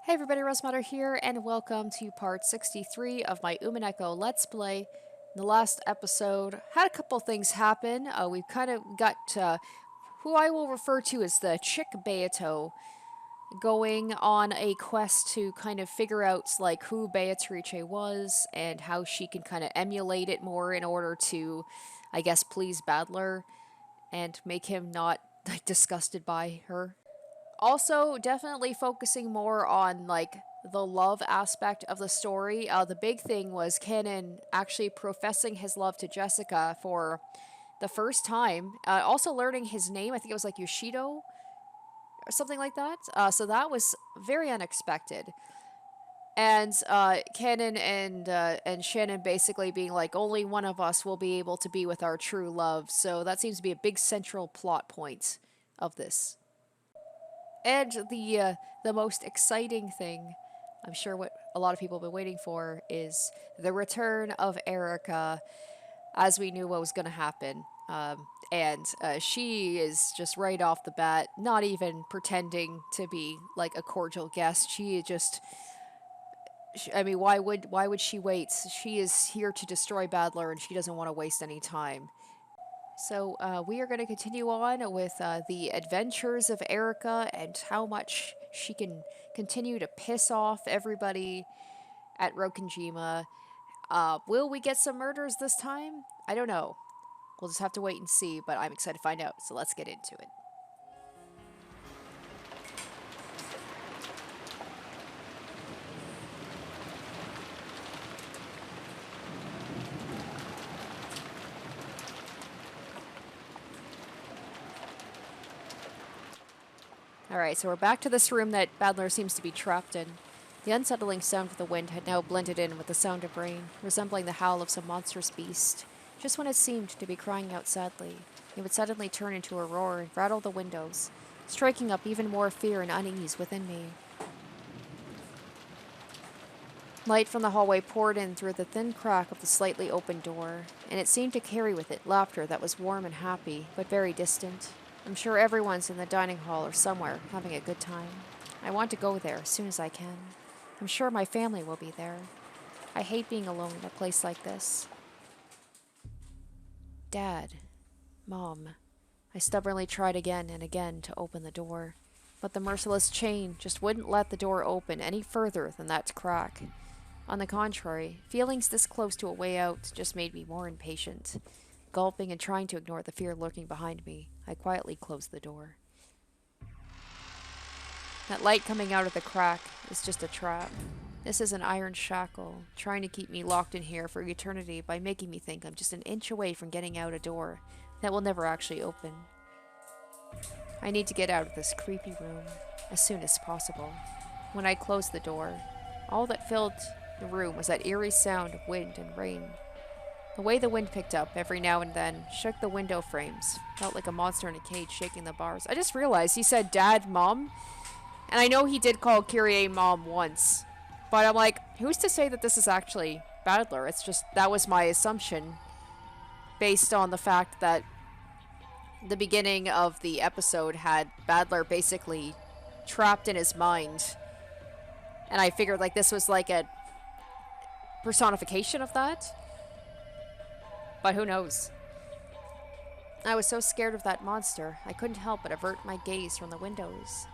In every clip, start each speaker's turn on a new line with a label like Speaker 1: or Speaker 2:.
Speaker 1: Hey everybody, Rosemary here, and welcome to part 63 of my Umineko Let's Play. In the last episode, had a couple things happen. We've kind of got who I will refer to as the Chick Beato going on a quest to kind of figure out like who Beatrice was and how she can kind of emulate it more in order to, I guess, please Badler and make him not like disgusted by her. Also, definitely focusing more on like the love aspect of the story. The big thing was Kenan actually professing his love to Jessica for the first time. Also learning his name. I think it was like Yoshido or something like that. So that was very unexpected. And Kenan and Shannon basically being like, only one of us will be able to be with our true love. So that seems to be a big central plot point of this. And the most exciting thing, I'm sure what a lot of people have been waiting for, is the return of Erika, as we knew what was going to happen. And she is just right off the bat, not even pretending to be like a cordial guest. She just, I mean, why would she wait? She is here to destroy Badler, and she doesn't want to waste any time. So we are going to continue on with the adventures of Erika and how much she can continue to piss off everybody at Rokenjima. Will we get some murders this time? I don't know. We'll just have to wait and see, but I'm excited to find out, so let's get into it. Alright, so we're back to this room that Badler seems to be trapped in. The unsettling sound of the wind had now blended in with the sound of rain, resembling the howl of some monstrous beast. Just when it seemed to be crying out sadly, it would suddenly turn into a roar and rattle the windows, striking up even more fear and unease within me. Light from the hallway poured in through the thin crack of the slightly open door, and it seemed to carry with it laughter that was warm and happy, but very distant. I'm sure everyone's in the dining hall or somewhere, having a good time. I want to go there as soon as I can. I'm sure my family will be there. I hate being alone in a place like this. Dad. Mom. I stubbornly tried again and again to open the door, but the merciless chain just wouldn't let the door open any further than that crack. On the contrary, feelings this close to a way out just made me more impatient. Gulping and trying to ignore the fear lurking behind me, I quietly closed the door. That light coming out of the crack is just a trap. This is an iron shackle, trying to keep me locked in here for eternity by making me think I'm just an inch away from getting out a door that will never actually open. I need to get out of this creepy room as soon as possible. When I closed the door, all that filled the room was that eerie sound of wind and rain. The way the wind picked up every now and then shook the window frames, felt like a monster in a cage shaking the bars. I just realized he said Dad, Mom, and I know he did call Kyrie Mom once, but I'm like, who's to say that this is actually Badler? It's just, that was my assumption based on the fact that the beginning of the episode had Badler basically trapped in his mind, and I figured like this was like a personification of that. But who knows? I was so scared of that monster, I couldn't help but avert my gaze from the windows.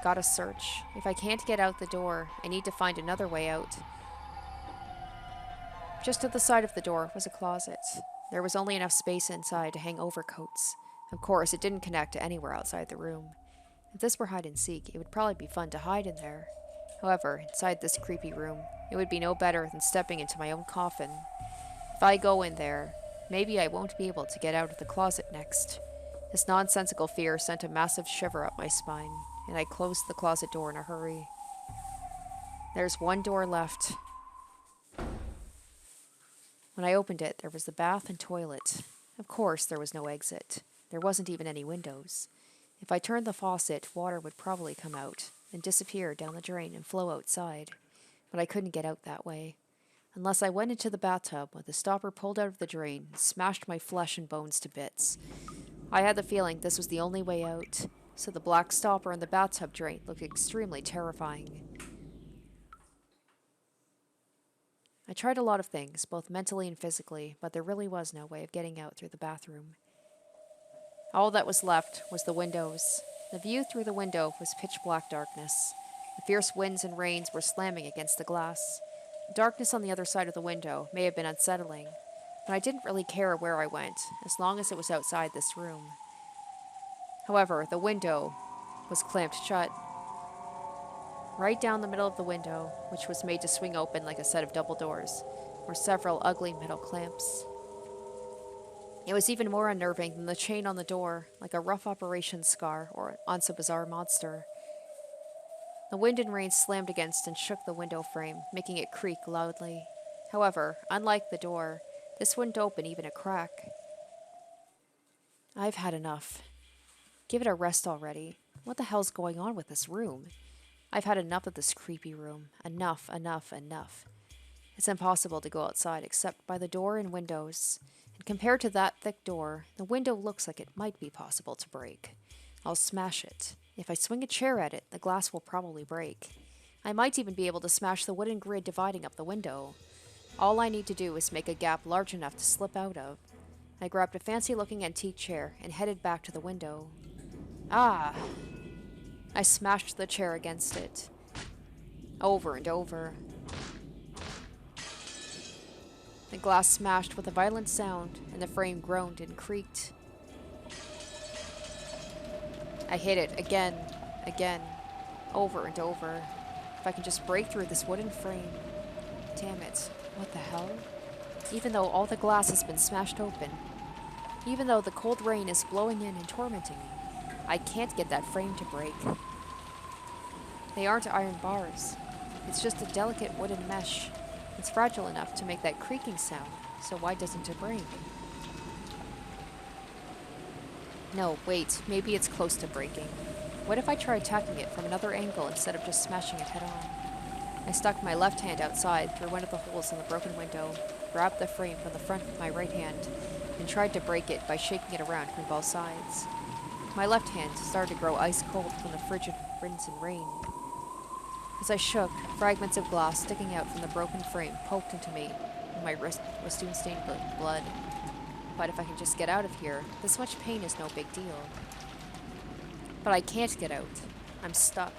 Speaker 1: Gotta search. If I can't get out the door, I need to find another way out. Just to the side of the door was a closet. There was only enough space inside to hang overcoats. Of course, it didn't connect to anywhere outside the room. If this were hide and seek, it would probably be fun to hide in there. However, inside this creepy room, it would be no better than stepping into my own coffin. If I go in there, maybe I won't be able to get out of the closet next. This nonsensical fear sent a massive shiver up my spine, and I closed the closet door in a hurry. There's one door left. When I opened it, there was the bath and toilet. Of course, there was no exit. There wasn't even any windows. If I turned the faucet, water would probably come out and disappear down the drain and flow outside. But I couldn't get out that way. Unless I went into the bathtub with the stopper pulled out of the drain and smashed my flesh and bones to bits. I had the feeling this was the only way out. so the black stopper in the bathtub drain looked extremely terrifying. I tried a lot of things, both mentally and physically, but there really was no way of getting out through the bathroom. All that was left was the windows. The view through the window was pitch black darkness. The fierce winds and rains were slamming against the glass. The darkness on the other side of the window may have been unsettling, but I didn't really care where I went, as long as it was outside this room. However, the window was clamped shut. Right down the middle of the window, which was made to swing open like a set of double doors, were several ugly metal clamps. It was even more unnerving than the chain on the door, like a rough operation scar or on some bizarre monster. The wind and rain slammed against and shook the window frame, making it creak loudly. However, unlike the door, this wouldn't open even a crack. I've had enough. Give it a rest already. What the hell's going on with this room? I've had enough of this creepy room. Enough, enough, enough. It's impossible to go outside except by the door and windows. And compared to that thick door, the window looks like it might be possible to break. I'll smash it. If I swing a chair at it, the glass will probably break. I might even be able to smash the wooden grid dividing up the window. All I need to do is make a gap large enough to slip out of. I grabbed a fancy-looking antique chair and headed back to the window. Ah! I smashed the chair against it. Over and over. The glass smashed with a violent sound, and the frame groaned and creaked. I hit it again, over and over. If I can just break through this wooden frame. Damn it, what the hell? Even though all the glass has been smashed open, even though the cold rain is blowing in and tormenting me, I can't get that frame to break. They aren't iron bars. It's just a delicate wooden mesh. It's fragile enough to make that creaking sound, so why doesn't it break? No, wait, maybe it's close to breaking. What if I try attacking it from another angle instead of just smashing it head-on? I stuck my left hand outside through one of the holes in the broken window, grabbed the frame from the front with my right hand, and tried to break it by shaking it around from both sides. My left hand started to grow ice cold from the frigid winds and rain. As I shook, fragments of glass sticking out from the broken frame poked into me, and my wrist was soon stained with blood. But if I can just get out of here, this much pain is no big deal. But I can't get out. I'm stuck.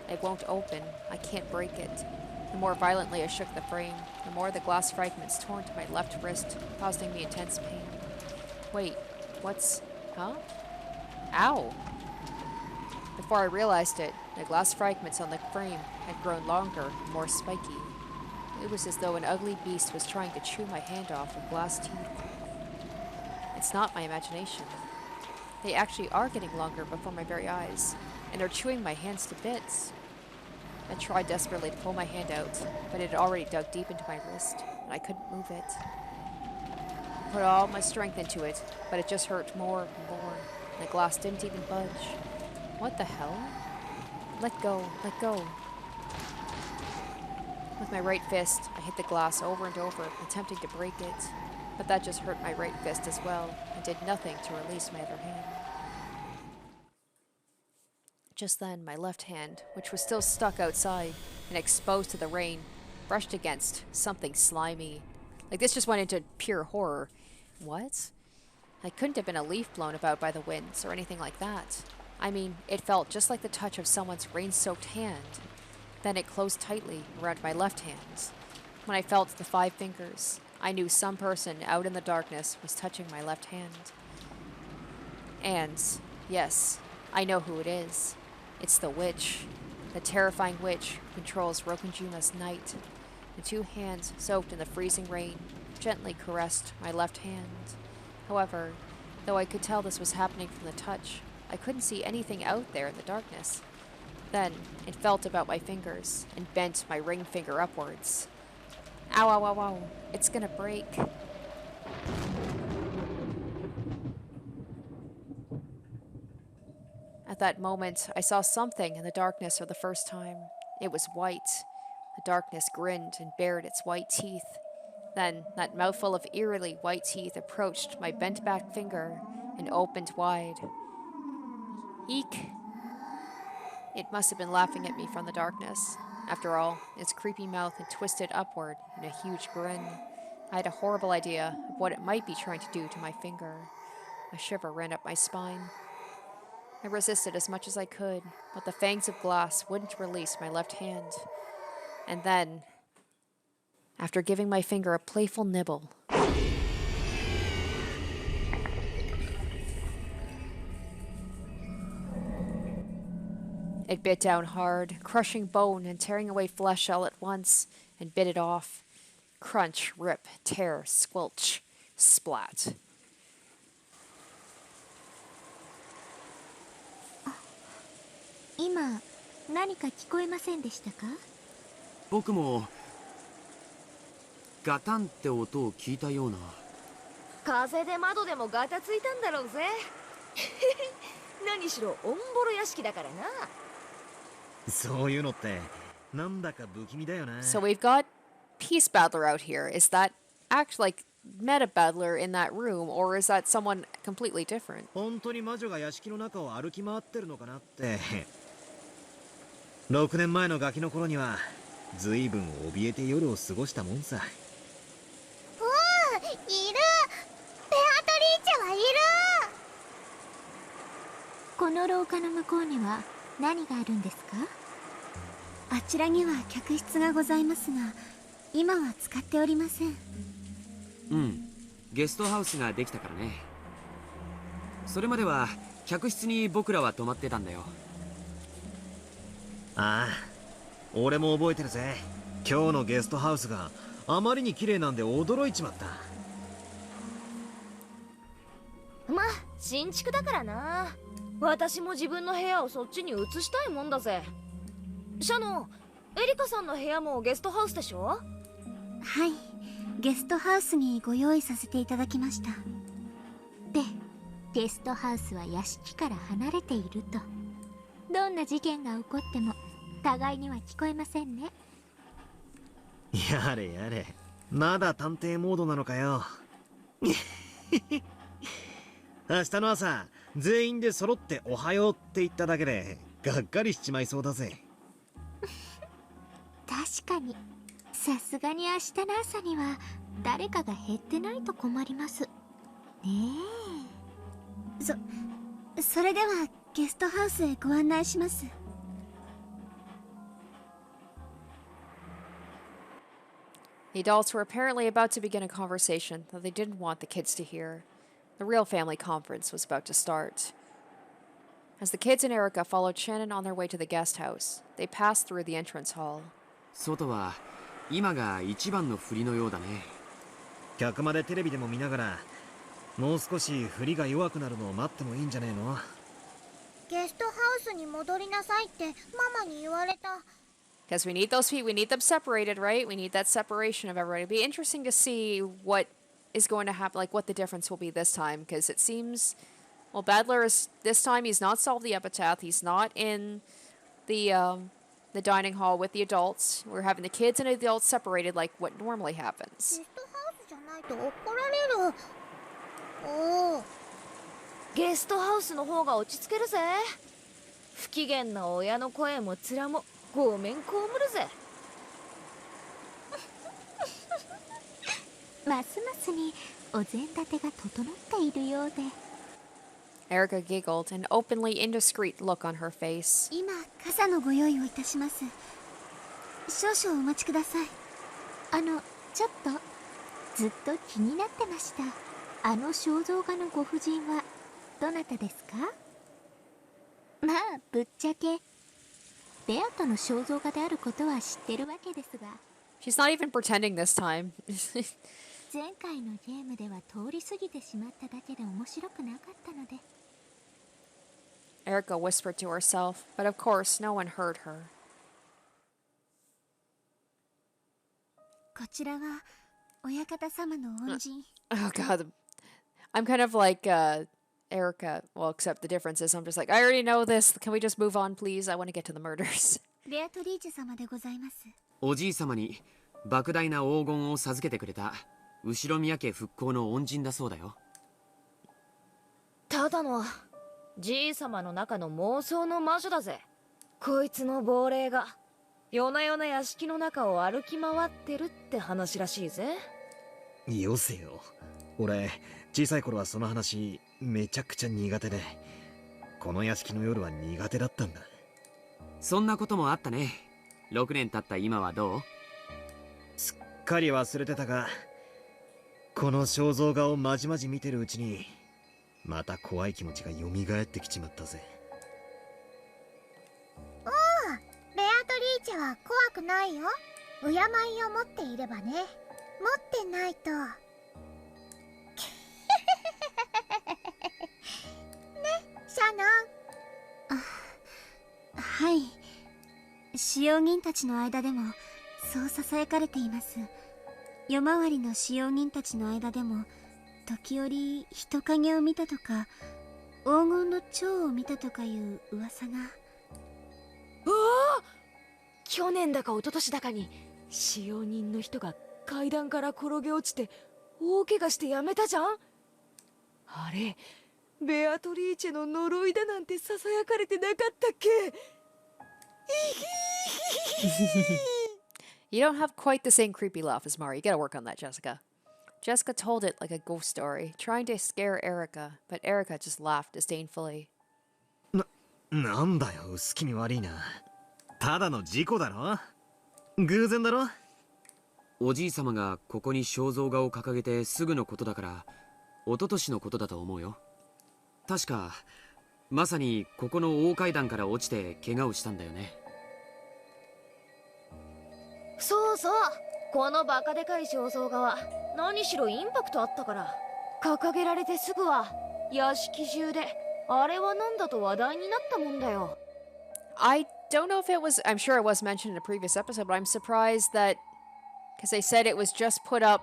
Speaker 1: It won't open. I can't break it. The more violently I shook the frame, the more the glass fragments tore into my left wrist, causing me intense pain. Wait, what's... huh? Ow! Before I realized it, the glass fragments on the frame had grown longer and more spiky. It was as though an ugly beast was trying to chew my hand off with glass teeth. It's not my imagination. They actually are getting longer before my very eyes, and are chewing my hands to bits. I tried desperately to pull my hand out, but it had already dug deep into my wrist, and I couldn't move it. I put all my strength into it, but it just hurt more and more. The glass didn't even budge. What the hell? Let go, let go. With my right fist, I hit the glass over and over, attempting to break it. But that just hurt my right fist as well, and did nothing to release my other hand. Just then, my left hand, which was still stuck outside and exposed to the rain, brushed against something slimy. Like, this just went into pure horror. What? It couldn't have been a leaf blown about by the winds or anything like that. I mean, it felt just like the touch of someone's rain-soaked hand. Then it closed tightly around my left hand. When I felt the 5 fingers, I knew some person out in the darkness was touching my left hand. And, yes, I know who it is. It's the witch. The terrifying witch who controls Rokunjuma's night. The 2 hands soaked in the freezing rain gently caressed my left hand. However, though I could tell this was happening from the touch, I couldn't see anything out there in the darkness. Then, it felt about my fingers and bent my ring finger upwards. Ow, ow, ow, ow. It's gonna break. At that moment, I saw something in the darkness for the first time. It was white. The darkness grinned and bared its white teeth. Then, that mouthful of eerily white teeth approached my bent back finger and opened wide. Eek. It must have been laughing at me from the darkness. After all, its creepy mouth had twisted upward in a huge grin. I had a horrible idea of what it might be trying to do to my finger. A shiver ran up my spine. I resisted as much as I could, but the fangs of glass wouldn't release my left hand. And then, after giving my finger a playful nibble, it bit down hard, crushing bone and tearing away flesh all at once, and bit it off. Crunch, rip, tear, squelch, splat.
Speaker 2: 今何か聞こえませんでしたか？
Speaker 3: 僕もガタンって音を聞いたような。
Speaker 4: 風で窓でもガタついたんだろうぜ。何しろオンボロ屋敷だからな。
Speaker 5: そういうのってなんだか不気味だよね。
Speaker 1: So we've got Peace Battler out here. Is that like Meta Battler in that room, or is that someone completely different?
Speaker 5: 本当に魔女が屋敷の中を歩き回ってるのかなって。6年前のガキの頃にはずいぶん怯えて夜を過ごしたもんさ。
Speaker 2: おー、いる。ベアトリーチェはいる。この廊下の向こうには何があるんですか？あちらには客室がございますが、今は使っておりません。
Speaker 3: うん、ゲストハウスができたからね。それまでは客室に僕らは泊まってたんだよ。
Speaker 5: ああ、俺も覚えてるぜ。今日のゲストハウスがあまりに綺麗なんで驚いちまった。
Speaker 4: まあ新築だからな。私も自分の部屋をそっちに移したいもんだぜ。シャノン、エリカさんの部屋もゲストハウスでしょ？
Speaker 2: はい、ゲストハウスにご用意させていただきました。で、ゲストハウスは屋敷から離れていると。どんな事件が起こっても互いには聞こえませんね。
Speaker 5: やれやれ、まだ探偵モードなのかよ。明日の朝全員で揃っておはようって言っただけでがっかりしちまいそうだぜ。
Speaker 2: 確かに、さすがに明日の朝には誰かが減ってないと困りますねえ。それではゲストハウスへご案内します。
Speaker 1: The adults were apparently about to begin a conversation that they didn't want the kids to hear. The real family conference was about to start. As the kids and Erika followed Shannon on their way to the guest house, they passed through the entrance hall.
Speaker 3: 外は今が一番の振りのようだね。
Speaker 5: 客までテレビでも見ながら、もう少し振りが弱くなるのを待ってもいいんじゃねえの？
Speaker 2: ゲストハウスに戻りなさいってママに言われた。
Speaker 1: Because we need those feet, we need them separated, right? We need that separation of everybody. It'd be interesting to see what is going to happen, like what the difference will be this time, because it seems, well, Badler is, this time he's not solved the epitaph, he's not in the dining hall with the adults. We're having the kids and the adults separated like what normally happens.
Speaker 2: ゲストハウスじゃないと怒られる。おお。
Speaker 4: ゲストハウスの方が落ち着けるぜ。不機嫌な親の声も面もごめん被るぜ。
Speaker 2: ますますにお膳立てが整っているようで。
Speaker 1: Erika giggled, an openly indiscreet look on her face.
Speaker 2: 今傘のご用意をいたします。少々お待ちください。ちょっとずっと気になってました。あの肖像画のご婦人はどなたですか？まあぶっちゃけベアとの肖像画であることは知ってるわけですが。
Speaker 1: She's not even pretending this time.
Speaker 2: 前回のゲームでは通り過ぎてしまっただけで面白くなかったので。
Speaker 1: Erika whispered to herself, but of course no one heard her.
Speaker 2: こちらは親方様の恩人。
Speaker 1: Oh god. I'm kind of like Erika. Well, except the difference is I'm just like, I already know this. Can we just move on, please? I want to get to the murders.
Speaker 2: ベアトリーチェ様でございます。
Speaker 3: おじい様に莫大な黄金を授けてくれた後宮家復興の恩人だそうだよ。
Speaker 4: ただのじいさまの中の妄想の魔女だぜ。こいつの亡霊が夜な夜な屋敷の中を歩き回ってるって話らしいぜ。
Speaker 5: よせよ。俺小さい頃はその話めちゃくちゃ苦手で、この屋敷の夜は苦手だったんだ。
Speaker 3: そんなこともあったね。6年経った今はどう？
Speaker 5: すっかり忘れてたが、この肖像画をまじまじ見てるうちにまた怖い気持ちが蘇ってきちまったぜ。
Speaker 2: ベアトリーチェは怖くないよ。敬いを持っていればね。持ってないとね、シャノン。はい、使用人たちの間でもそうささやかれています。夜回りの使用人たちの間でも時折人影を見たとか黄金の蝶を見たとかいう噂が。
Speaker 4: 去年だか一昨年だかに使用人の人が階段から転げ落ちて大怪我してやめたじゃん。あれベアトリーチェの呪いだなんてささやかれてなかったっけ？
Speaker 1: You don't have quite the same creepy laugh as Mari. You gotta work on that, Jessica. Jessica told it like a ghost story, trying to scare Erika, but Erika just laughed disdainfully.
Speaker 5: なんだよ、薄気味悪いな。ただの事故だろ、偶然だろ。
Speaker 3: おじいさまがここに肖像画を掲げてすぐのことだから、一昨年のことだと思うよ。確かまさにここの大階段から落ちて怪我をしたんだよね。
Speaker 4: そうそう、このバカでかい肖像画は何しろインパクトあったから、掲げられてすぐは屋敷中であれはなんだと話題になったもんだよ。
Speaker 1: I don't know if it was, I'm sure it was mentioned in a previous episode, but I'm surprised that, because they said it was just put up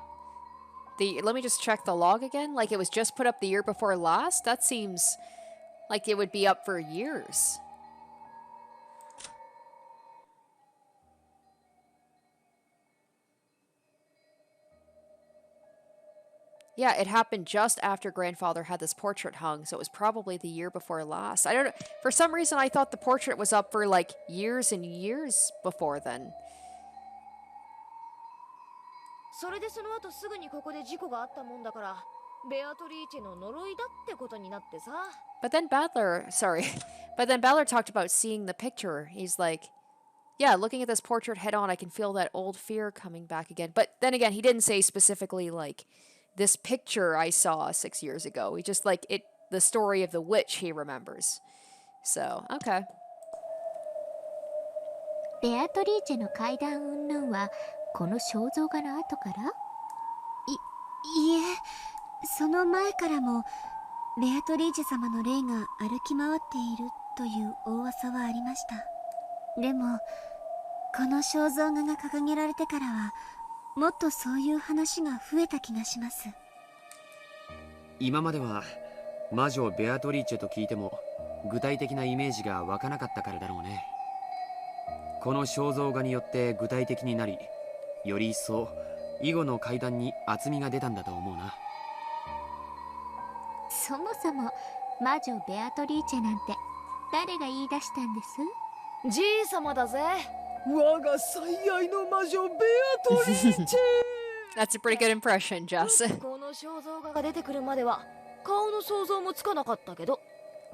Speaker 1: let me just check the log again, like it was just put up the year before last. That seems like it would be up for years. Yeah, it happened just after grandfather had this portrait hung, so it was probably the year before last. I don't know. For some reason, I thought the portrait was up for like years and years before then.
Speaker 4: それでその後すぐにここで事故があったもんだから、ベアトリーチェの呪いだってことになってさ。
Speaker 1: But then Ballard talked about seeing the picture. He's like, yeah, looking at this portrait head on, I can feel that old fear coming back again. But then again, he didn't say specifically like, this picture I saw 6 years ago. He just like it, the story of the witch he remembers. So, okay.
Speaker 2: ベアトリーチェの階段云々はこの肖像画の後から？いえ、その前からもベアトリーチェ様の霊が歩き回っているという大噂はありました。でもこの肖像画が掲げられてからはもっとそういう話が増えた気がします。
Speaker 3: 今までは魔女ベアトリーチェと聞いても具体的なイメージが湧かなかったからだろうね。この肖像画によって具体的になり、より一層以後の階段に厚みが出たんだと思うな。
Speaker 2: そもそも魔女ベアトリーチェなんて誰が言い出したんです？
Speaker 4: じいさまだぜ。我が最愛の魔女ベアトリーチェ。
Speaker 1: That's a pretty good impression, Jess.
Speaker 4: この肖像画が出てくるまでは顔の想像もつかなかったけど。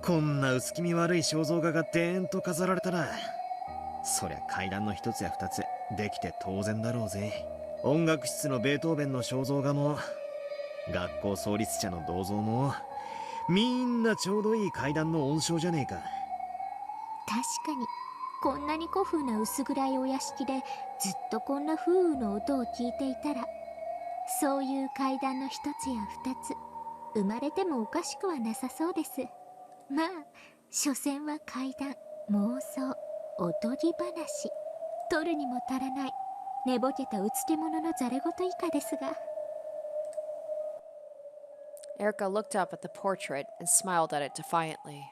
Speaker 5: こんな薄気味悪い肖像画がでーんと飾られたら、そりゃ階段の一つや二つできて当然だろうぜ。音楽室のベートーベンの肖像画も学校創立者の銅像もみんなちょうどいい階段の音章じゃねえか。
Speaker 2: 確かにこんなに古風な薄暗いお屋敷でずっとこんな風雨の音を聞いていたら、そういう階段の一つや二つ生まれてもおかしくはなさそうです。まあ所詮は階段、妄想、おとぎ話、取るにも足らない寝ぼけたうつけ者のざれ言以下ですが。
Speaker 1: Erika looked up at the portrait and smiled at it defiantly.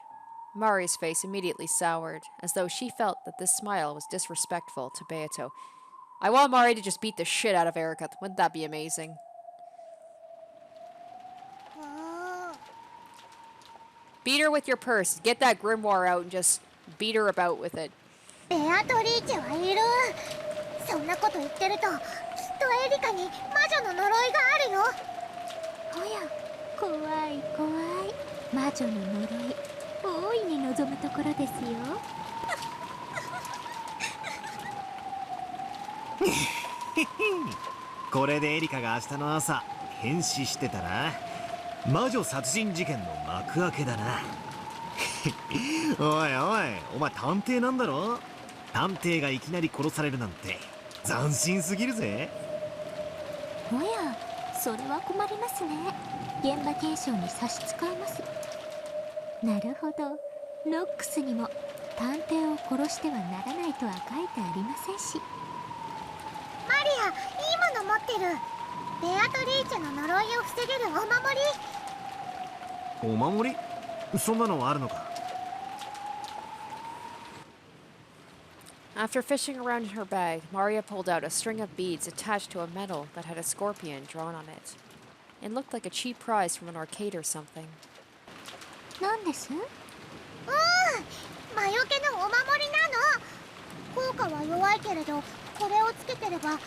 Speaker 1: Mari's face immediately soured, as though she felt that this smile was disrespectful to Beato. I want Mari to just beat the shit out of Erika. Wouldn't that be amazing? Beat her with your purse. Get that grimoire out and just beat her about with it.
Speaker 2: ベアトリーチェはいる。そんなこと言ってるときっとエリカに魔女の呪いがあるよ。おや、怖い怖い。魔女の呪い、大いに望むところですよ。
Speaker 5: これでエリカが明日の朝変死してたら魔女殺人事件の幕開けだな。おいおい、お前探偵なんだろ。探偵がいきなり殺されるなんて斬新すぎるぜ。
Speaker 2: おや、それは困りますね。現場検証に差し支えます。なるほど、ノックスにも探偵を殺してはならないとは書いてありませんし。マリア、いいもの持ってる。ベアトリーチェの呪いを防げるお守り。
Speaker 5: お守り？そんなのあるのか。
Speaker 1: After fishing around in her bag, Maria pulled out a string of beads attached to a medal that had a scorpion drawn on it. It looked like a cheap prize from an arcade or something.
Speaker 2: なんです？魔除けのお守りなの。効果は弱いけれど、これをつけてれば今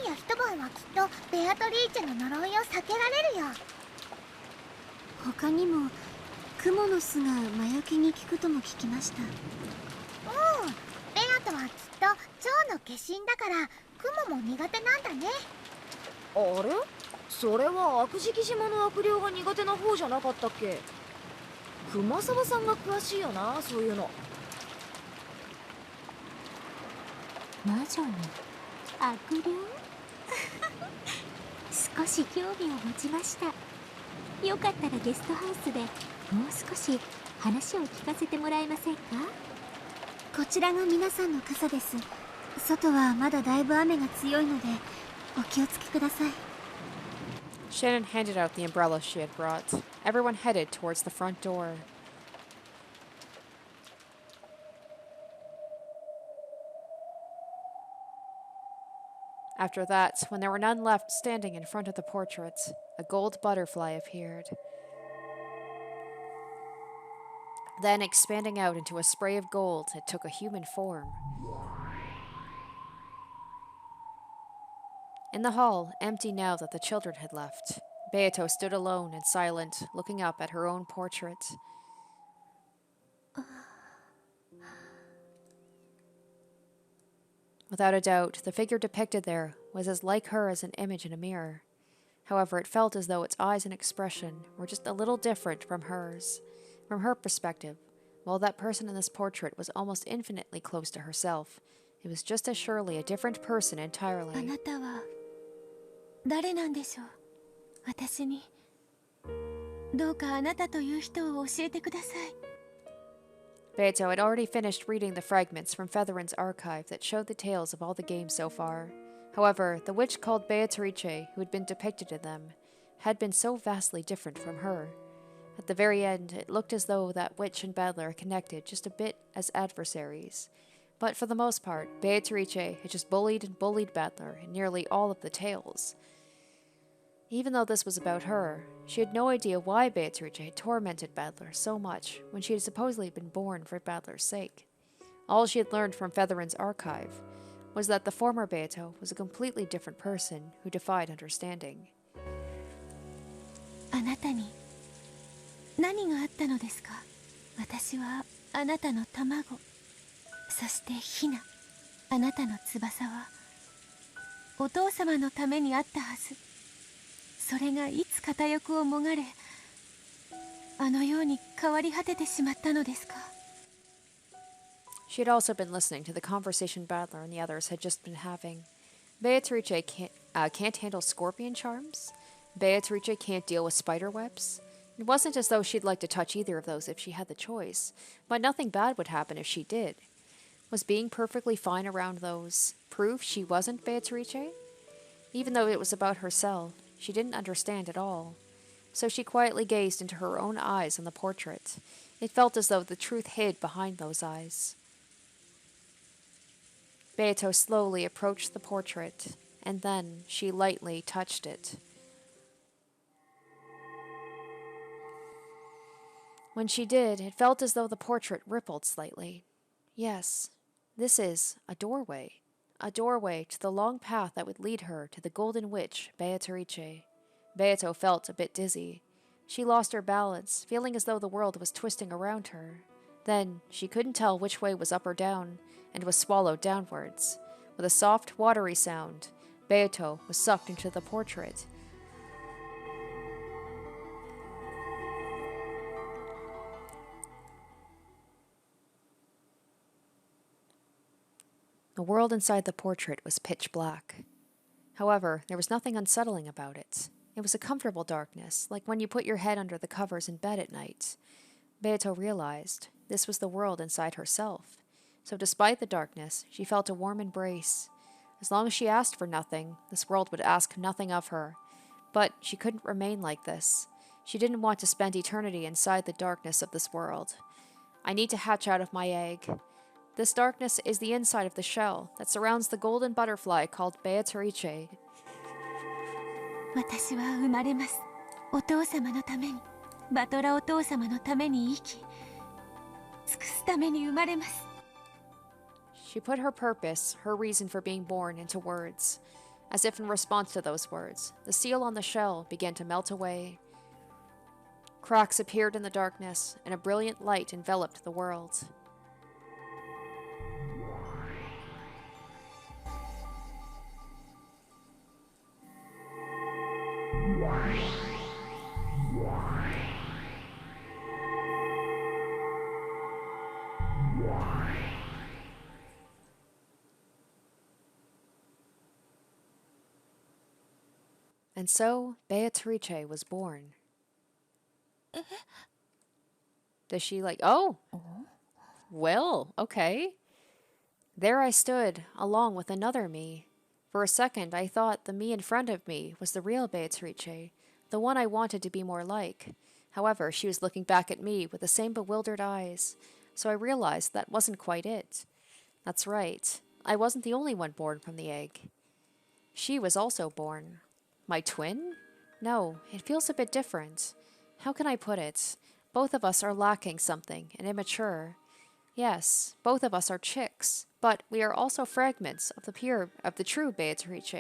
Speaker 2: 夜一晩はきっとベアトリーチェの呪いを避けられるよ。他にもクモの巣が魔除けに効くとも聞きました。ベアとはきっと蝶の化身だからクモも苦手なんだね。
Speaker 4: あれ、それは悪食島の悪霊が苦手な方じゃなかったっけ。熊沢さんが詳しいよな、そういうの。
Speaker 2: 魔女の悪霊少し興味を持ちました。よかったらゲストハウスでもう少し話を聞かせてもらえませんか。こちらが皆さんの傘です。外はまだだいぶ雨が強いのでお気をつけください。
Speaker 1: Shannon handed out the umbrella she had brought. Everyone headed towards the front door. After that, when there were none left standing in front of the portrait, a gold butterfly appeared. Then, expanding out into a spray of gold, it took a human form. In the hall, empty now that the children had left, Beato stood alone and silent, looking up at her own portrait. Without a doubt, the figure depicted there was as like her as an image in a mirror. However, it felt as though its eyes and expression were just a little different from hers. From her perspective, while that person in this portrait was almost infinitely close to herself, it was just as surely a different person
Speaker 2: あ
Speaker 1: entirely.
Speaker 2: なたは誰なんでしょう。私にどうかあなたという人を教えてください。
Speaker 1: Beato had already finished reading the fragments from Featherin's archive that showed the tales of all the games so far. However, the witch called Beatrice, who had been depicted in them, had been so vastly different from her. At the very end, it looked as though that witch and battler connected just a bit as adversaries. But for the most part, Beatrice had just bullied and bullied Battler in nearly all of the tales. Even though this was about her, she had no idea why Beatrice had tormented Battler so much when she had supposedly been born for Battler's sake. All she had learned from Featherin's archive was that the former Beato was a completely different person who defied understanding.
Speaker 2: あなたに何があったのですか。私はあなたの卵、そしてヒナ、あなたの翼はお父様のためにあったはず。それがいつ片翼をもがれ、あのように変わり果ててしまったのですか。
Speaker 1: She had also been listening to the conversation Battler and the others had just been having. Beatrice can't handle scorpion charms. Beatrice can't deal with spider webs. It wasn't as though she'd like to touch either of those if she had the choice, but nothing bad would happen if she did. Was being perfectly fine around those proof she wasn't Beatrice? Even though it was about herself, she didn't understand at all. So she quietly gazed into her own eyes on the portrait. It felt as though the truth hid behind those eyes. Beato slowly approached the portrait, and then she lightly touched it. When she did, it felt as though the portrait rippled slightly. Yes, this is a doorway. A doorway to the long path that would lead her to the golden witch, Beatrice. Beato felt a bit dizzy. She lost her balance, feeling as though the world was twisting around her. Then she couldn't tell which way was up or down, and was swallowed downwards. With a soft, watery sound, Beato was sucked into the portrait. The world inside the portrait was pitch black. However, there was nothing unsettling about it. It was a comfortable darkness, like when you put your head under the covers in bed at night. Beato realized this was the world inside herself. So despite the darkness, she felt a warm embrace. As long as she asked for nothing, this world would ask nothing of her. But she couldn't remain like this. She didn't want to spend eternity inside the darkness of this world. I need to hatch out of my egg. This darkness is the inside of the shell that surrounds the golden butterfly called Beatrice.
Speaker 2: 私は生まれます。お父様のために、バトラお父様のために生き、尽くすために生まれます。
Speaker 1: She put her purpose, her reason for being born, into words. As if in response to those words, the seal on the shell began to melt away. Cracks appeared in the darkness, and a brilliant light enveloped the world. And so Beatrice was born. Does she oh, well, okay. There I stood, along with another me. For a second I thought the me in front of me was the real Beatrice, the one I wanted to be more like. However, she was looking back at me with the same bewildered eyes, so I realized that wasn't quite it. That's right, I wasn't the only one born from the egg. She was also born. My twin? No, it feels a bit different. How can I put it? Both of us are lacking something and immature. Yes, both of us are chicks, but we are also fragments of the true Beatrice.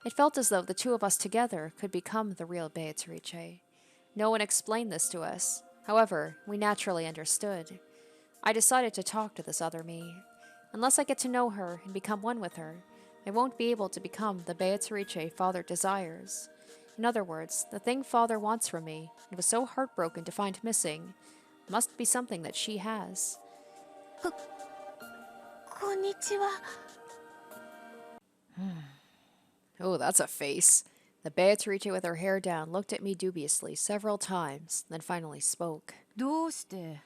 Speaker 1: It felt as though the two of us together could become the real Beatrice. No one explained this to us. However, we naturally understood. I decided to talk to this other me. Unless I get to know her and become one with her, I won't be able to become the Beatrice Father desires. In other words, the thing Father wants from me, and was so heartbroken to find missing, must be something that she has.
Speaker 2: こんにちは。
Speaker 1: Oh, that's a face. The Beatrice with her hair down looked at me dubiously several times, then finally spoke.
Speaker 4: どうして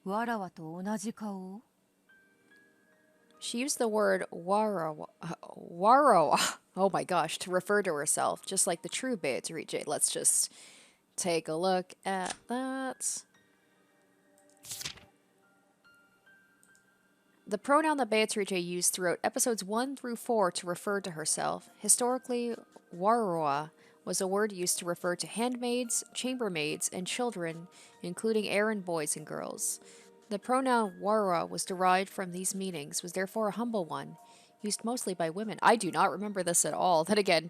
Speaker 4: わらわと同じ顔？
Speaker 1: She used the word warawa, oh my gosh, to refer to herself, just like the true Beatrice. Let's just take a look at that. The pronoun that Beatrice used throughout episodes 1 through 4 to refer to herself, historically, warawa, was a word used to refer to handmaids, chambermaids, and children, including errand boys and girls. The pronoun wara was derived from these meanings, was therefore a humble one, used mostly by women. I do not remember this at all. Then again,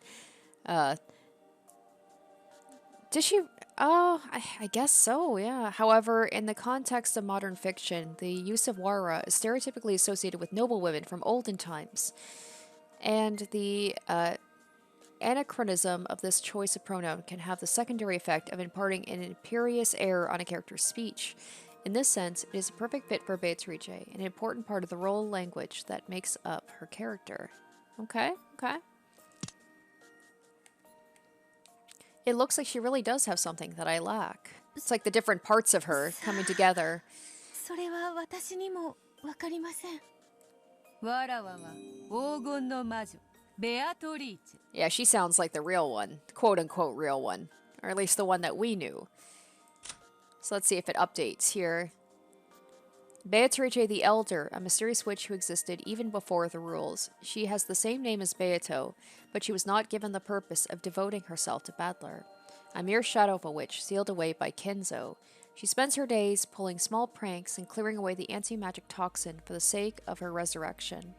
Speaker 1: did she? Oh, I guess so, yeah. However, in the context of modern fiction, the use of wara is stereotypically associated with noble women from olden times. And the anachronism of this choice of pronoun can have the secondary effect of imparting an imperious air on a character's speech. In this sense, it is a perfect fit for Beatrice, an important part of the role language that makes up her character. Okay. It looks like she really does have something that I lack. It's like the different parts of her coming together.
Speaker 2: それは私にもわかりません。
Speaker 4: わらわは黄金の魔女ベアトリーチェ。
Speaker 1: Yeah, she sounds like the real one. Quote-unquote real one. Or at least the one that we knew. So let's see if it updates here. Beatrice the Elder, a mysterious witch who existed even before the rules. She has the same name as Beato, but she was not given the purpose of devoting herself to Battler. A mere shadow of a witch sealed away by Kenzo. She spends her days pulling small pranks and clearing away the anti-magic toxin for the sake of her resurrection.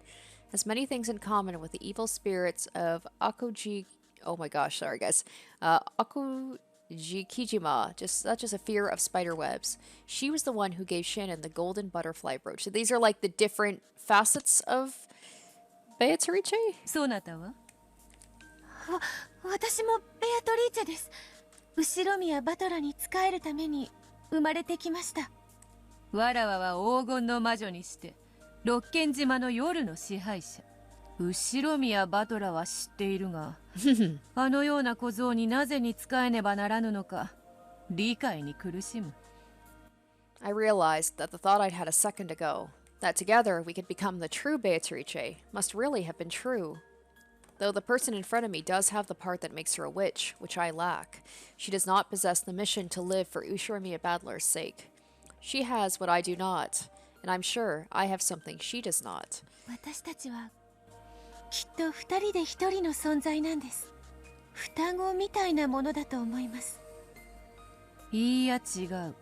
Speaker 1: Has many things in common with the evil spirits of Akuji. Oh my gosh, sorry guys. Akujikijima, such as a fear of spider webs. She was the one who gave Shannon the golden butterfly brooch. So these are like the different facets of Beatrice?
Speaker 4: そなたは
Speaker 2: 私もベアトリーチェです。後ろ宮バトラに仕えるために生まれてきました。
Speaker 4: わらわは黄金の魔女にして六軒島の夜の支配者。後宮バトラは知っているがあのような小僧になぜに仕えねばならぬのか理解に苦しむ。
Speaker 1: I realized that the thought I'd had a second ago, that together we could become the true Beatrice, must really have been true. Though the person in front of me does have the part that makes her a witch, which I lack, she does not possess the mission to live for Ushurmiya Badler's sake. She has what I do not, and I'm sure I have something she does not.
Speaker 2: 私たちはきっと二人で一人の存在なんです。双子みたいなものだと思います。
Speaker 4: いいや違う。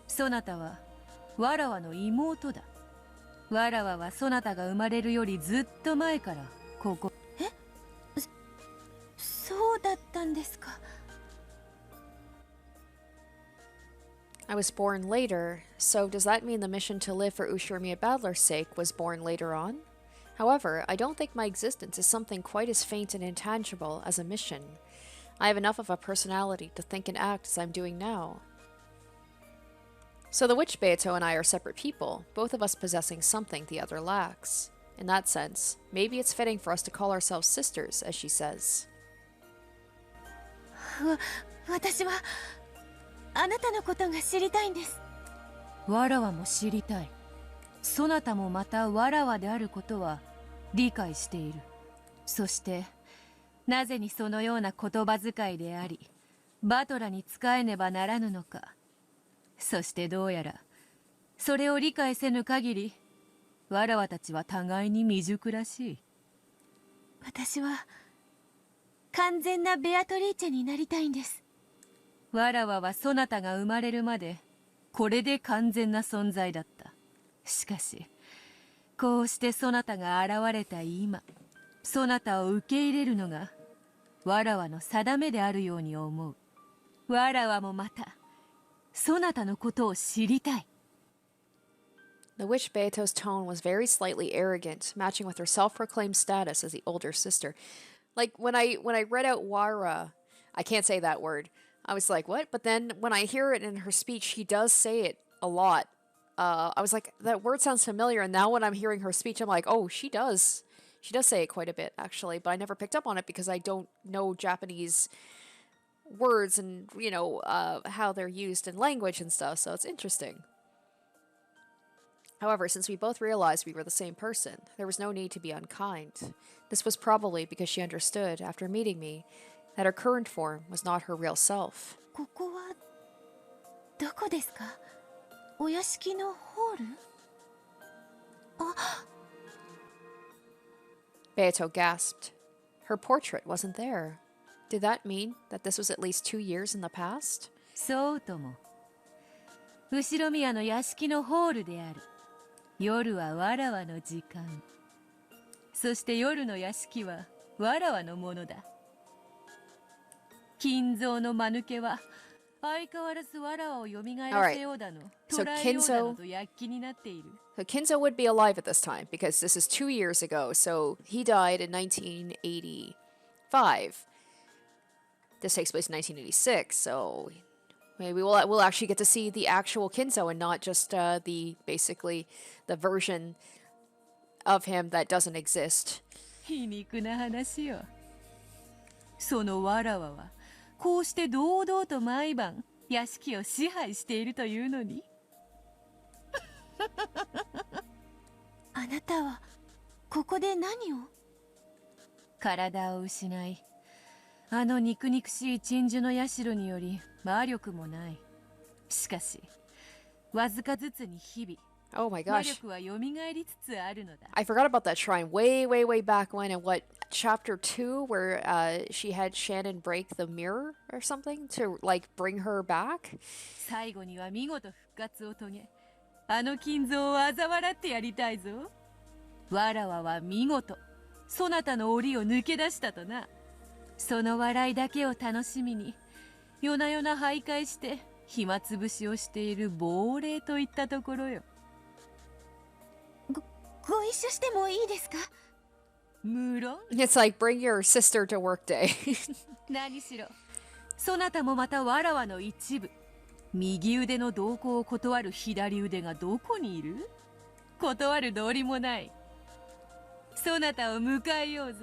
Speaker 4: そなたはわらわの妹だ。わらわはそなたが生まれるよりずっと前からここ。
Speaker 2: そうだったんですか。
Speaker 1: I was born later, so does that mean the mission to live for Ushurmiya Badler's sake was born later on? However, I don't think my existence is something quite as faint and intangible as a mission. I have enough of a personality to think and act as I'm doing now. So the witch Beato and I are separate people, both of us possessing something the other lacks. In that sense, maybe it's fitting for us to call ourselves sisters, as she says.
Speaker 2: 私はあなたのことが知りたいんです。
Speaker 4: わらわも知りたい。そなたもまたわらわであることは理解している。そしてなぜにそのような言葉遣いでありバトラに仕えねばならぬのか。そしてどうやらそれを理解せぬ限りわらわたちは互いに未熟らしい。
Speaker 2: 私は完全なベアトリーチェになりたいんです。
Speaker 4: わらわはそなたが生まれるまでこれで完全な存在だった。しかしこうしてそなたが現れた今、そなたを受け入れるのがわらわの定めであるように思う。わらわもまたそなたのことを知りたい。
Speaker 1: The witch Beato's tone was very slightly arrogant, matching with her self-proclaimed status as the older sister. Like when I read out Wara, I can't say that word. I was like, what? But then when I hear it in her speech, she does say it a lot. I was like, that word sounds familiar. And now when I'm hearing her speech, I'm like, oh, she does. She does say it quite a bit, actually. But I never picked up on it because I don't know Japanese words and, how they're used in language and stuff. So it's interesting. However, since we both realized we were the same person, there was no need to be unkind. This was probably because she understood, after meeting me, that her current form was not her real self.
Speaker 2: ここはどこですか？お屋敷のホール？あ、
Speaker 1: Beato gasped. Her portrait wasn't there. Did that mean that this was at least 2 years in the past?
Speaker 4: そうとも。後宮の屋敷のホールである。夜はわらわの時間。そして夜の屋敷はわらわのものだ。金蔵の間抜けは相変わらずわらわを蘇らせようだの、捕らえようだのと躍起になっている。
Speaker 1: So Kinzo would be alive at this time because this is 2 years ago. So he died in 1985. This takes place in 1986. So maybe we'll actually get to see the actual Kinzo and not just basically the version of him that doesn't exist.
Speaker 4: 皮肉な話よ。そのわらわはこうして堂々と毎晩屋敷を支配しているというのに。
Speaker 2: あなたはここで何を？
Speaker 4: 体を失い、あの肉々しい鎮守の社により魔力もない。しかしわずかずつに日々
Speaker 1: Oh my
Speaker 4: 魔
Speaker 1: gosh.
Speaker 4: 力は蘇りつつあるのだ。
Speaker 1: I forgot about that shrine way back when in what, chapter 2, where she had Shannon break the mirror or something to like bring her back.
Speaker 4: 最後には見事復活を遂げ、あの金蔵を嘲笑ってやりたいぞ。わらわは見事そなたの檻を抜け出したとな。その笑いだけを楽しみに夜な夜な徘徊して暇つぶしをしている亡霊といったところよ。
Speaker 2: ご一緒してもいいですか？
Speaker 4: 無論。
Speaker 1: It's like bring your sister to work day.
Speaker 4: 何しろそなたもまたわらわの一部。右腕の同行を断る左腕がどこにいる？断る道理もない。そなたを迎えようぞ、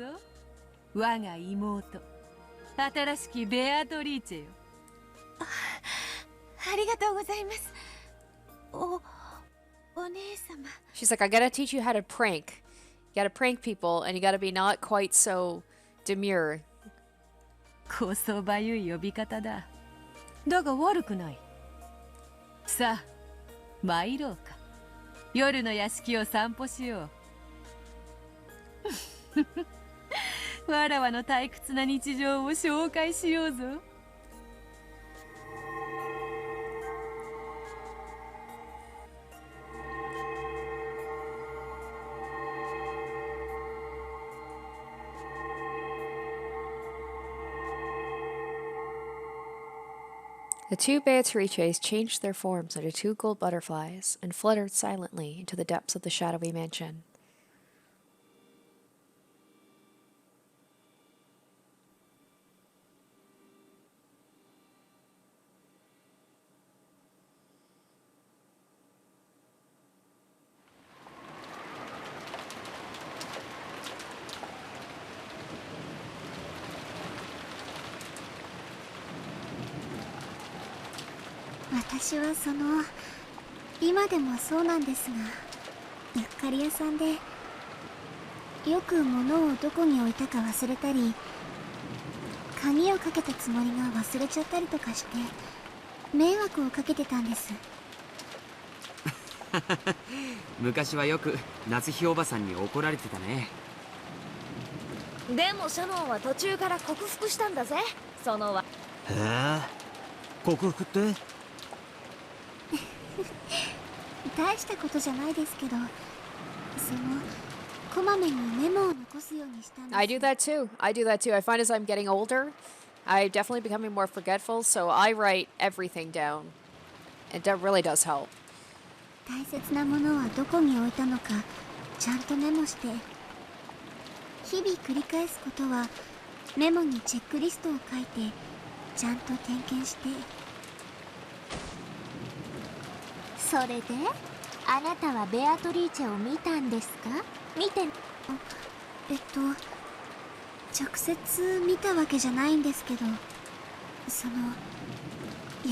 Speaker 4: 我が妹、新しきベアトリーチェよ。
Speaker 2: ありがとうございます。お姉様。
Speaker 1: She's like, I gotta teach you how to prank. You gotta prank people, and you gotta be not quite so demure.
Speaker 4: こそばゆい呼び方だ。だが悪くない。さあ参ろうか。夜の屋敷を散歩しよう。わらわの退屈な日常を紹介しようぞ。
Speaker 1: The two Beatrices changed their forms into two gold butterflies and fluttered silently into the depths of the shadowy mansion.
Speaker 2: "私は今でもそうなんですが、ゆっかり屋さんでよく物をどこに置いたか忘れたり、鍵をかけたつもりが忘れちゃったりとかして迷惑をかけてたんです。
Speaker 3: 昔はよく夏日おばさんに怒られてたね。
Speaker 6: でもシャノンは途中から克服したんだぜ。そのわ
Speaker 5: へえ、克服って？
Speaker 2: 大したことじゃないですけど、こまめにメモを残すようにしたんです。
Speaker 1: I do that too. I do that too. I find as I'm getting older, I'm definitely becoming more forgetful, so I write everything down. It really does help.
Speaker 2: 大切なものはどこに置いたのかちゃんとメモして、日々繰り返すことはメモにチェックリストを書いてちゃんと点検して。それであなたはベアトリーチェを見たんですか？見て直接見たわけじゃないんですけど、や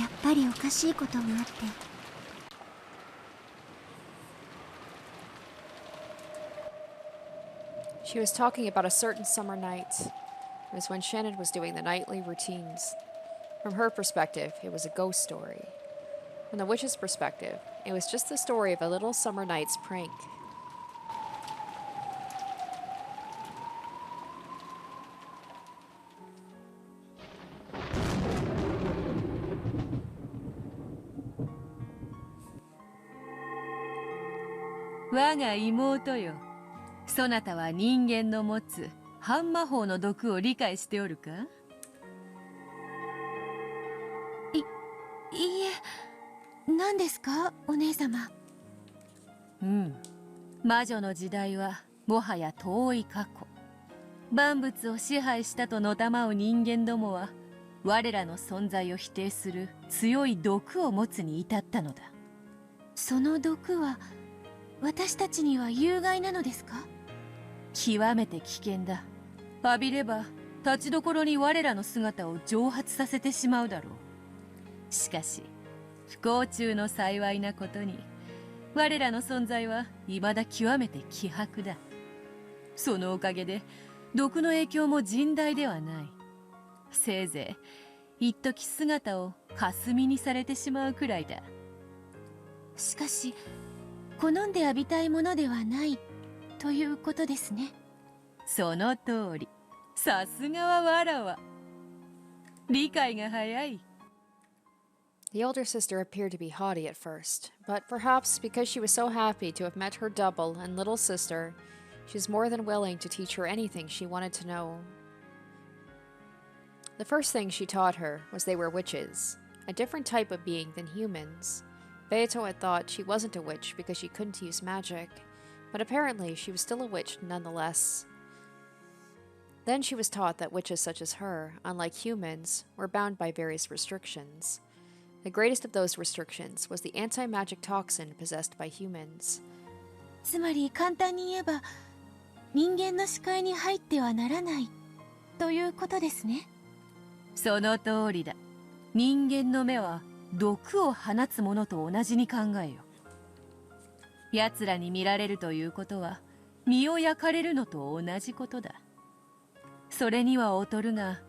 Speaker 2: っぱりおかしいことがあって。
Speaker 1: She was talking about a certain summer night. It was when Shannon was doing the nightly routines. From her perspective, it was a ghost story. From the witch's perspective, it was just the story of a little summer night's prank.
Speaker 4: "我が妹よ、そなたは人間の持つ半魔法の毒を理解しておるか？」。
Speaker 2: いいえ、何ですかお姉様。
Speaker 4: 魔女の時代はもはや遠い過去。万物を支配したとのたまう人間どもは我らの存在を否定する強い毒を持つに至ったのだ。
Speaker 2: その毒は私たちには有害なのですか？
Speaker 4: 極めて危険だ。浴びれば立ちどころに我らの姿を蒸発させてしまうだろう。しかし不幸中の幸いなことに我らの存在は未だ極めて希薄だ。そのおかげで毒の影響も甚大ではない。せいぜい一時姿を霞にされてしまうくらいだ。
Speaker 2: しかし好んで浴びたいものではないということですね。
Speaker 7: その通り。さすがはわらわ。理解が早い。
Speaker 1: The older sister appeared to be haughty at first, but perhaps because she was so happy to have met her double and little sister, she was more than willing to teach her anything she wanted to know. The first thing she taught her was they were witches, a different type of being than humans. Beato had thought she wasn't a witch because she couldn't use magic, but apparently she was still a witch nonetheless. Then she was taught that witches such as her, unlike humans, were bound by various restrictions. The greatest of those restrictions was the anti-magic toxin possessed by humans.
Speaker 2: つまり簡単に言えば、人間の視界に入ってはならないということですね。
Speaker 7: その通りだ。人間の目は毒を放つものと同じに考えよ。奴らに見られるということは身を焼かれるのと同じことだ。それには劣るが、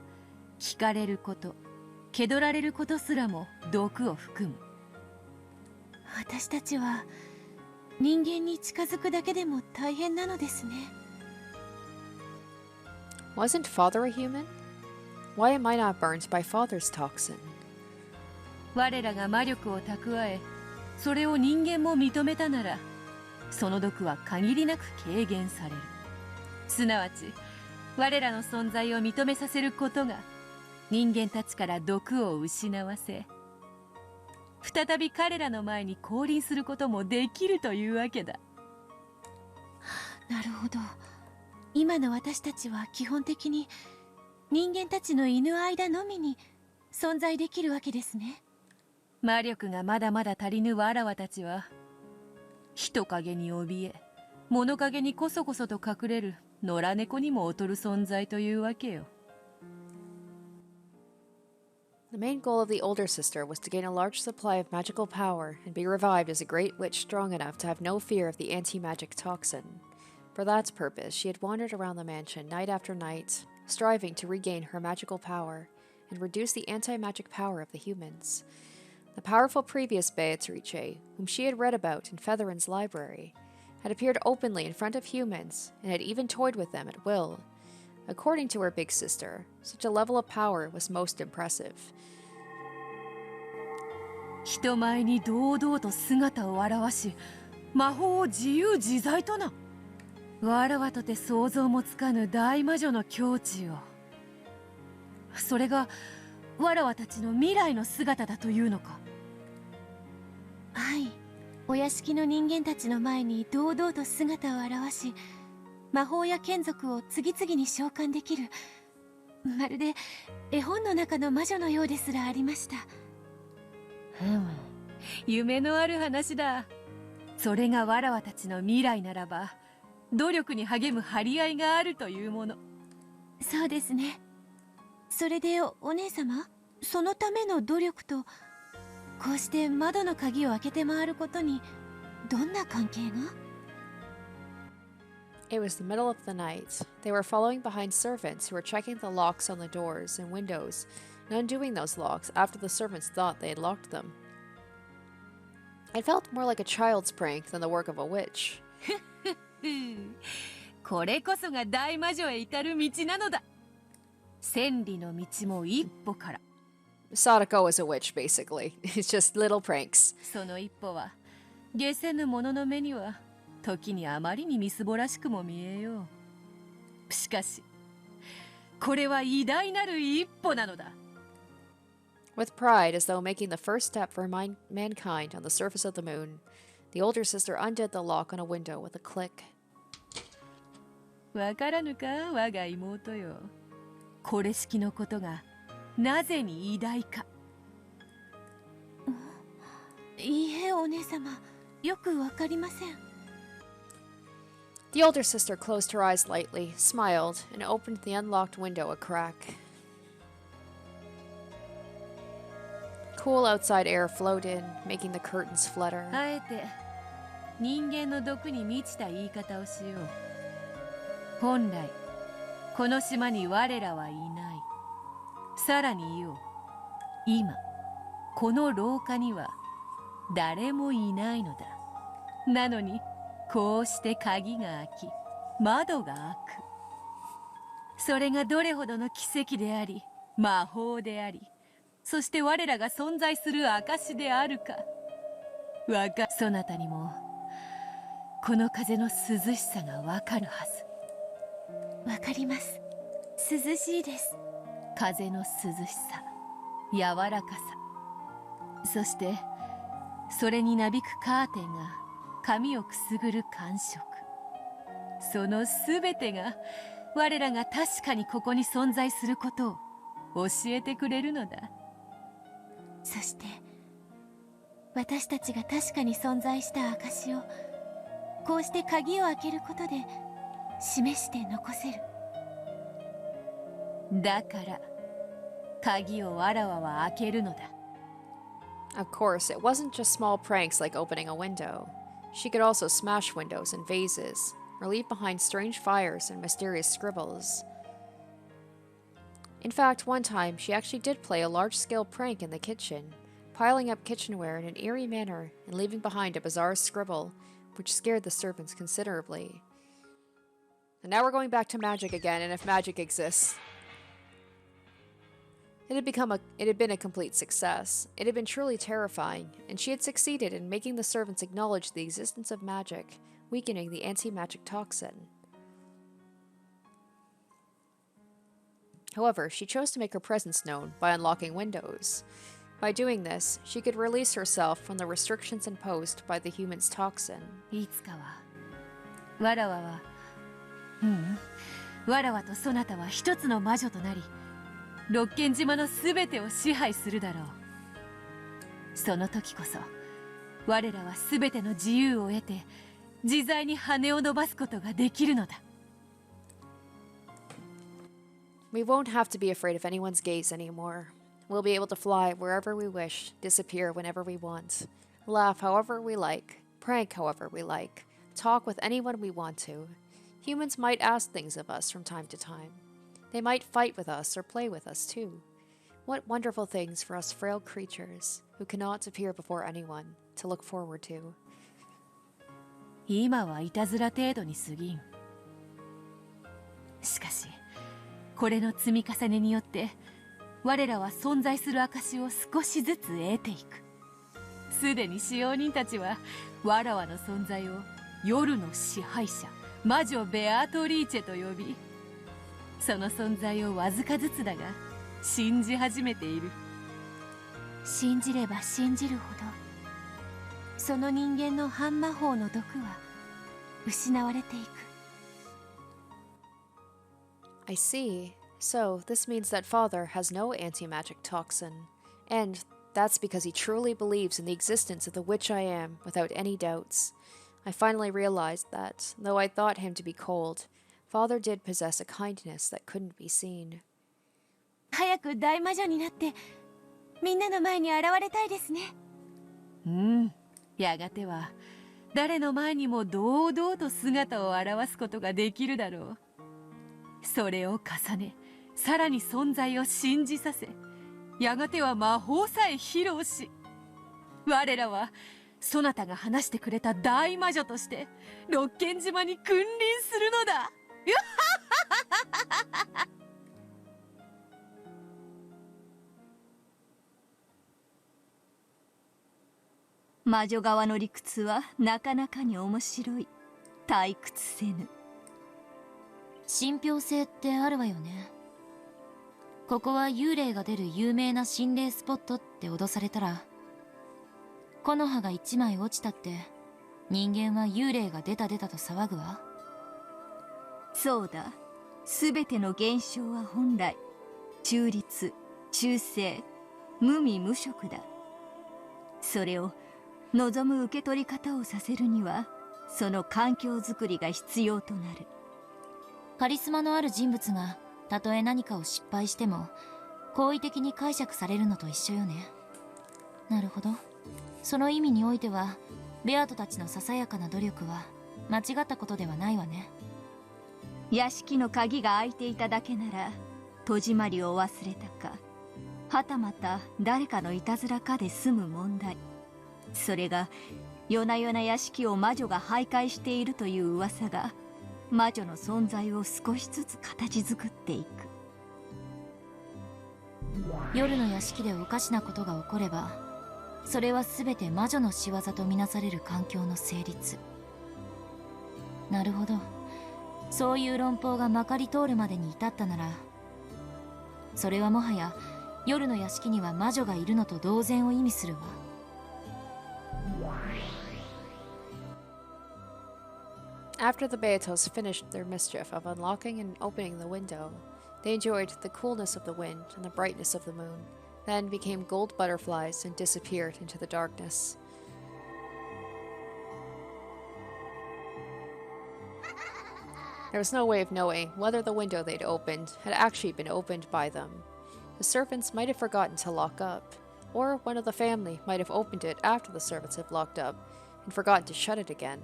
Speaker 7: 聞かれること、気取られることすらも毒を含む。
Speaker 2: 私たちは人間に近づくだけでも大変なのですね。
Speaker 1: Wasn't father a human? Why am I not burned by father's toxin?
Speaker 7: 我らが魔力を蓄え、それを人間も認めたなら、その毒は限りなく軽減される。すなわち、我らの存在を認めさせることが、人間たちから毒を失わせ、再び彼らの前に降臨することもできるというわけだ。
Speaker 2: なるほど。今の私たちは基本的に人間たちのいぬ間のみに存在できるわけですね。
Speaker 7: 魔力がまだまだ足りぬわらわたちは、人影に怯え、物陰にこそこそと隠れる野良猫にも劣る存在というわけよ。
Speaker 1: The main goal of the older sister was to gain a large supply of magical power and be revived as a great witch strong enough to have no fear of the anti-magic toxin. For that purpose, she had wandered around the mansion night after night, striving to regain her magical power and reduce the anti-magic power of the humans. The powerful previous Beatrice, whom she had read about in Featherin's library, had appeared openly in front of humans and had even toyed with them at will. According to her big sister, such a level of power was most impressive.
Speaker 7: 人前に堂々と姿を現し、魔法を自由自在とな。わらわとて想像もつかぬ大魔女の境地よ。それがわらわたちの未来の姿だというのか。
Speaker 2: はい。お屋敷の人間たちの前に堂々と姿を現し、魔法や眷属を次々に召喚できる、まるで絵本の中の魔女のようですらありました。
Speaker 7: 夢のある話だ。それがわらわたちの未来ならば、努力に励む張り合いがあるというもの。
Speaker 2: そうですね。それでお姉様、そのための努力と、こうして窓の鍵を開けて回ることにどんな関係が？
Speaker 1: It was the middle of the night. They were following behind servants who were checking the locks on the doors and windows and undoing those locks after the servants thought they had locked them. It felt more like a child's prank than the work of a witch.
Speaker 7: これこそが大魔女へ至る道なのだ。千里の道も一歩から。
Speaker 1: Sadako is a witch, basically. It's just little pranks.
Speaker 7: その一歩は、下せぬ者の目には、時にあまりにみすぼらしくも見えよう。しかし、これは偉大なる一歩なのだ。
Speaker 1: With pride, as though making the first step for mankind on the surface of the moon, the older sister undid the lock on a window with a click.
Speaker 7: わからぬか、我が妹よ。これしきのことが、なぜに偉大か。
Speaker 2: いいえ、お姉様、よくわかりません。
Speaker 1: The older sister closed her eyes lightly, smiled, and opened the unlocked window a crack. Cool outside air flowed in, making the curtains flutter.
Speaker 7: あえて人間の毒に満ちた言い方をしよう。本来この島に我らはいない。さらに言おう。今この廊下には誰もいないのだ。なのにこうして鍵が開き窓が開く。それがどれほどの奇跡であり魔法であり、そして我らが存在する証であるか。そなたにもこの風の涼しさがわかるはず。
Speaker 2: わかります。涼しいです。
Speaker 7: 風の涼しさ、柔らかさ、そしてそれになびくカーテンが髪をくすぐる感触、そのすべてが我らが確かにここに存在することを教えてくれるのだ。
Speaker 2: そして私たちが確かに存在した証をこうして鍵を開けることで示して残せる。
Speaker 7: だから鍵をわらわは開けるのだ。
Speaker 1: Of course, it wasn't just small pranks like opening a window. She could also smash windows and vases, or leave behind strange fires and mysterious scribbles. In fact, one time she actually did play a large-scale prank in the kitchen, piling up kitchenware in an eerie manner and leaving behind a bizarre scribble, which scared the servants considerably. And now we're going back to magic again, and if magic exists. It had been a complete success. It had been truly terrifying, and she had succeeded in making the servants acknowledge the existence of magic, weakening the anti-magic toxin. However, she chose to make her presence known by unlocking windows. By doing this, she could release herself from the restrictions imposed by the human's toxin.
Speaker 7: いつかはわらわはわらわとそなたは一つの魔女となり六軒島のすべてを支配するだろう。その時こそ我らはすべての自由を得て自在に羽を伸ばすことができるのだ。
Speaker 1: We won't have to be afraid of anyone's gaze anymore. We'll be able to fly wherever we wish, disappear whenever we want, laugh however we like, prank however we like, talk with anyone we want to. Humans might ask things of us from time to time. They might fight with us or play with us too. What wonderful things for us frail creatures who cannot appear before anyone to look forward to.
Speaker 7: 今はいたずら程度に過ぎん。しかしこれの積み重ねによって我らは存在する証を少しずつ得ていく。すでに使用人たちはわらわの存在を夜の支配者魔女ベアトリーチェと呼び、その存在をわずかずつだが信じ始めている。
Speaker 2: 信じれば信じるほどその人間の半魔法の毒は失われていく。
Speaker 1: I see. So, this means that Father has no anti-magic toxin. And that's because he truly believes in the existence of the witch I am, without any doubts. I finally realized that, though I thought him to be cold, Father did possess a kindness that couldn't be seen.
Speaker 2: 早く大魔女になってみんなの前に現れたいですね。
Speaker 7: やがては誰の前にも堂々と姿を現すことができるだろう。それを重ね、さらに存在を信じさせ、やがては魔法さえ披露し、我らはそなたが話してくれた大魔女として六軒島に君臨するのだ。
Speaker 8: 魔女側の理屈はなかなかに面白い。退屈せぬ。
Speaker 6: 信憑性ってあるわよね。ここは幽霊が出る有名な心霊スポットって脅されたら、木の葉が一枚落ちたって人間は幽霊が出た出たと騒ぐわ。
Speaker 8: そうだ。すべての現象は本来中立、中性、無味無色だ。それを望む受け取り方をさせるにはその環境づくりが必要となる。
Speaker 6: カリスマのある人物がたとえ何かを失敗しても好意的に解釈されるのと一緒よね。なるほど。その意味においてはベアトたちのささやかな努力は間違ったことではないわね。
Speaker 8: 屋敷の鍵が開いていただけなら戸締まりを忘れたか、はたまた誰かのいたずらかで済む問題。それが夜な夜な屋敷を魔女が徘徊しているという噂が魔女の存在を少しずつ形作っていく。
Speaker 6: 夜の屋敷でおかしなことが起これば、それは全て魔女の仕業とみなされる環境の成立。なるほど、そういう論法がまかり通るまでに至ったなら、それはもはや夜の屋敷には魔女がいるのと同然を意味するわ。
Speaker 1: After the Beatos finished their mischief of unlocking and opening the window, they enjoyed the coolness of the wind and the brightness of the moon, then became gold butterflies and disappeared into the darkness. There was no way of knowing whether the window they'd opened had actually been opened by them. The servants might have forgotten to lock up, or one of the family might have opened it after the servants had locked up and forgotten to shut it again.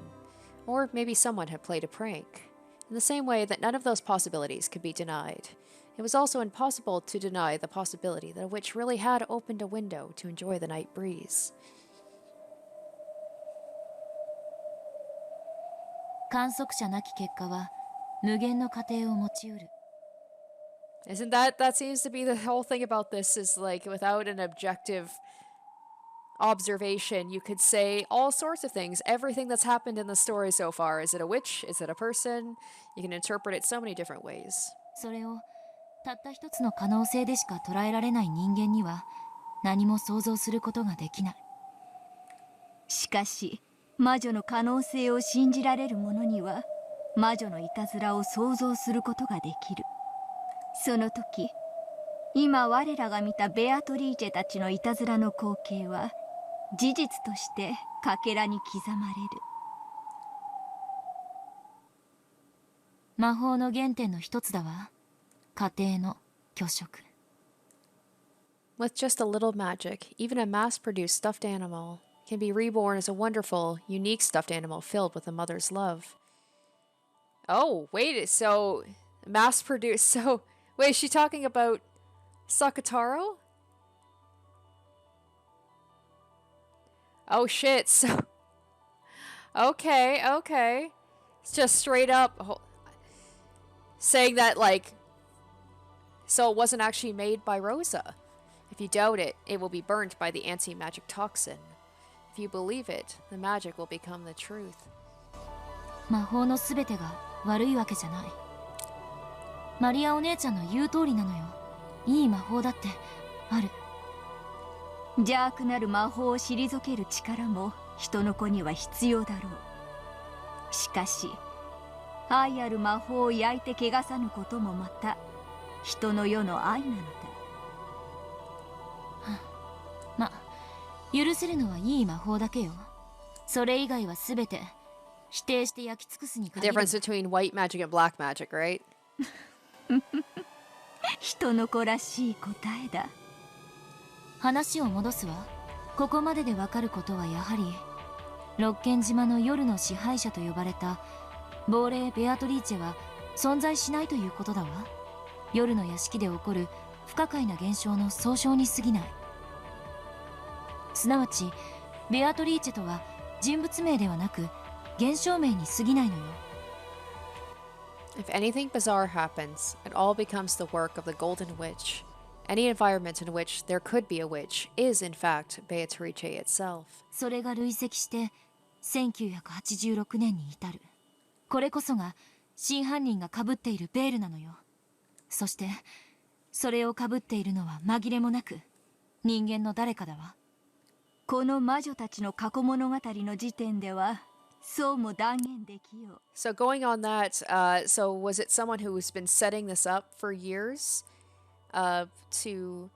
Speaker 1: Or maybe someone had played a prank. In the same way that none of those possibilities could be denied, it was also impossible to deny the possibility that a witch really had opened a window to enjoy the night breeze.
Speaker 6: 観測者なき結果は無限の過程を持ち得る。
Speaker 1: Isn't that seems to be the whole thing about this, is like without an objective observation, you could say all sorts of things. Everything that's happened in the story so far. Is it a witch? Is it a person? You can interpret it so many different ways.
Speaker 6: それをたった一つの可能性でしか捉えられない人間には何も想像することができない。
Speaker 8: しかし魔女の可能性を信じられる者には魔女のいたずらを想像することができる。その時、今我らが見たベアトリーチェたちのいたずらの光景は事実としてかけらに刻まれる。
Speaker 6: 魔法の原点の一つだわ。家庭の虚飾。
Speaker 1: With just a little magic, even a mass-produced stuffed animal can be reborn as a wonderful, unique stuffed animal filled with a mother's love. Oh, wait, so mass-produced, so wait, is she talking about Sakataro? Oh shit, so okay. It's just straight up saying that, like, so it wasn't actually made by Rosa. If you doubt it, it will be burnt by the anti-magic toxin. If you believe it, the magic will become the truth.
Speaker 6: 魔法のすべてが悪いわけじゃない。マリアお姉ちゃんの言う通りなのよ。いい魔法だってある。
Speaker 8: 邪悪なる魔法を退ける力も人の子には必要だろう。しかし愛ある魔法を焼いて汚さぬこともまた人の世の愛なのだ。
Speaker 6: ま、許せるのはいい魔法だけよ。それ以外はすべて否定して焼き尽くすに
Speaker 1: The
Speaker 6: 限る。
Speaker 1: difference between white magic and black magic, right?
Speaker 8: 人の子らしい答えだ。
Speaker 6: 話を戻すわ。ここまででわかることはやはり六軒島の夜の支配者と呼ばれた亡霊ベアトリーチェは存在しないということだわ。夜の屋敷で起こる不可解な現象の総称に過ぎない。すなわちベアトリーチェとは人物名ではなく現象名に過ぎないのよ。
Speaker 1: If anything bizarre happens, it all becomes the work of the Golden Witch. Any environment in which there could be a witch is, in fact, Beatrice itself.
Speaker 6: それが累積して1986年に至る。これこそが真犯人がかぶっているベールなのよ。そしてそれをかぶっているのは紛れもなく人間の誰かだわ。
Speaker 8: この魔女たちの過去物語の時点ではそうも断言できよう。
Speaker 1: So going on that, so was it someone who's been setting this up for years to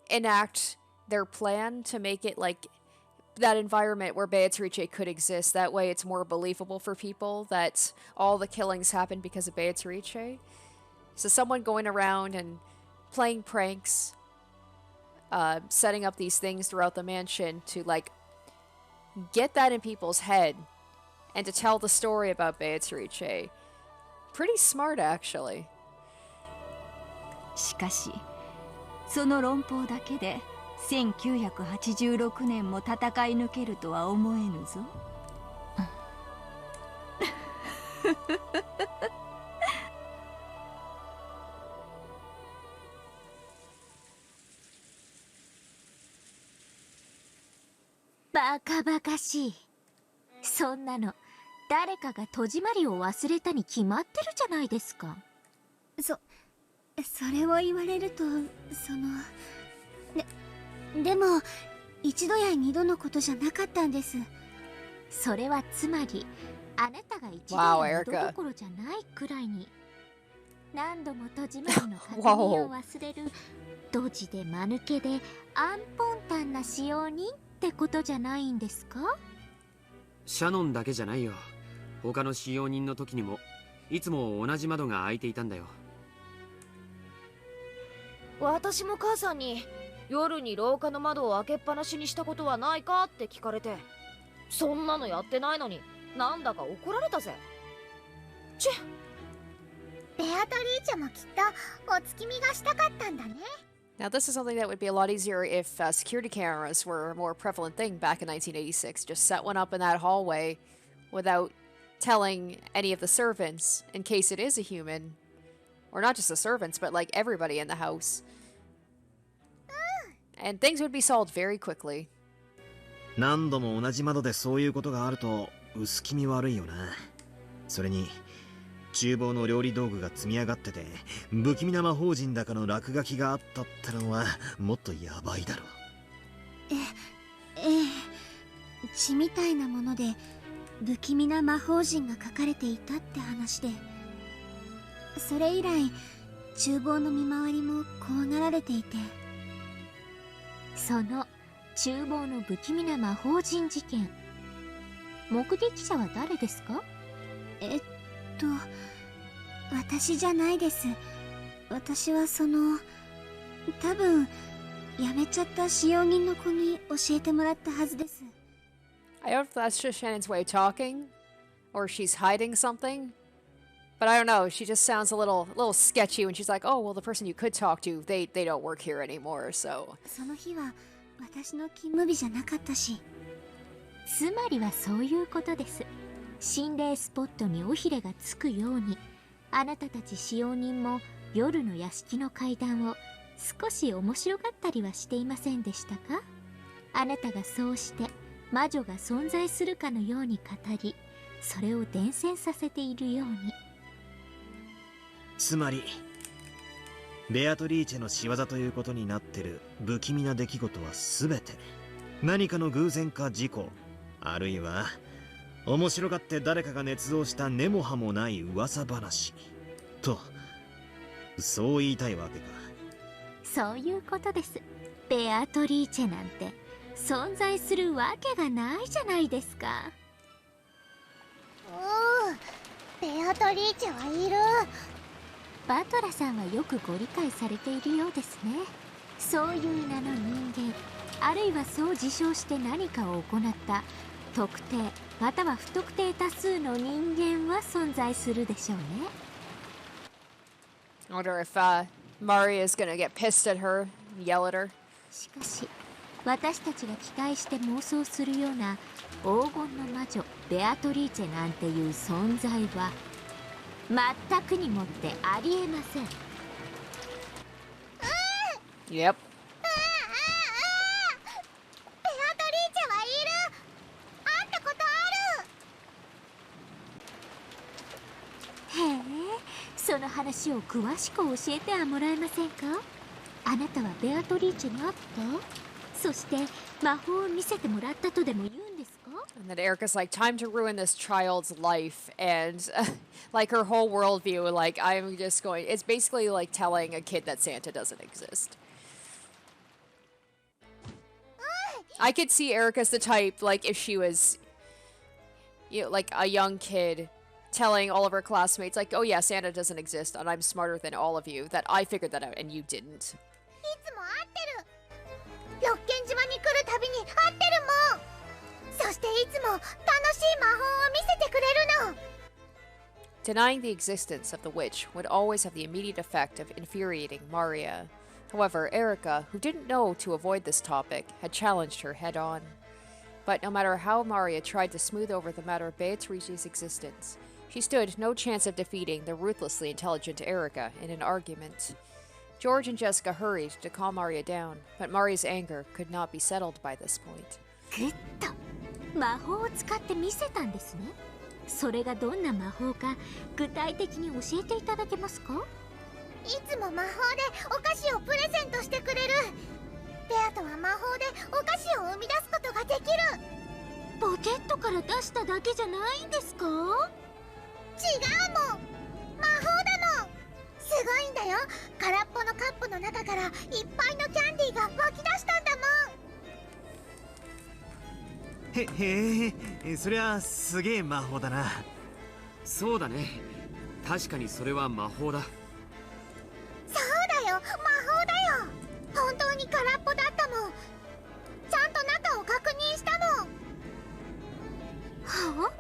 Speaker 1: enact their plan to make it like that environment where Beatrice could exist? That way it's more believable for people that all the killings happened because of Beatrice. So someone going around and playing pranks, setting up these things throughout the mansion to like get that in people's head and to tell the story about Beatrice. Pretty smart, actually.
Speaker 8: しかしその論法だけで1986年も戦い抜けるとは思えぬぞ。
Speaker 2: バカバカしい。そんなの誰かが戸締まりを忘れたに決まってるじゃないですか。それを言われると、でも一度や二度のことじゃなかったんです。それはつまりあなたが一度や二度どころじゃないくらいに、何度も戸締まりの確認を忘れるドジで間抜けでアンポンタンな使用人ってことじゃないんですか？
Speaker 3: シャノンだけじゃないよ。他の使用人の時にもいつも同じ窓が開いていたんだよ。
Speaker 4: 私も母さんに夜に廊下の窓を開けっぱなしにしたことはないかって聞かれて、そんなのやってないのになんだか怒られたぜ。チェッ。
Speaker 2: ベアトリーチェもきっとお月見がしたかったんだね。
Speaker 1: Now, this is something that would be a lot easier if security cameras were a more prevalent thing back in 1986. Just set one up in that hallway without telling any of the servants in case it is a human. Or not just the servants, but like everybody in the house. And things would be solved very quickly.
Speaker 5: 何度も同じ窓でそういうことがあると薄気味悪いよな。それに厨房の料理道具が積み上がってて不気味な魔法陣だかの落書きがあったってのはもっとヤバいだろ。
Speaker 2: 血みたいなもので不気味な魔法陣が書かれていたって話で、それ以来厨房の見回りも怖がられていて。その厨房の不気味な魔法陣事件、目撃者は誰ですか？私じゃないです。私は多分辞めちゃった使用人の子に教えてもらったはずです。
Speaker 1: I don't know if that's just Shannon's way of talking, or she's hiding something. But I don't know, she just sounds a little sketchy when she's like, oh, well, the person you could talk to, they don't work here anymore, so.
Speaker 2: その日は私の勤務日じゃなかったし。つまりはそういうことです。心霊スポットに尾ひれがつくように、あなたたち使用人も夜の屋敷の階段を少し面白がったりはしていませんでしたか？あなたがそうして魔女が存在するかのように語り、それを伝染させているように。
Speaker 5: つまりベアトリーチェの仕業ということになってる不気味な出来事は全て何かの偶然か事故、あるいは面白がって誰かが捏造した根も葉もない噂話と、そう言いたいわけか。
Speaker 2: そういうことです。ベアトリーチェなんて存在するわけがないじゃないですか。ベアトリーチェはいる。バトラさんはよくご理解されているようですね。そういう名の人間、あるいはそう自称して何かを行った特定または不特定多数の人間は存在するでしょうね。
Speaker 1: I wonder if Maria is gonna get pissed at her, yell at her.
Speaker 2: しかし私たちが期待して妄想するような黄金の魔女ベアトリーチェなんていう存在は全くにもってありえません。
Speaker 1: Yep.
Speaker 2: ベアトリーチェはいる。会ったことある。へえ、その話を詳しく教えてもらえませんか？あなたはベアトリーチェに会った？そして魔法を見せてもらったとでも言うんですか？
Speaker 1: And then Erica's like, time to ruin this child's life. And like her whole worldview, like, I'm just going, it's basically like telling a kid that Santa doesn't exist. I could see Erica's the type, like, if she was, you know, like a young kid telling all of her classmates, like, oh yeah, Santa doesn't exist, and I'm smarter than all of you, that I figured that out, and you didn't.
Speaker 2: いつも会ってる。六軒島に来るたびに会ってるもん。そしていつも楽しい魔法を見せてくれるの。
Speaker 1: Denying the existence of the witch would always have the immediate effect of infuriating Maria. However, Erika, who didn't know to avoid this topic, had challenged her head-on. But no matter how Maria tried to smooth over the matter of Beatrice's existence, she stood no chance of defeating the ruthlessly intelligent Erika in an argument. George and Jessica hurried to calm Maria down, but Maria's anger could not be settled by this point.
Speaker 2: グッと魔法を使って見せたんですね。それがどんな魔法か具体的に教えていただけますか？
Speaker 9: いつも魔法でお菓子をプレゼントしてくれる。ベアとは魔法でお菓子を生み出すことができる。
Speaker 2: ポケットから出しただけじゃないんですか？
Speaker 9: 違うもん、魔法だもん。すごいんだよ。空っぽのカップの中からいっぱいのキャンディーが湧き出したんだもん。
Speaker 5: へえ、そりゃすげえ魔法だな。
Speaker 3: そうだね、確かにそれは魔法だ。
Speaker 9: そうだよ、魔法だよ。本当に空っぽだったもん。ちゃんと中を確認したもん。
Speaker 2: は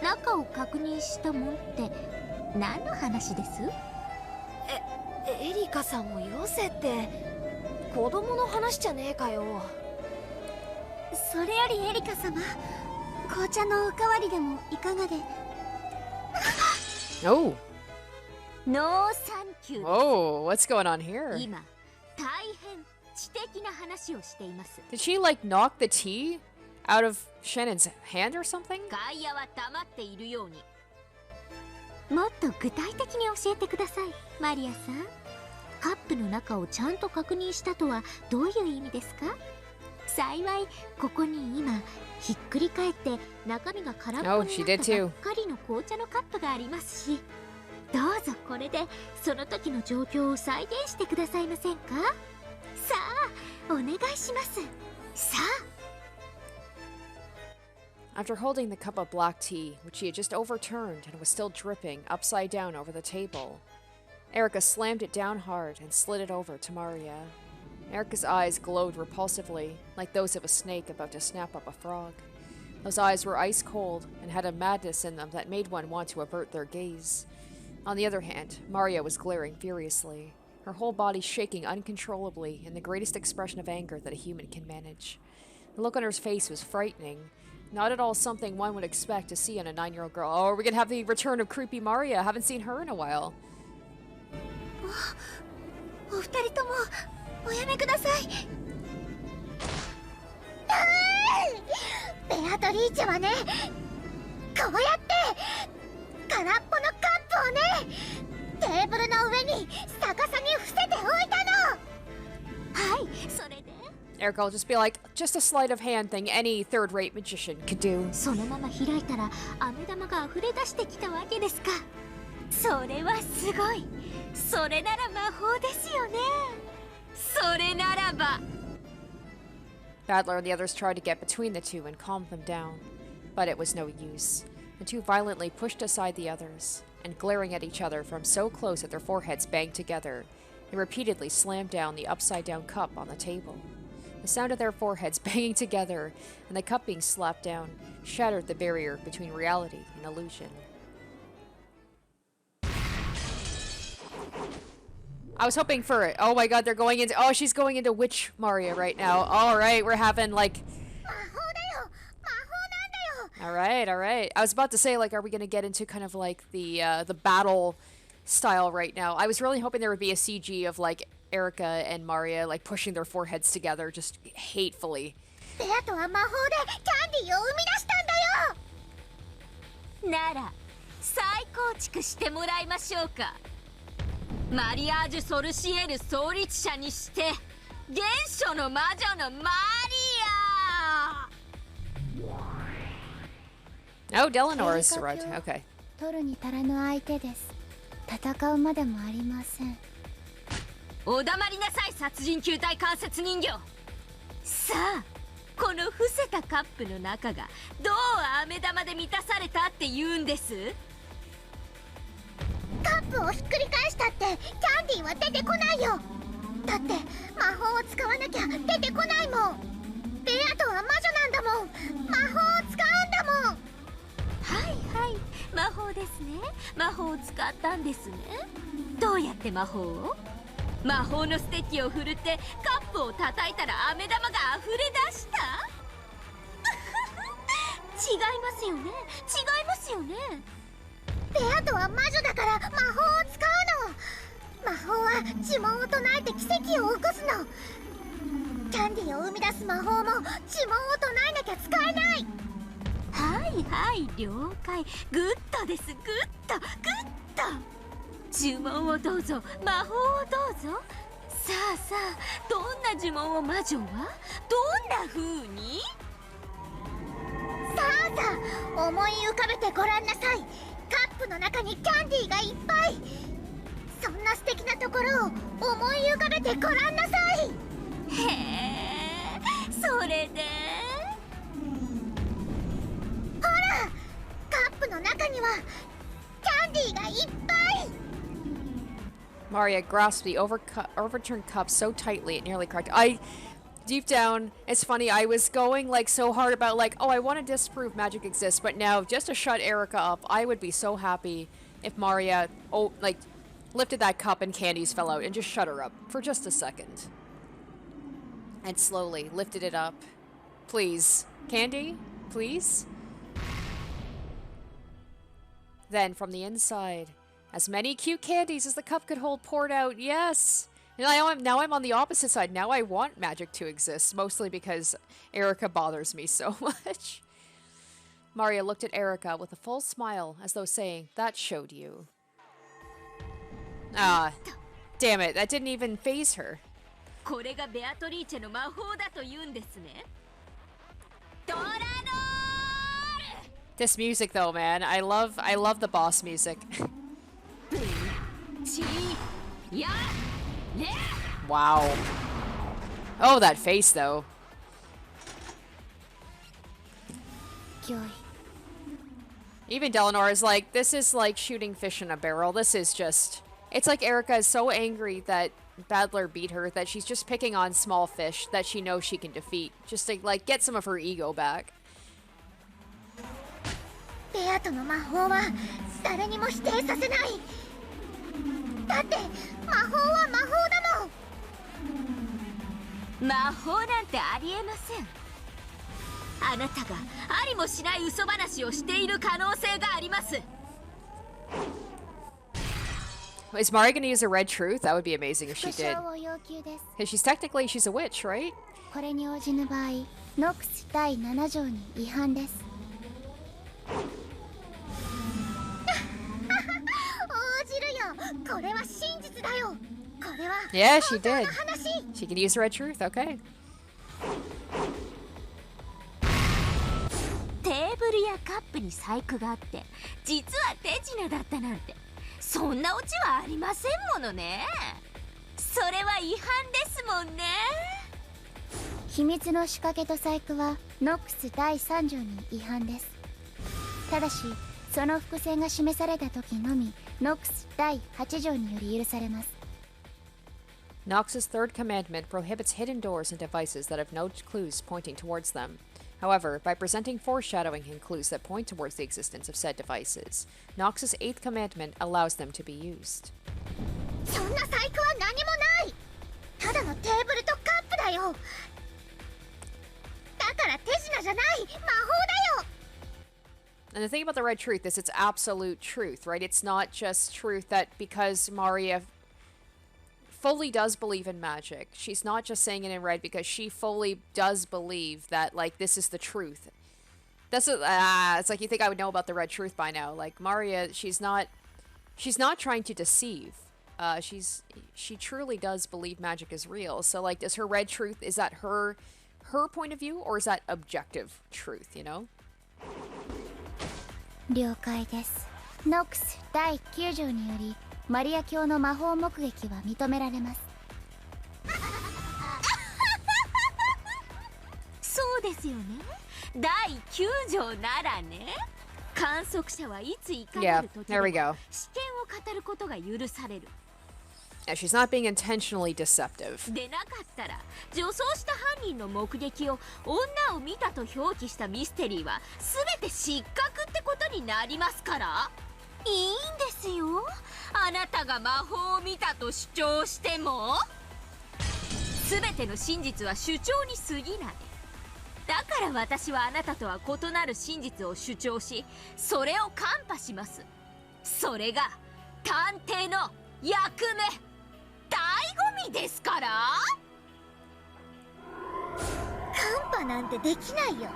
Speaker 2: あ？中を確認したもんって何の話です？
Speaker 4: エリカさんもよせって。子供の話じゃねえかよ。
Speaker 2: それよりエリカ様、紅茶のおかわりでもいかがで？
Speaker 1: Oh.
Speaker 2: ノーサンキュー。
Speaker 1: Oh, what's going on here?
Speaker 2: 今大変知的な話をしています。
Speaker 1: Did she like knock the tea out of Shannon's hand or something?
Speaker 2: 外野は黙っているように。もっと具体的に教えてください、マリアさん。カップの中をちゃんと確認したとはどういう意味ですか？幸いここに今ひっくり返って中身が空っぽ
Speaker 1: Oh,
Speaker 2: に
Speaker 1: she
Speaker 2: な
Speaker 1: did
Speaker 2: った
Speaker 1: too.
Speaker 2: ばっかりの紅茶のカップがありますし、どうぞこれでその時の状況を再現してくださいませんか？さあお願いします。さあ。
Speaker 1: After holding the cup of black tea, which she had just overturned and was still dripping upside down over the table, Erika slammed it down hard and slid it over to Maria. Erika's eyes glowed repulsively, like those of a snake about to snap up a frog. Those eyes were ice cold and had a madness in them that made one want to avert their gaze. On the other hand, Maria was glaring furiously, her whole body shaking uncontrollably in the greatest expression of anger that a human can manage. The look on her face was frightening, not at all something one would expect to see in a 9-year-old girl. Oh, are we gonna have the return of creepy Maria? Haven't seen her in a while.
Speaker 2: お二人ともおやめください。
Speaker 9: ベアトリーチェはね、こうやって空っぽのカップをね、テーブルの上に逆さに伏せておいたの。
Speaker 2: はい、それで
Speaker 1: Erika will just be like, just a sleight of hand thing any third-rate magician could do.
Speaker 2: そのまま開いたら飴玉が溢れ出してきたわけですか。それはすごい。それなら魔法ですよね。
Speaker 4: それならば。
Speaker 1: Badler and the others tried to get between the two and calm them down, but it was no use. The two violently pushed aside the others, and glaring at each other from so close that their foreheads banged together, they repeatedly slammed down the upside-down cup on the table. The sound of their foreheads banging together and the cup being slapped down shattered the barrier between reality and illusion. I was hoping for it. Oh my god, they're going into... Oh, she's going into Witch Maria right now. Alright, we're having, like...
Speaker 9: 魔法だよ、魔法なんだよ。
Speaker 1: Alright, alright. I was about to say, like, are we gonna get into kind of, like, the battle style right now? I was really hoping there would be a CG of, like, Erika and Maria, like, pushing their foreheads together just hatefully.
Speaker 9: ベアとは魔法でキャンディーを生み出したんだよ。
Speaker 8: なら再構築してもらいましょうか。マリアージュ・ソルシエル創立者にして原初の魔女のマリア。
Speaker 1: Oh, Delanor is right. Okay.
Speaker 9: 取るに足らぬ相手です。戦うまでもありません。
Speaker 8: お黙りなさい、殺人球体関節人形。さあこの伏せたカップの中がどう飴玉で満たされたって言うんです？
Speaker 9: カップをひっくり返したってキャンディーは出てこないよ。だって魔法を使わなきゃ出てこないもん。ベアとは魔女なんだもん。魔法を使うんだもん。
Speaker 8: はいはい、魔法ですね。魔法を使ったんですね。どうやって魔法を？魔法のステッキを振るってカップを叩いたら飴玉が溢れ出した。違いますよね、違いますよね。
Speaker 9: ベアとは魔女だから魔法を使うの。魔法は呪文を唱えて奇跡を起こすの。キャンンディを生み出す魔法も呪文を唱えなきゃ使えない。
Speaker 8: はいはい了解。グッドです、グッドグッド。呪文をどうぞ、魔法をどうぞ。さあさあ、どんな呪文を魔女はどんな風に。
Speaker 9: さあさあ、思い浮かべてごらんなさい。カップの中にキャンディーがいっぱい。そんな素敵なところを思い浮かべてごらんなさい。
Speaker 8: へえ、それで
Speaker 9: ほら、カップの中にはキャンディーがいっぱい。
Speaker 1: Maria grasped the overturned cup so tightly it nearly cracked. Deep down, it's funny, I was going like so hard about like, oh, I want to disprove magic exists, but now just to shut Erika up, I would be so happy if Maria, lifted that cup and candies fell out and just shut her up for just a second. And slowly lifted it up. Please. Candy? Please? Then from the inside, as many cute candies as the cup could hold poured out. Yes! And now I'm on the opposite side. Now I want magic to exist, mostly because Erika bothers me so much. Maria looked at Erika with a full smile, as though saying, that showed you. Ah, damn it, that didn't even faze her.
Speaker 8: これがベアトリーチェの魔法だと言うんですね。ドラドール。
Speaker 1: This music though, man, I love the boss music. Wow. Oh, that face though. Even Delanor is like, this is like shooting fish in a barrel. This is just... It's like Erika is so angry that Badler beat her that she's just picking on small fish that she knows she can defeat. Just to, like, get some of her ego back.
Speaker 9: ベアトの魔法は誰にも否定させない。だって魔法は魔法だもん。
Speaker 8: 魔法なんてありえません。あなたがありもしない嘘話をしている可能性があります。
Speaker 1: Is Mari gonna use a red truth? That would be amazing if she
Speaker 2: 復
Speaker 1: did.
Speaker 2: 唱を要求です。
Speaker 1: Because she's a witch, right?
Speaker 2: これに応じぬ場合、ノックス第7条に違反です。
Speaker 9: 応じるよ。これは真実だよ。これは
Speaker 1: Yeah, she
Speaker 9: 本当の
Speaker 1: did.
Speaker 9: 話。
Speaker 1: She can use the red truth, okay.
Speaker 8: テーブルやカップに細工があって実は手品だったなんて、そんなオチはありませんものね。それは違反ですもんね。
Speaker 2: 秘密の仕掛けと細工はノックス第3条に違反です。ただしその伏線が示された時のみノックス第8条により許されます。
Speaker 1: Nox's third commandment prohibits hidden doors and devices that have no clues pointing towards them. However, by presenting foreshadowing and clues that point towards the existence of said devices, Nox's eighth commandment allows them to be used.
Speaker 9: そんな細工は何もない。ただのテーブルとカップだよ。だから手品じゃない魔法だよ。
Speaker 1: And the thing about the red truth is it's absolute truth, right? It's not just truth that because Maria fully does believe in magic. She's not just saying it in red because she fully does believe that, like, this is the truth. That's it's like you think I would know about the red truth by now. Like, Maria, she's not trying to deceive. She truly does believe magic is real. So, like, does her red truth, is that her point of view, or is that objective truth, you know?
Speaker 2: 了解です。ノックス第9条によりマリア教の魔法目撃は認められます。
Speaker 8: そうですよね。第9条ならね、観測者はいついかなる時でも
Speaker 1: there we go.
Speaker 8: 視見を語ることが許される。
Speaker 1: Yeah, she's not being intentionally deceptive.
Speaker 8: でなかったら女装した犯人の目撃を女を見たと表記したミステリーは全て失格ってことになりますから。いいんですよ、あなたが魔法を見たと主張しても。全ての真実は主張に過ぎない。だから私はあなたとは異なる真実を主張し、それをカンパします。それが探偵の役目、醍醐味ですから。
Speaker 9: パなんてできないよ。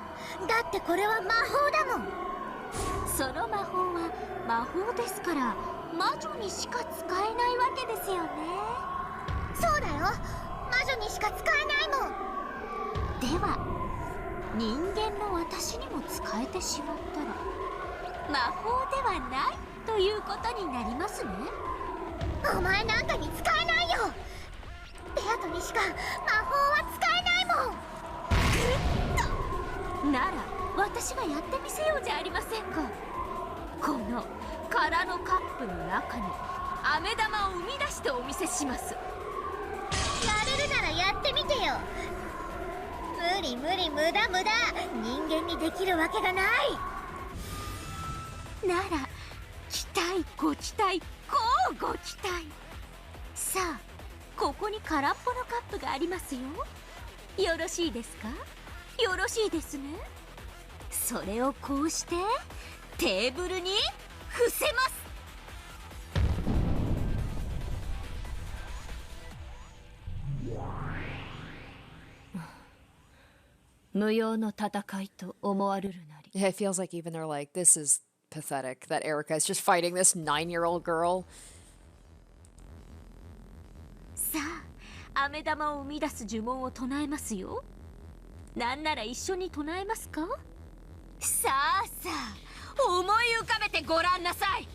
Speaker 9: だってこれは魔法だもん。
Speaker 2: その魔法は魔法ですから魔女にしか使えないわけですよね。
Speaker 9: そうだよ、魔女にしか使えないもん。
Speaker 2: では人間の私にも使えてしまったら魔法ではないということになりますね。
Speaker 9: お前なんかに使えないよ。ベアトにしか魔法は使えないもん。
Speaker 2: なら私がやってみせようじゃありませんか。この空のカップの中に飴玉を生み出してお見せします。
Speaker 9: やれるならやってみてよ。無理無理、無駄無駄。人間にできるわけがない。
Speaker 2: なら期待ご期待こうご期待。さあここに空っぽのカップがありますよ。よろしいですか。よろしいですね。それをこうしてテーブルに伏せます。
Speaker 4: 無用の戦いと思われるなり。
Speaker 1: Yeah, it feels like even they're like, this is pathetic that Erika is just fighting this 9-year-old girl.
Speaker 2: さあ飴玉を生み出す呪文を唱えますよ。なんなら一緒に唱えますか。さあさあ思い浮かべてごらんなさい。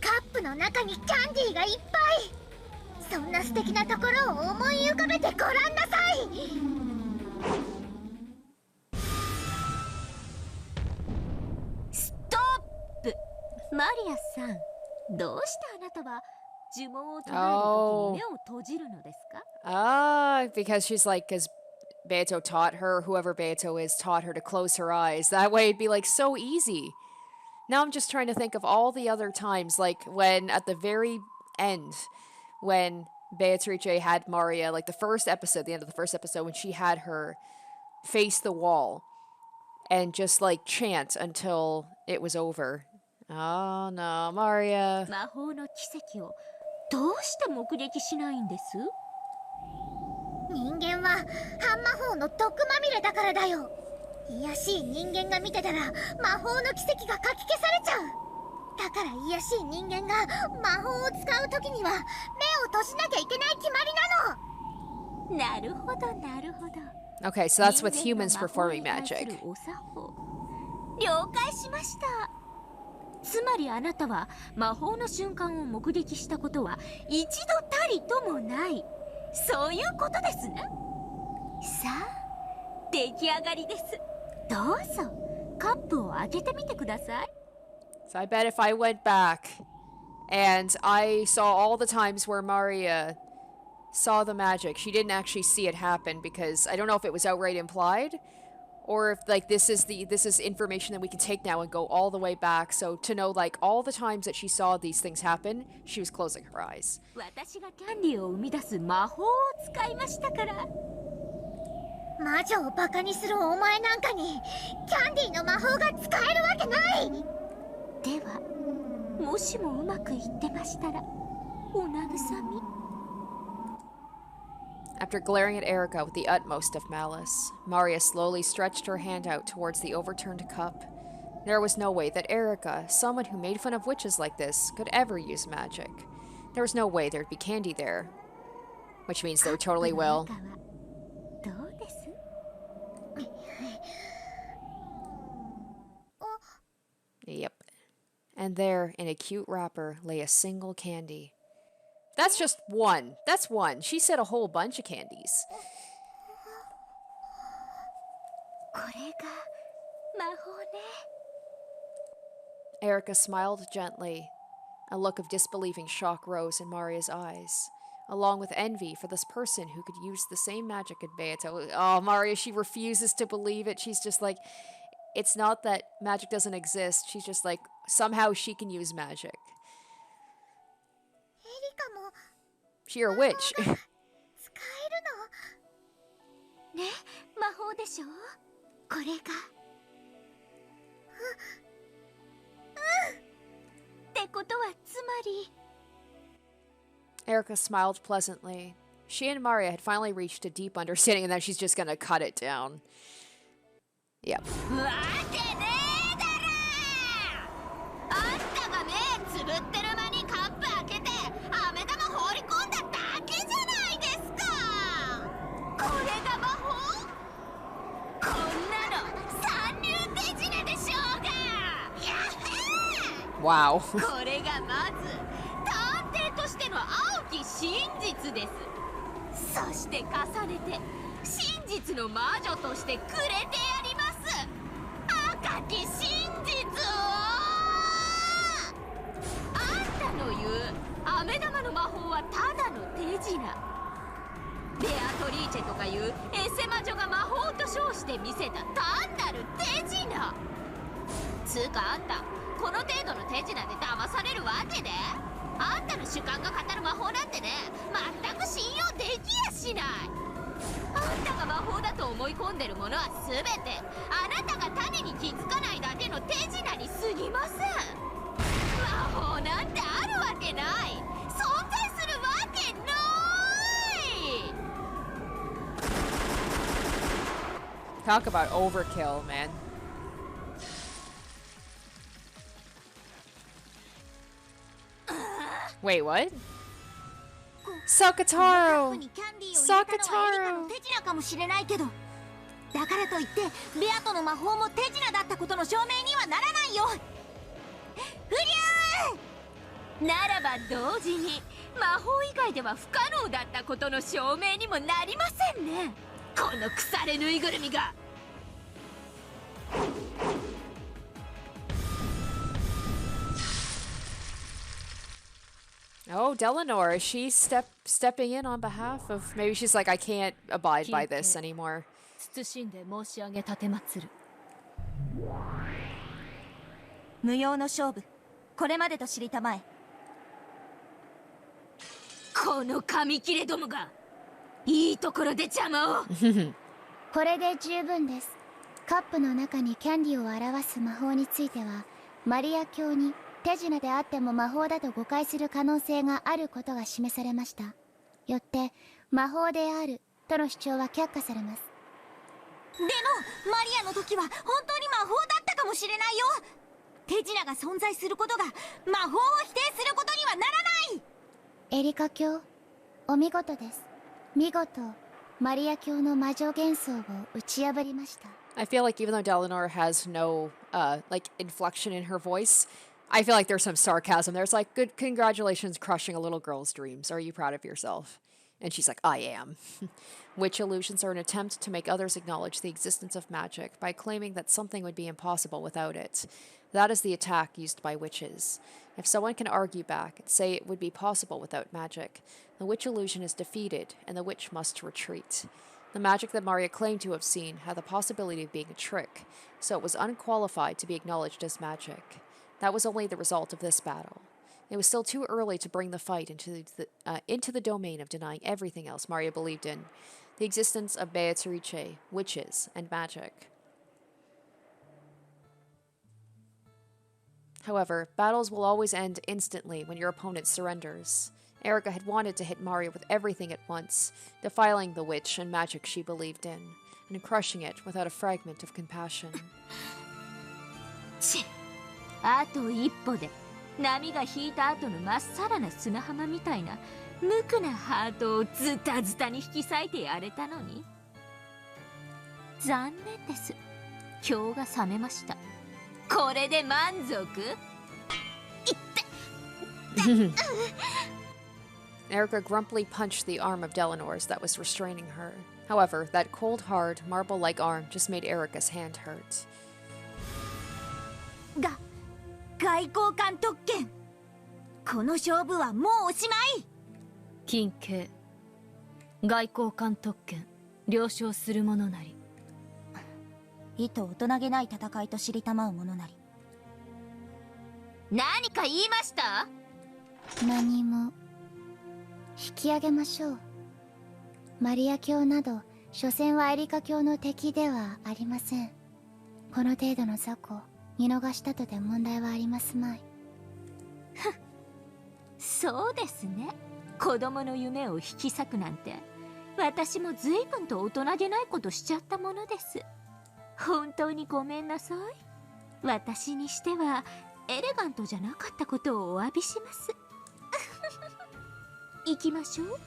Speaker 9: カップの中にキャンディーがいっぱい。そんな素敵なところを思い浮かべてごらんなさい。
Speaker 2: ストップ。マリアさん、どうしてあなたは呪文を唱えるときに目を閉じるのですか。
Speaker 1: Ah, because she's like, because Beato taught her, whoever Beato is, taught her to close her eyes. That way it'd be like so easy. Now I'm just trying to think of all the other times, like when at the very end, when Beatrice had Maria, like the first episode, the end of the first episode, when she had her face the wall and just like chant until it was over. Oh no, Maria.
Speaker 2: 魔法の奇跡をどうして目撃しないんです。
Speaker 9: 人間は半魔法の毒まみれだからだよ。卑しい人間が見てたら魔法の奇跡がかき消されちゃう。だから卑しい人間が魔法を使う時には目を閉じなきゃいけない決まりなの。
Speaker 2: なるほどなるほど。
Speaker 1: Okay, so that's with humans performing
Speaker 2: 人間の魔法に対す
Speaker 1: magic.
Speaker 2: るお作法了解しました。つまりあなたは魔法の瞬間を目撃したことは一度たりともない、そういうことですね。さあ出来上がりです。どうぞカップを開けてみてください。
Speaker 1: So I bet if I went back and I saw all the times where Maria saw the magic, she didn't actually see it happen because I don't know if it was outright implied or if like this is information that we can take now and go all the way back. So to know like all the times that she saw these things happen, she was closing her eyes.
Speaker 2: 私がキャンディーを生み出す魔法を使いましたから。
Speaker 9: 魔女をバカにするお前なんかにキャンディーの魔法が使えるわけない。
Speaker 2: ではもしもうまくいってましたらお慰み。
Speaker 1: After glaring at Erika with the utmost of malice, Maria slowly stretched her hand out towards the overturned cup. There was no way that Erika, someone who made fun of witches like this, could ever use magic. There was no way there'd be candy there. Which means there totally will.
Speaker 2: どうです。
Speaker 1: Yep. And there, in a cute wrapper, lay a single candy. That's just one. That's one. She said a whole bunch of candies.
Speaker 2: これが魔法ね。
Speaker 1: Erika smiled gently. A look of disbelieving shock rose in Maria's eyes, along with envy for this person who could use the same magic as Beato. Oh, Maria, she refuses to believe it. She's just like, it's not that magic doesn't exist. She's just like, somehow she can use magic.
Speaker 9: エリカも
Speaker 1: She a witch.
Speaker 9: 使えるの。
Speaker 2: ね、魔法でしょ。これが。ってことはつまり。
Speaker 1: Erika smiled pleasantly. She and Maria had finally reached a deep understanding, and then she's just gonna cut it down. Yep.
Speaker 9: わけねえだろ。あんたが目つぶってる間にカップ開けて飴玉放り込んだだけじゃないですか。これが魔法？こんなの三流手品でしょうが。やっへー。
Speaker 1: Wow.
Speaker 9: これがまず探偵としての青き真実です。そして重ねて真実の魔女としてくれてやります。赤き真実を。あんたの言う飴玉の魔法はただの手品。ベアトリーチェとかいうエセ魔女が魔法と称して見せた単なる手品。つうかあんたこの程度の手品で騙されるわけで、あんたの主観が語る魔法なんてね全く信用できやしない。あんたが魔法だと思い込んでるものは全てあなたが種に気づかないだけの手品に過ぎません。魔法なんてあるわけない。存在するわけない。
Speaker 1: Talk about overkill, man. Wait, what? Sakataro!
Speaker 2: にキャンディーを入れたのはエリカの手品かもしれないけど、だからといってベアとの魔法も手品だったことの証明にはならないよ。フリュー。
Speaker 9: ならば同時に魔法以外では不可能だったことの証明にもなりませんね。この腐れぬいぐるみが。
Speaker 1: Oh, Delanor, is she stepping in on behalf of... Maybe she's like, I can't abide by this anymore.
Speaker 4: 謹んで申し上げ立てまつる。
Speaker 8: 無用の勝負、これまでと知りたまえ。
Speaker 9: この紙切れどもがいいところで邪魔を。
Speaker 2: これで十分です。カップの中にキャンディーを表す魔法についてはマリア教に手品であっても魔法だと誤解する可能性があることが示されました。よって魔法であるとの主張は却下されます。
Speaker 8: でもマリアの時は本当に魔法だったかもしれないよ。手品が存在することが魔法を否定することにはならない。
Speaker 2: エリカ教、お見事です。見事マリア教の魔女幻想を打ち破りました。
Speaker 1: I feel like even though Delanor has no, like, inflection in her voice, I feel like there's some sarcasm. There's like, good, congratulations, crushing a little girl's dreams. Are you proud of yourself? And she's like, I am. Witch illusions are an attempt to make others acknowledge the existence of magic by claiming that something would be impossible without it. That is the attack used by witches. If someone can argue back and say it would be possible without magic, the witch illusion is defeated and the witch must retreat. The magic that Maria claimed to have seen had the possibility of being a trick, so it was unqualified to be acknowledged as magic. That was only the result of this battle. It was still too early to bring the fight into the domain of denying everything else Maria believed in, the existence of Beatrice, witches, and magic. However, battles will always end instantly when your opponent surrenders. Erika had wanted to hit Maria with everything at once, defiling the witch and magic she believed in, and crushing it without a fragment of compassion.
Speaker 9: あと一歩で波が引いた後のまっさらな砂浜みたいな無垢なハートをズタズタに引き裂いてやれたのに。残念です。今日が覚めました。これで満足？
Speaker 1: Erika grumpily punched the arm of Delanor's that was restraining her. However, that cold, hard, marble-like arm just made Erika's hand hurt.
Speaker 8: 外交官特権。この勝負はもうおしまい。
Speaker 4: 近景、外交官特権、了承する者なり。
Speaker 8: 意図大人げない戦いと知りたまう者なり。
Speaker 9: 何か言いました？
Speaker 2: 何も。引き上げましょう。マリア教など所詮はエリカ教の敵ではありません。この程度の雑魚見逃したとて問題はありますまい。
Speaker 9: そうですね。
Speaker 2: 子供の夢を引き裂くなんて、私も随分と大人げないことしちゃったものです。本当にごめんなさい。私にしてはエレガントじゃなかったことをお詫びします。行きましょう。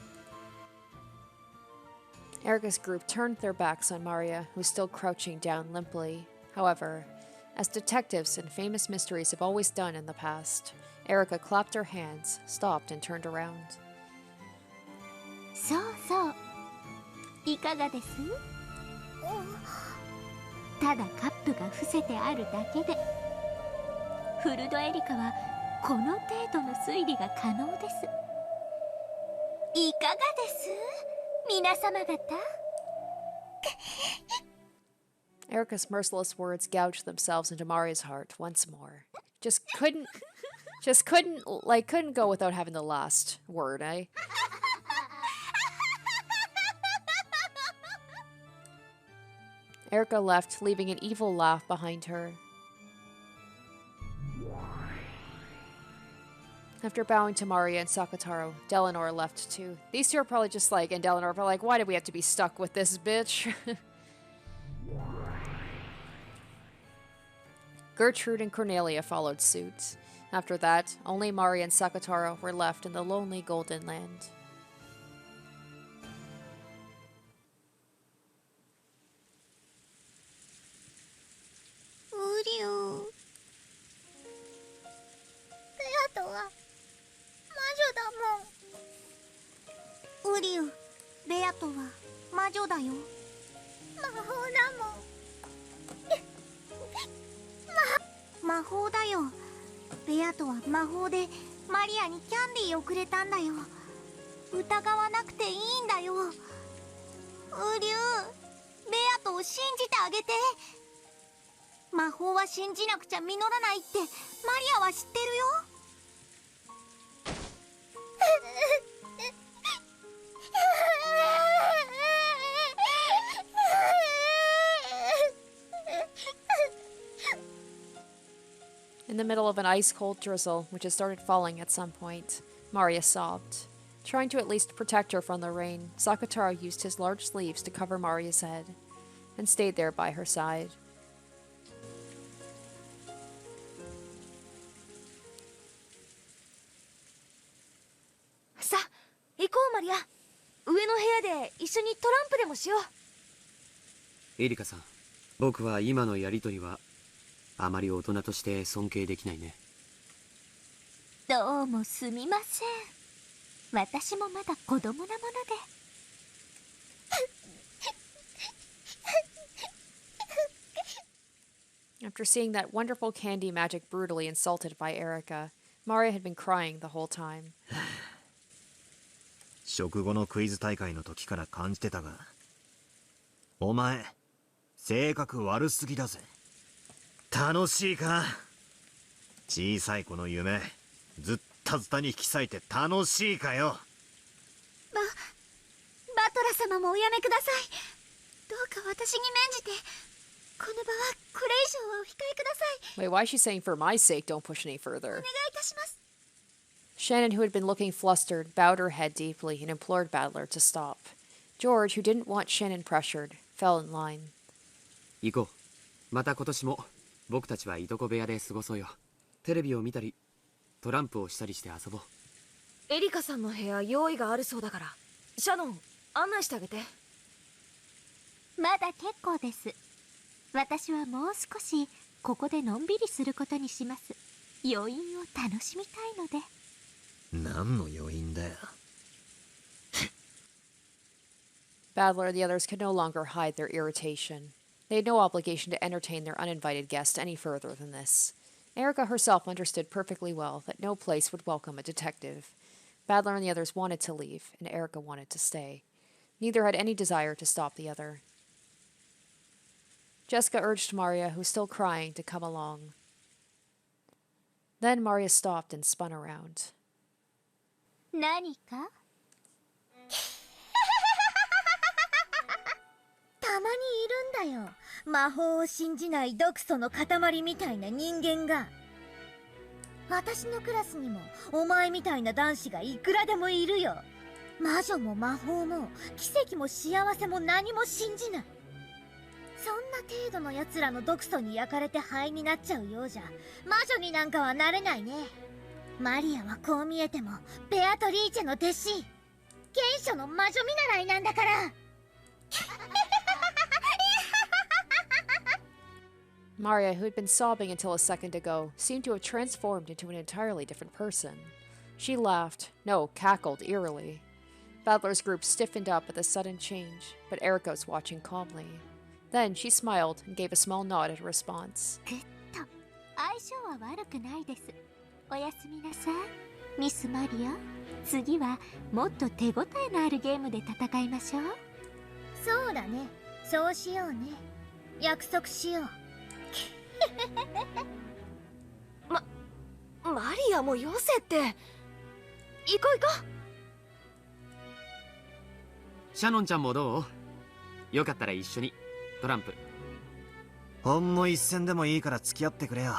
Speaker 1: Erika's group turned their backs on Maria, who was still crouching down limply. However, as detectives and famous mysteries have always done in the past, Erika clapped her hands, stopped, and turned around.
Speaker 2: そうそう。いかがです？ただカップが伏せてあるだけで、フルドエリカはこの程度の推理が可能です。いかがです皆様方。
Speaker 1: Erika's merciless words gouged themselves into Maria's heart once more. Couldn't go without having the last word, eh? Erika left, leaving an evil laugh behind her. After bowing to Maria and Sakataro, Delanor left too. These two are probably just like, and Delanor are like, why do we have to be stuck with this bitch? Gertrude and Cornelia followed suit. After that, only Maria and Sakataro were left in the lonely Golden Land. In the middle of an ice-cold drizzle, which had started falling at some point, Maria sobbed. Trying to at least protect her from the rain, Sakataro used his large sleeves to cover Maria's head, and stayed there by her side.
Speaker 4: Sa, 行こうマリア。上の部屋で一緒にトランプでもしよう。
Speaker 3: エリカさん、僕は今のやりとりはあまり大人として尊敬できないね。
Speaker 2: どうもすみません。私もまだ子供なもので。
Speaker 1: After seeing that wonderful candy magic brutally insulted by Erika, Maria had been crying the whole time.
Speaker 5: 食後のクイズ大会の時から感じてたが、お前性格悪すぎだぜ。楽しいか？小さい子の夢ずったずたに引き裂いて楽しいかよ。
Speaker 2: バトラ様もおやめください。どうか私に免じて、この場はこれ以上はお控えください。
Speaker 1: Wait, why is she saying for my sake don't push any
Speaker 2: お
Speaker 1: further?
Speaker 2: 願いいたします。
Speaker 1: Shannon, who had been looking flustered, bowed her head deeply and implored Battler to stop. George, who didn't want Shannon pressured, fell in line.
Speaker 3: 行こう。また今年も僕たちはいとこ部屋で過ごそうよ。テレビを見たりトランプをしたりして遊ぼう。
Speaker 4: エリカさんの部屋用意があるそうだから、シャノン案内してあげて。
Speaker 2: まだ結構です。私はもう少しここでのんびりすることにします。余韻を楽しみたいので。
Speaker 5: 何の余韻だよ。
Speaker 1: Battler and the others could no longer hide their irritation. They had no obligation to entertain their uninvited guest any further than this. Erika herself understood perfectly well that no place would welcome a detective. Battler and the others wanted to leave, and Erika wanted to stay. Neither had any desire to stop the other. Jessica urged Maria, who was still crying, to come along. Then Maria stopped and spun around.
Speaker 2: 何か？
Speaker 9: たまにいるんだよ。魔法を信じない毒素の塊みたいな人間が。私のクラスにもお前みたいな男子がいくらでもいるよ。魔女も魔法も奇跡も幸せも何も信じない。そんな程度の奴らの毒素に焼かれて灰になっちゃうようじゃ魔女になんかはなれないね。マリアはこう見えてもベアトリーチェの弟子、原初の魔女見習いなんだから。
Speaker 1: Maria, who had been sobbing until a second ago, seemed to have transformed into an entirely different person. She laughed, no, cackled eerily. Battler's group stiffened up at the sudden change, but Erika was watching calmly. Then she smiled and gave a small nod in response.
Speaker 2: ぐっと相性は悪くないです。おやすみなさいミスマリア。次はもっと手応えのあるゲームで戦いましょう。
Speaker 9: そうだね、そうしようね。約束しよう。
Speaker 4: マリアもよせって。行こう行こ
Speaker 3: シャノンちゃんもどう？よかったら一緒にトランプ。
Speaker 5: ほんの一戦でもいいから付き合ってくれよ。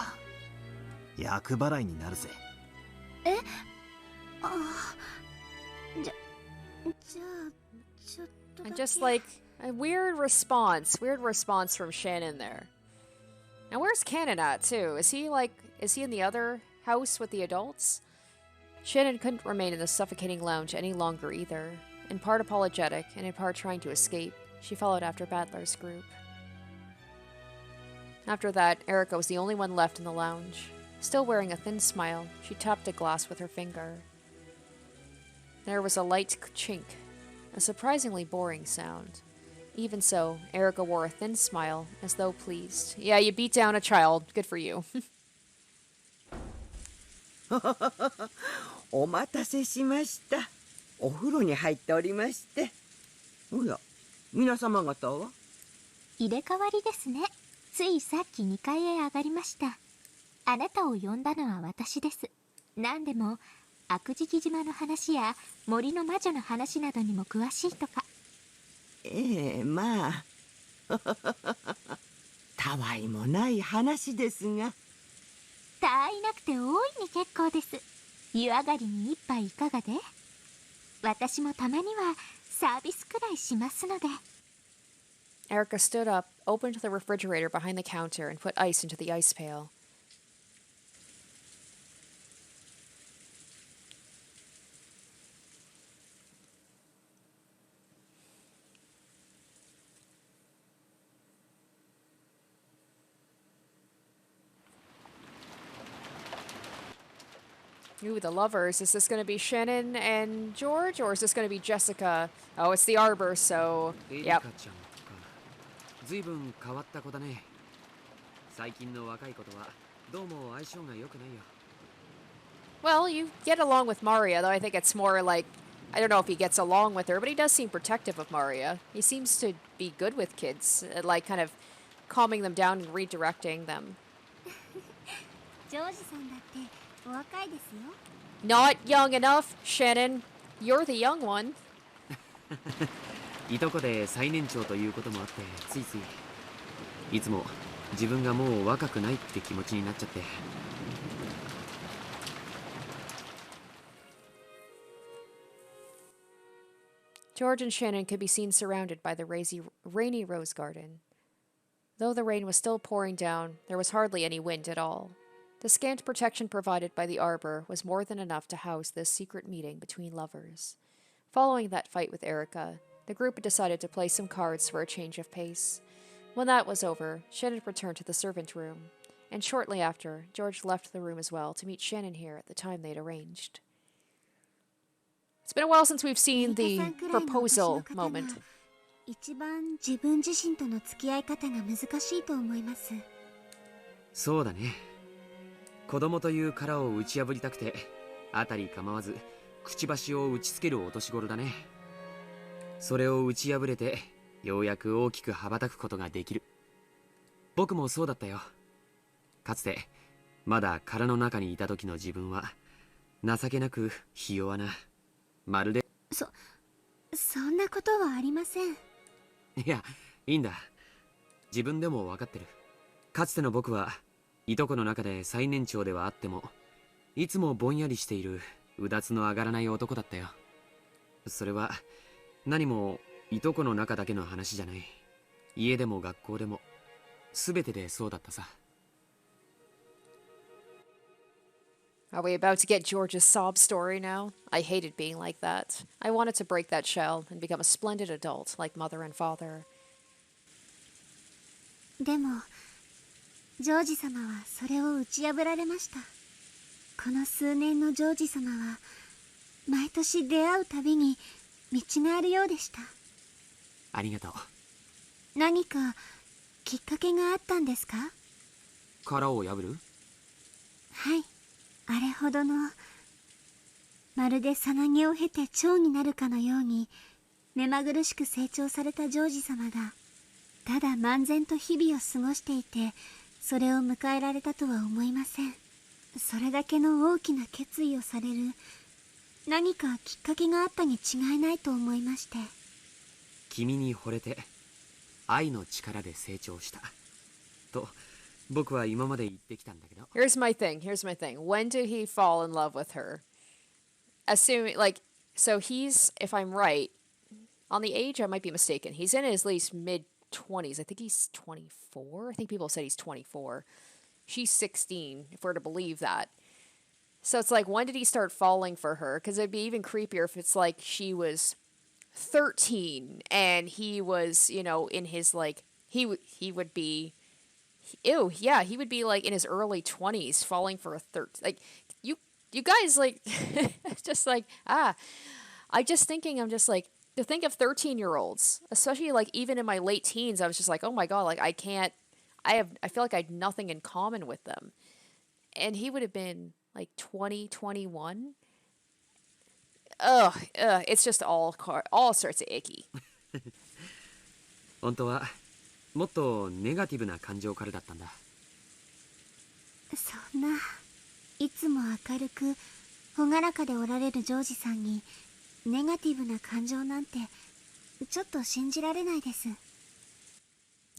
Speaker 5: 厄払いになるぜ。
Speaker 2: ああ、じゃあちょっとだ
Speaker 1: And
Speaker 2: け。
Speaker 1: just like a weird response from Shannon there. Now where's Cannon at too? Is he in the other house with the adults? Shannon couldn't remain in the suffocating lounge any longer either. In part apologetic and in part trying to escape, she followed after Battler's group. After that, Erika was the only one left in the lounge. Still wearing a thin smile, she tapped a glass with her finger. There was a light chink, a surprisingly boring sound. Even so, Erika wore a thin smile, as though pleased. Yeah, you beat down a child. Good for you.
Speaker 10: お待たせしました。お風呂に入っておりまして。おや、皆様方は？
Speaker 2: 入れ替わりですね。ついさっき2階へ上がりました。あなたを呼んだのは私です。何でも悪事島の話や森の魔女の話などにも詳しいとか。
Speaker 10: ええ、まあたわいもない話ですが。
Speaker 2: たわいなくて大いに結構です。湯上がりに一杯いかがで？私もたまにはサービスくらいしますので。
Speaker 1: Erika stood up, opened the refrigerator behind the counter, and put ice into the ice pail. Ooh, the lovers. Is this going to be Shannon and George, or is this going to be Jessica? Oh, it's the Arbor, so...
Speaker 3: エリ
Speaker 1: Yep.
Speaker 3: カちゃんか。ずいぶん変わった子だね。最近の若い子とはどうも相性が良くないよ。
Speaker 1: Well, you get along with Maria, though I think it's more like... I don't know if he gets along with her, but he does seem protective of Maria. He seems to be good with kids, like kind of calming them down and redirecting them.
Speaker 2: ジョージさんだってお若いですよ。
Speaker 1: Not young enough, Shannon. You're the young one.
Speaker 3: いとこで最年長ということもあって、ついついいつも自分がもう若くないって気持ちになっちゃって。
Speaker 1: George and Shannon could be seen surrounded by the rainy rose garden. Though the rain was still pouring down, there was hardly any wind at all. The scant protection provided by the arbor was more than enough to house this secret meeting between lovers. Following that fight with Erika, the group had decided to play some cards for a change of pace. When that was over, Shannon returned to the servant room, and shortly after, George left the room as well to meet Shannon here at the time they'd arranged. It's been a while since we've seen the proposal moment.
Speaker 2: 一番自分自身との付き合い方が難しいと思います。
Speaker 3: そうだね。子供という殻を打ち破りたくて、あたり構わずくちばしを打ちつけるお年頃だね。それを打ち破れて、ようやく大きく羽ばたくことができる。僕もそうだったよ。かつてまだ殻の中にいた時の自分は情けなくひ弱な、まるで。
Speaker 2: そんなことはありません。
Speaker 3: いや、いいんだ。自分でも分かってる。かつての僕はいとこの中で最年長ではあっても、いつもぼんやりしているうだつの上がらない男だったよ。それは何もいとこの中だけの話じゃない。家でも学校でも全てでそうだったさ。
Speaker 1: Are we about to get George's sob story now? I hated being like that. I wanted to break that shell and become a splendid adult like mother and father.
Speaker 2: でもジョージ様はそれを打ち破られました。この数年のジョージ様は毎年出会うたびに見違えるようでした。
Speaker 3: ありがとう。
Speaker 2: 何かきっかけがあったんですか？
Speaker 3: 殻を破る？
Speaker 2: はい、あれほどのまるでさなぎを経て蝶になるかのように目まぐるしく成長されたジョージ様がただ漫然と日々を過ごしていて、それを迎えられたとは思いません。それだけの大きな決意をされる何かきっかけがあったに違いないと思いまして。
Speaker 3: 君に惚れて愛の力で成長したと僕は今まで言ってきたんだけど。
Speaker 1: Here's my thing. When did he fall in love with her? Assuming, like, so he's, if I'm right, on the age, I might be mistaken. He's in his least mid-20s. I think he's 24. I think people said he's 24. She's 16, if we're to believe that. So it's like, when did he start falling for her? Because it'd be even creepier if it's like she was 13 and he was, you know, in his, like, he would be... Ew, yeah, he would be like in his early 20s falling for a like you guys like just like I'm just like to think of 13-year-olds, especially like even in my late teens, I was just like, "Oh my god, like I feel like I had nothing in common with them." And he would have been like 20, 21. It's just all sorts of icky.
Speaker 3: 本当はもっとネガティブな感情からだったんだ。
Speaker 2: そんな、いつも明るく朗らかでおられるジョージさんにネガティブな感情なんてちょっと信じられないです。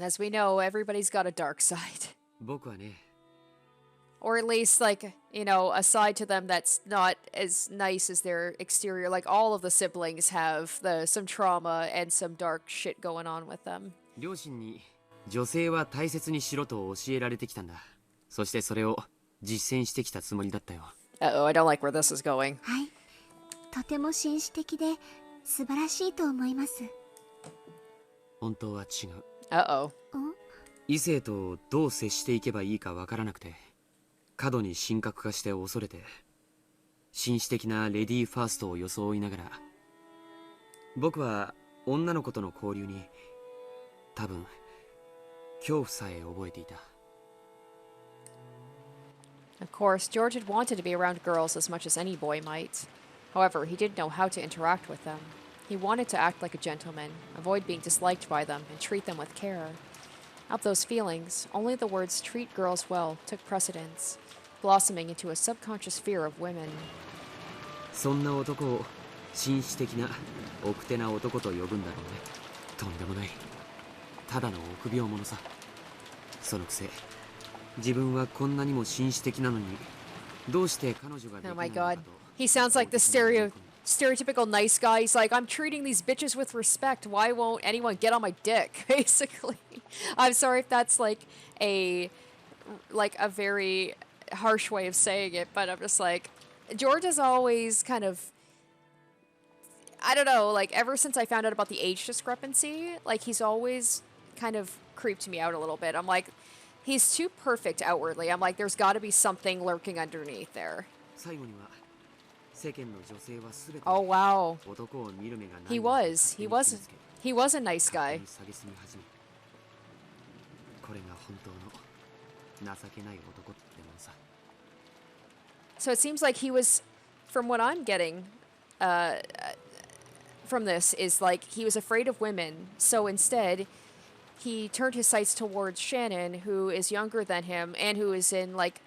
Speaker 1: As we know, everybody's got a dark side.
Speaker 3: 僕はね、
Speaker 1: or at least like, you know, a side to them that's not as nice as their exterior. Like all of the siblings have some trauma and some dark shit going on with them.
Speaker 3: 両親に女性は大切にしろと教えられてきたんだ。そしてそれを実践してきたつもりだったよ。
Speaker 1: Uh-oh, I don't like where this is going.
Speaker 2: はい、とても紳士的で素晴らしいと思います。
Speaker 3: 本当は違う。
Speaker 1: Uh-oh.
Speaker 3: 異性とどう接していけばいいかわからなくて、過度に神格化して恐れて、紳士的なレディーファーストを装いながら、僕は女の子との交流に多分恐怖さえ覚えていた。
Speaker 1: Of course, George had wanted to be around girls as much as any boy might. However, he didn't know how to interact with them. He wanted to act like a gentleman, avoid being disliked by them, and treat them with care. Of those feelings, only the words "treat girls well" took precedence, blossoming into a subconscious fear of women.
Speaker 3: そんな男を紳士的な奥手な男と呼ぶんだろうね。とんでもない。ただの臆病者さ。そのくせ自分はこんなにも紳士的なのにどうして彼女ができ
Speaker 1: Oh
Speaker 3: ない
Speaker 1: my
Speaker 3: のか
Speaker 1: god.
Speaker 3: と。
Speaker 1: He sounds like the stereotypical nice guy. He's like, I'm treating these bitches with respect. Why won't anyone get on my dick? Basically. I'm sorry if that's like a very harsh way of saying it, but I'm just like, George is always kind of, I don't know, like ever since I found out about the age discrepancy, like he's always kind of creeped me out a little bit. I'm like, he's too perfect outwardly. I'm like, there's got to be something lurking underneath there.
Speaker 3: 最後には世間の女性はすべて
Speaker 1: Oh wow.
Speaker 3: 男を見る目がない
Speaker 1: He
Speaker 3: のだと
Speaker 1: was.
Speaker 3: 勝手
Speaker 1: He
Speaker 3: に
Speaker 1: was.
Speaker 3: 決めつけ
Speaker 1: He was a nice
Speaker 3: 勝手
Speaker 1: guy.
Speaker 3: に蔑み始め、これが本当の情けない男ってもんさ。
Speaker 1: So it seems like he was, from what I'm getting from this, is like he was afraid of women. So instead, he turned his sights towards Shannon, who is younger than him and who is in like,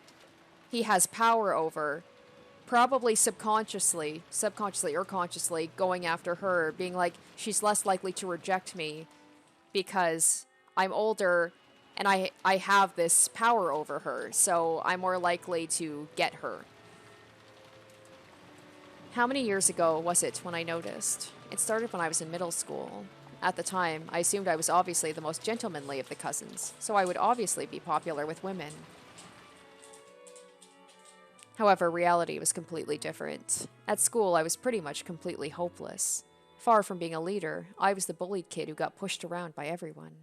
Speaker 1: he has power over. Probably subconsciously or consciously going after her, being like, she's less likely to reject me because I'm older and I have this power over her, so I'm more likely to get her. How many years ago was it when I noticed? It started when I was in middle school. At the time, I assumed I was obviously the most gentlemanly of the cousins, so I would obviously be popular with women. However, reality was completely different. At school, I was pretty much completely hopeless. Far from being a leader, I was the bullied kid who got pushed around by everyone.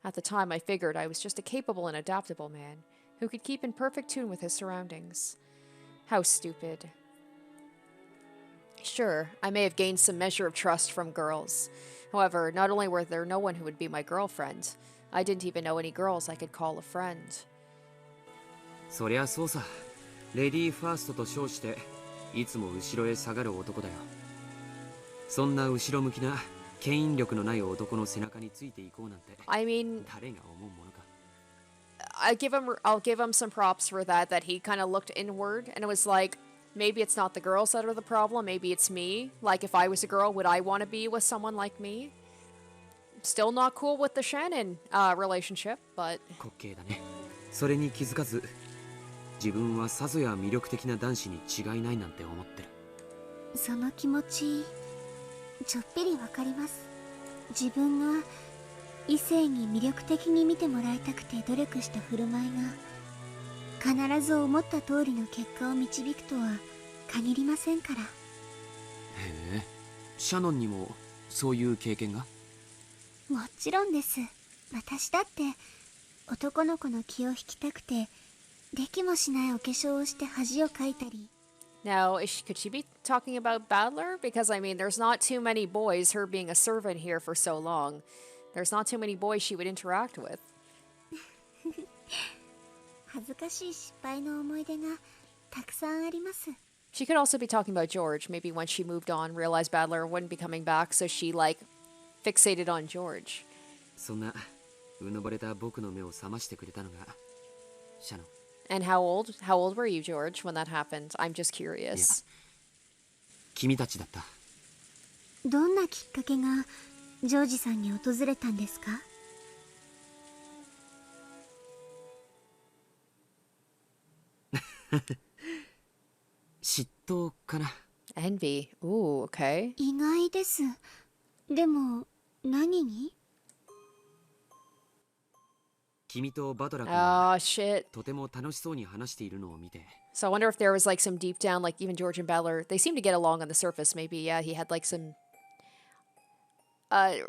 Speaker 1: At the time, I figured I was just a capable and adaptable man who could keep in perfect tune with his surroundings. How stupid. Sure, I may have gained some measure of trust from girls. However, not only were there no one who would be my girlfriend, I didn't even know any girls I could call a friend.
Speaker 3: そりゃそうさ。レディーファーストと称していつも後ろへ下がる男だよ。そんな後ろ向きな牽引力のない男の背中についていこうなんて
Speaker 1: I mean,
Speaker 3: 誰が思うものか。
Speaker 1: I'll give him some props for that he kind of looked inward and it was like, maybe it's not the girls that are the problem, maybe it's me. Like, if I was a girl, would I want to be with someone like me? Still not cool with the Shannon relationship, but...
Speaker 3: 滑稽だね。それに気づかず、自分はさぞや魅力的な男子に違いないなんて思ってる。
Speaker 2: その気持ちちょっぴりわかります。自分が異性に魅力的に見てもらいたくて努力した振る舞いが必ず思った通りの結果を導くとは限りませんから。へ
Speaker 3: え、シャノンにもそういう経験が？
Speaker 2: もちろんです。私だって男の子の気を引きたくてできもしないお化粧をして恥をかいたり。
Speaker 1: Now, could she be talking about Badler? Because, I mean, there's not too many boys, her being a servant here for so long. There's not too many boys she would interact with.
Speaker 2: 恥ずかしい失敗の思い出がたくさんあります。
Speaker 1: She could also be talking about George. Maybe when she moved on, realized Badler wouldn't be coming back, so she, like, fixated on George.
Speaker 3: そんなうぬぼれた僕の目を覚ましてくれたのがシャノン。
Speaker 1: And how old were you, George, when that happened? I'm just curious.
Speaker 3: 君たちだった。
Speaker 2: どんなきっかけがジョージさんに訪れたんですか？
Speaker 3: 嫉妬かな。
Speaker 1: Envy. Ooh, okay.
Speaker 2: 意外です。でも何に？
Speaker 3: 君とバトラ君
Speaker 1: Oh,
Speaker 3: が
Speaker 1: shit.
Speaker 3: とても楽しそうに話しているのを見て。
Speaker 1: So I wonder if there was, like, some deep down, like, even George and Badler, they seem to get along on the surface. Maybe, yeah, he had, like, some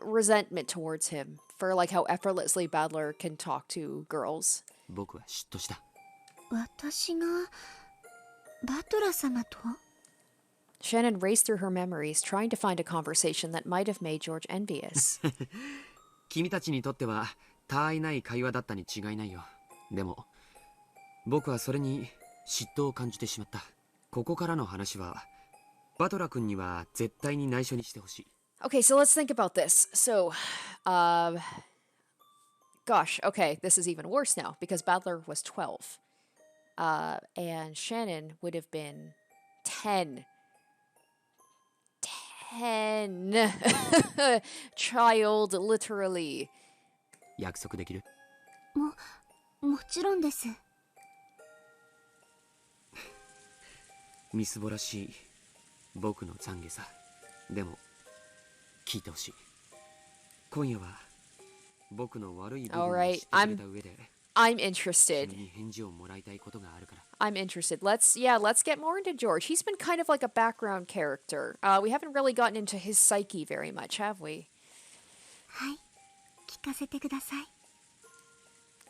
Speaker 1: resentment towards him for, like, how effortlessly Badler can talk to girls.
Speaker 3: 僕は嫉妬した。
Speaker 2: 私がバトラ様と？
Speaker 1: Shannon raced through her memories, trying to find a conversation that might have made George envious.
Speaker 3: 君たちにとっては他愛ない会話だったに違いないよ。でも僕はそれに嫉妬を感じてしまった。ここからの話はバトラ君には絶対に内緒にしてほしい。
Speaker 1: Okay, so let's think about this. So, gosh, okay, this is even worse now because Badler was 12. And Shannon would have been 10. 10. Child, literally.
Speaker 3: 約束できる？
Speaker 2: もちろんです。
Speaker 3: みすぼらしい僕の懺悔さ。でも聞いてほしい。今夜は僕の悪い部分を知ってくれた上で
Speaker 1: I'm interested.
Speaker 3: 君に返事をもらいたいことがあるから。
Speaker 1: I'm interested. Let's get more into George. He's been kind of like a background character. We haven't really gotten into his psyche very much, have we?
Speaker 2: はい、聞かせてください。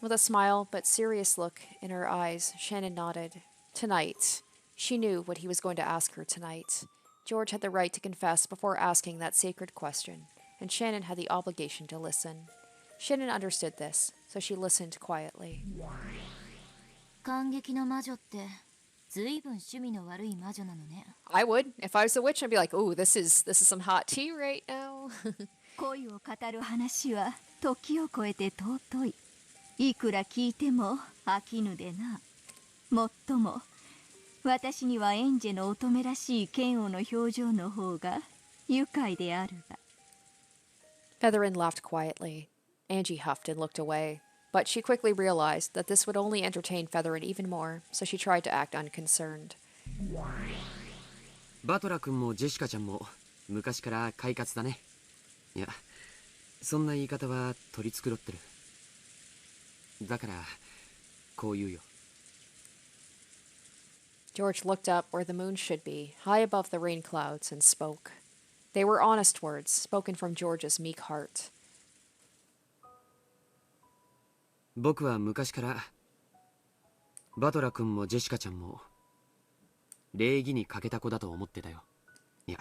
Speaker 1: With a smile but serious look in her eyes, Shannon nodded. Tonight. She knew what he was going to ask her tonight. George had the right to confess before asking that sacred question, and Shannon had the obligation to listen. Shannon understood this, so she listened quietly.
Speaker 6: 感激の魔女ってずいぶん趣味の悪い魔女なのね。
Speaker 1: I would. If I was a witch, I'd be like, ooh, this is some hot tea right now.
Speaker 8: 恋を語る話は時を超えて尊い。いくら聞いても飽きぬでな。もっとも私にはエンジェの乙女らしい剣王の表情の方が愉快であるが。
Speaker 1: Featherin laughed quietly. Angie huffed and looked away, but she quickly realized that this would only entertain Featherin even more, so she tried to act unconcerned.
Speaker 3: バトラ君もジェシカちゃんも昔から快活だね。いや、そんな言い方は取り繕ってる。だからこう言うよ。
Speaker 1: George looked up where the moon should be, high above the rain clouds, and spoke. They were honest words, spoken from George's meek heart.
Speaker 3: 僕は昔からバトラ君もジェシカちゃんも礼儀に欠けた子だと思ってたよ。いや、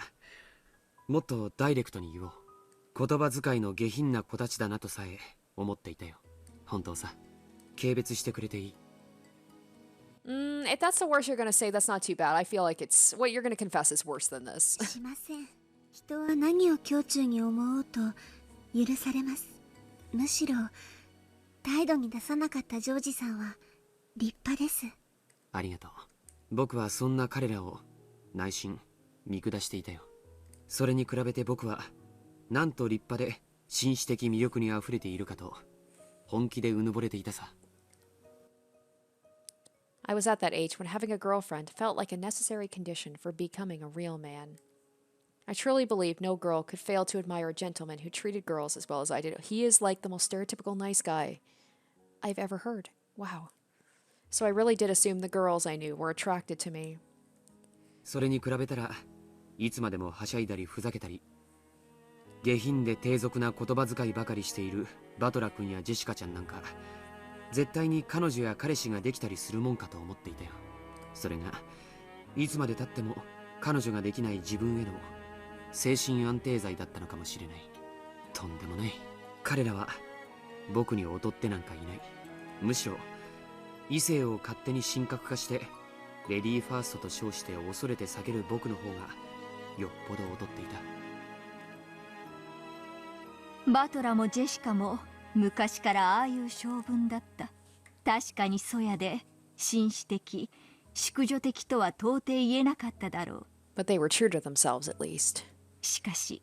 Speaker 3: もっとダイレクトに言おう。言葉遣いの下品な子たちだなとさえ思っていたよ。本当さ、軽蔑してくれていい。
Speaker 1: If that's the worst you're gonna say, that's not too bad. I feel like it's what you're gonna confess is worse than this.
Speaker 2: しません。人は何を胸中に思おうと許されます。むしろ態度に出さなかったジョージさんは立派です。
Speaker 3: ありがとう。僕はそんな彼らを内心見下していたよ。それに比べて僕はなんと立派で紳士的魅力にあふれているかと本気でうぬぼれていたさ。
Speaker 1: I was at that age when having a girlfriend felt like a necessary condition for becoming a real man. I truly believe no girl could fail to admire a gentleman who treated girls as well as I did. He is like the most stereotypical nice guy I've ever heard. Wow. So I really did assume the girls I knew were attracted to me.
Speaker 3: それに比べたらいつまでもはしゃいだりふざけたり下品で低俗な言葉遣いばかりしているバトラ君やジェシカちゃんなんか絶対に彼女や彼氏ができたりするもんかと思っていたよ。それがいつまでたっても彼女ができない自分への精神安定剤だったのかもしれない。とんでもない。彼らは僕に劣ってなんかいない。むしろ異性を勝手に神格化してレディーファーストと称して恐れて避ける僕の方がよっぽど劣っていた。
Speaker 8: バトラもジェシカも昔からああいう性分だった。確かにそやで紳士的淑女的とは到底言えなかっただろう。
Speaker 1: But they were true to themselves at least.
Speaker 8: しかし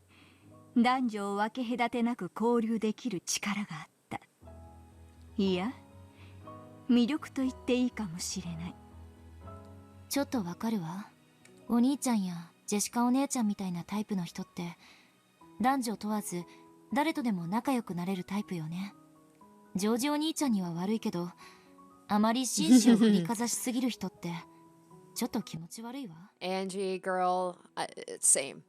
Speaker 8: 男女を分け隔てなく交流できる力があった。いや、魅力と言っていいかもしれない。
Speaker 6: ちょっとわかるわ。お兄ちゃんやジェシカお姉ちゃんみたいなタイプの人って男女問わず誰とでも仲良くなれるタイプよね。ジョージお兄ちゃんには悪いけど、あまり紳士を振りかざしすぎる人ってちょっと気持ち悪いわ。
Speaker 1: Angie, girl, same.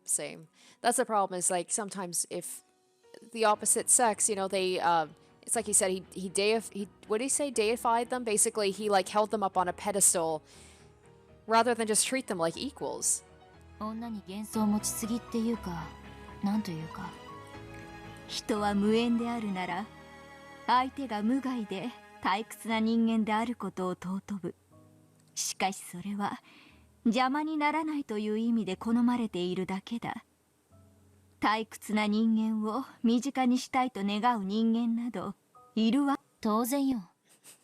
Speaker 1: That's the problem. Is like sometimes if the opposite sex, you know, they it's like he said he what did he say? Deified them. Basically, he like held them up on a pedestal rather than just treat them like equals.
Speaker 6: 女に幻想を持ちすぎっていうか、なんというか。
Speaker 8: 人は無縁であるなら相手が無害で退屈な人間であることを尊ぶ。しかしそれは邪魔にならないという意味で好まれているだけだ。退屈な人間を身近にしたいと願う人間などいるわ。
Speaker 6: 当然よ。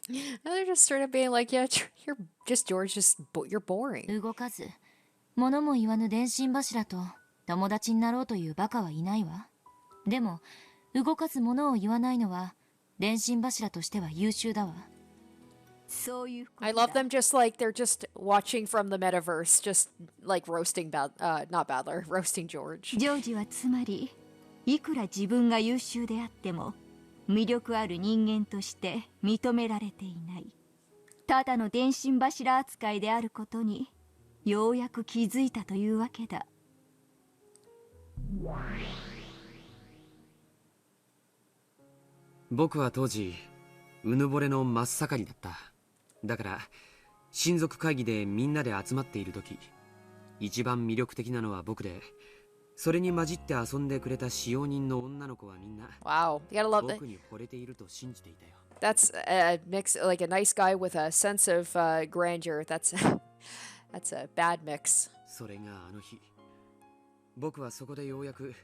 Speaker 1: And they're just straight up being like, yeah, you're just George, you're boring.
Speaker 6: 動かず物も言わぬ電信柱と友達になろうというバカはいないわ。でも動かず物を言わないのは電信柱としては優秀だわ。
Speaker 8: そういうことだ。
Speaker 1: I love them just like they're just watching from the metaverse, just like roasting not Badler, roasting George.
Speaker 8: ジョージはつまりいくら自分が優秀であっても魅力ある人間として認められていない。ただの電信柱扱いであることにようやく気づいたというわけだ。
Speaker 3: 僕は当時うぬぼれの真っ盛りだった。だから親族会議でみんなで集まっている時、一番魅力的なのは僕で、それに混じって遊んでくれた使用人の女の子はみんな
Speaker 1: Wow, you gotta love that.
Speaker 3: 僕に惚れていると信じていたよ。
Speaker 1: That's a mix, like a nice guy with a sense of grandeur. That's a bad mix.
Speaker 3: それがあの日、僕はそこでようやく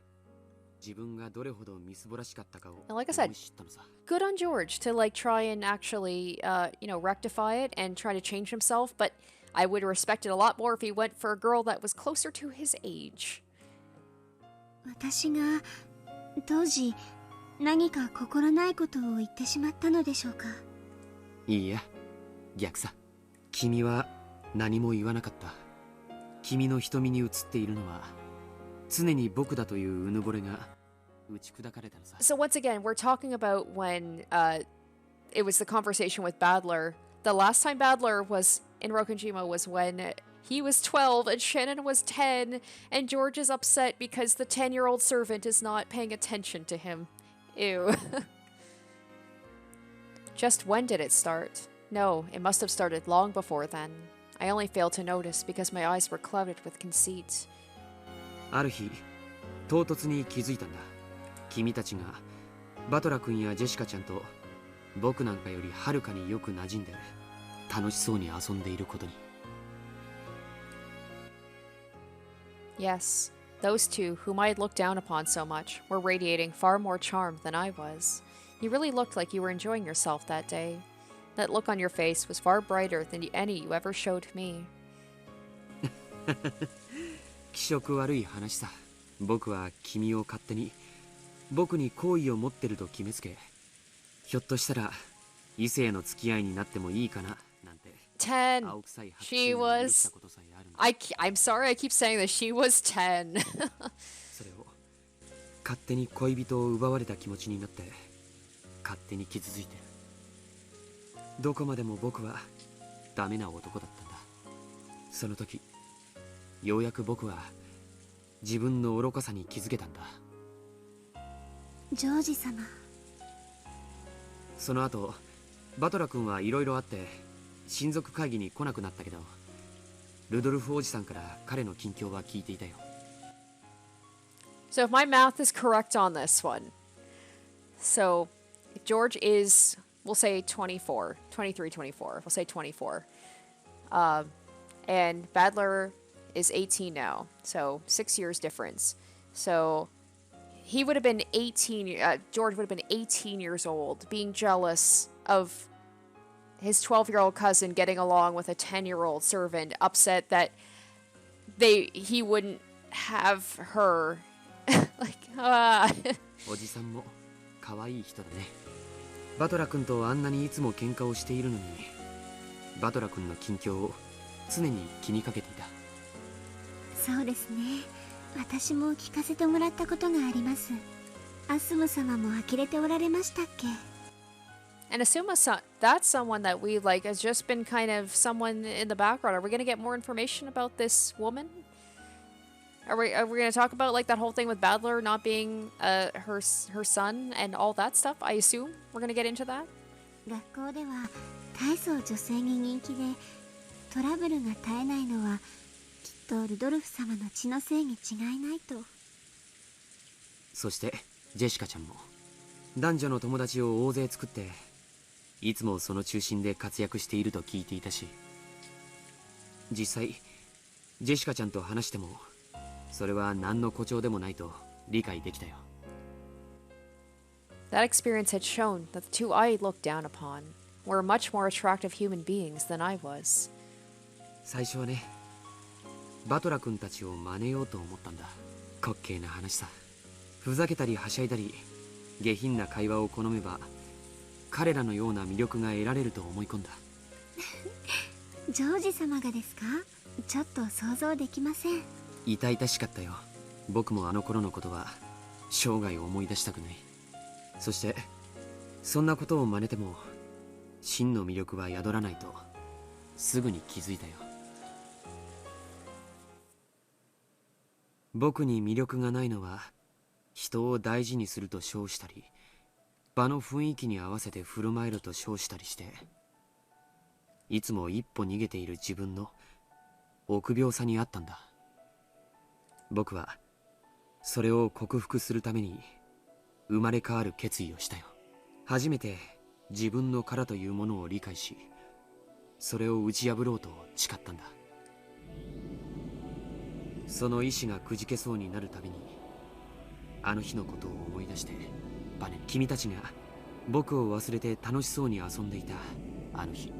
Speaker 3: 自分がどれほどみすぼらしかったかを
Speaker 1: And like I said,
Speaker 3: 思い知ったのさ。
Speaker 1: good on George to like try and actually, rectify it and try to change himself. But I would respect it a lot more if he went for a girl that was closer to his age.
Speaker 2: 私が当時何か心ないことを言ってしまったのでしょうか。
Speaker 3: いいや、逆さ。君は何も言わなかった。君の瞳に映っているのは常に僕だといううぬぼれが打ち砕かれたのさ。
Speaker 1: So once again, we're talking about when it was the conversation with Badler. The last time Badler was in Rokujima was when he was 12 and Shannon was 10, and George is upset because the 10-year-old servant is not paying attention to him. Ew. Just when did it start? No, it must have started long before then. I only failed to notice because my eyes were clouded with conceit.
Speaker 3: ある日唐突に気づいたんだ。君たちがバトラ君やジェシカちゃんと僕なんかよりはるかによく馴染んで楽しそうに遊んでいることに。
Speaker 1: Yes, those two, whom I had looked down upon so much, were radiating far more charm than I was. You really looked like you were enjoying yourself that day. That look on your face was far brighter than any you ever showed me.
Speaker 3: 気色悪い話さ。僕は君を勝手に僕に好意を持ってると決めつけ、ひょっとしたら異性の付き合いになってもいいかななんて。
Speaker 1: 10.
Speaker 3: 青臭い白
Speaker 1: She
Speaker 3: 心を許し
Speaker 1: was...
Speaker 3: たことさえあるんだ。
Speaker 1: I'm sorry I keep saying this. She was 10.
Speaker 3: それを勝手に恋人を奪われた気持ちになって勝手に傷ついてる。どこまでも僕はダメな男だったんだ。その時ようやく僕は自分の愚かさに気づけたんだ。
Speaker 2: ジョージ様。
Speaker 3: その後バトラ君はいろいろあって親族会議に来なくなったけど、ルドルフおじさんから彼の近況は聞いていたよ。
Speaker 1: So if my math is correct on this one, so George is, we'll say 24, 23, 24, we'll say 24. And Badler is 18 now, so 6 years difference. So he would have been 18, George would have been 18 years old, being jealous of his 12-year-old cousin getting along with a 10-year-old servant, upset that he wouldn't have her. Like,
Speaker 3: おじさんも可愛い人だね。バトラ君とあんなにいつも喧嘩をしているのに、バトラ君の近況を常に気にかけていた。
Speaker 2: そうですね。私も聞かせてもらったことがあります。アスム様も呆れておられましたっけ？
Speaker 1: and Asuma-san, that's someone that we like has just been kind of someone in the background. Are we going to get more information about this woman? Are we going to talk about like that whole thing with Badler not being her son and all that stuff? I assume we're going to get into that.
Speaker 2: 学校では大層女性に人気でトラブルが絶えないのはきっとルドルフ様の血のせいに違いないと。
Speaker 3: そしてジェシカちゃんも男女の友達を大勢作っていつもその中心で活躍していると聞いていたし、実際ジェシカちゃんと話してもそれは何の誇張でもないと理解できたよ。
Speaker 1: That experience had shown that the two I looked down upon were much more attractive human beings than I was.
Speaker 3: 最初はね、バトラ君たちを真似ようと思ったんだ。滑稽な話さ。ふざけたりはしゃいだり下品な会話を好めば彼らのような魅力が得られると思い込んだ。
Speaker 2: ジョージ様がですか？ちょっと想像できません。
Speaker 3: 痛々しかったよ。僕もあの頃のことは生涯思い出したくない。そしてそんなことを真似ても真の魅力は宿らないとすぐに気づいたよ。僕に魅力がないのは人を大事にすると称したり場の雰囲気に合わせて振る舞えると称したりして、いつも一歩逃げている自分の臆病さにあったんだ。僕はそれを克服するために生まれ変わる決意をしたよ。初めて自分の殻というものを理解し、それを打ち破ろうと誓ったんだ。その意志がくじけそうになるたびにあの日のことを思い出して、バネ、君たちが僕を忘れて楽しそうに遊んでいたあの日、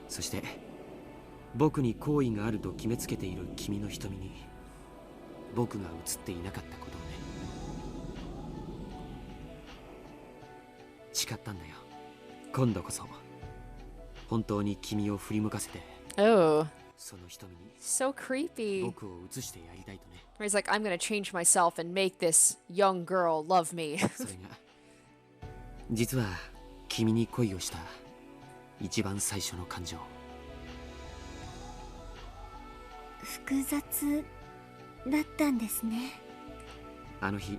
Speaker 3: そして僕に好意があると決めつけている君の瞳に僕が映っていなかったことをね。誓ったんだよ。今度こそ本当に君を振り向かせて。
Speaker 1: Oh.
Speaker 3: その瞳に
Speaker 1: So creepy.
Speaker 3: 僕を映してやりたいとね。
Speaker 1: He's like, I'm gonna change myself and make this young girl love me.
Speaker 3: それが実は君に恋をした一番最初の感情。
Speaker 2: 複雑だったんですね。
Speaker 3: あの日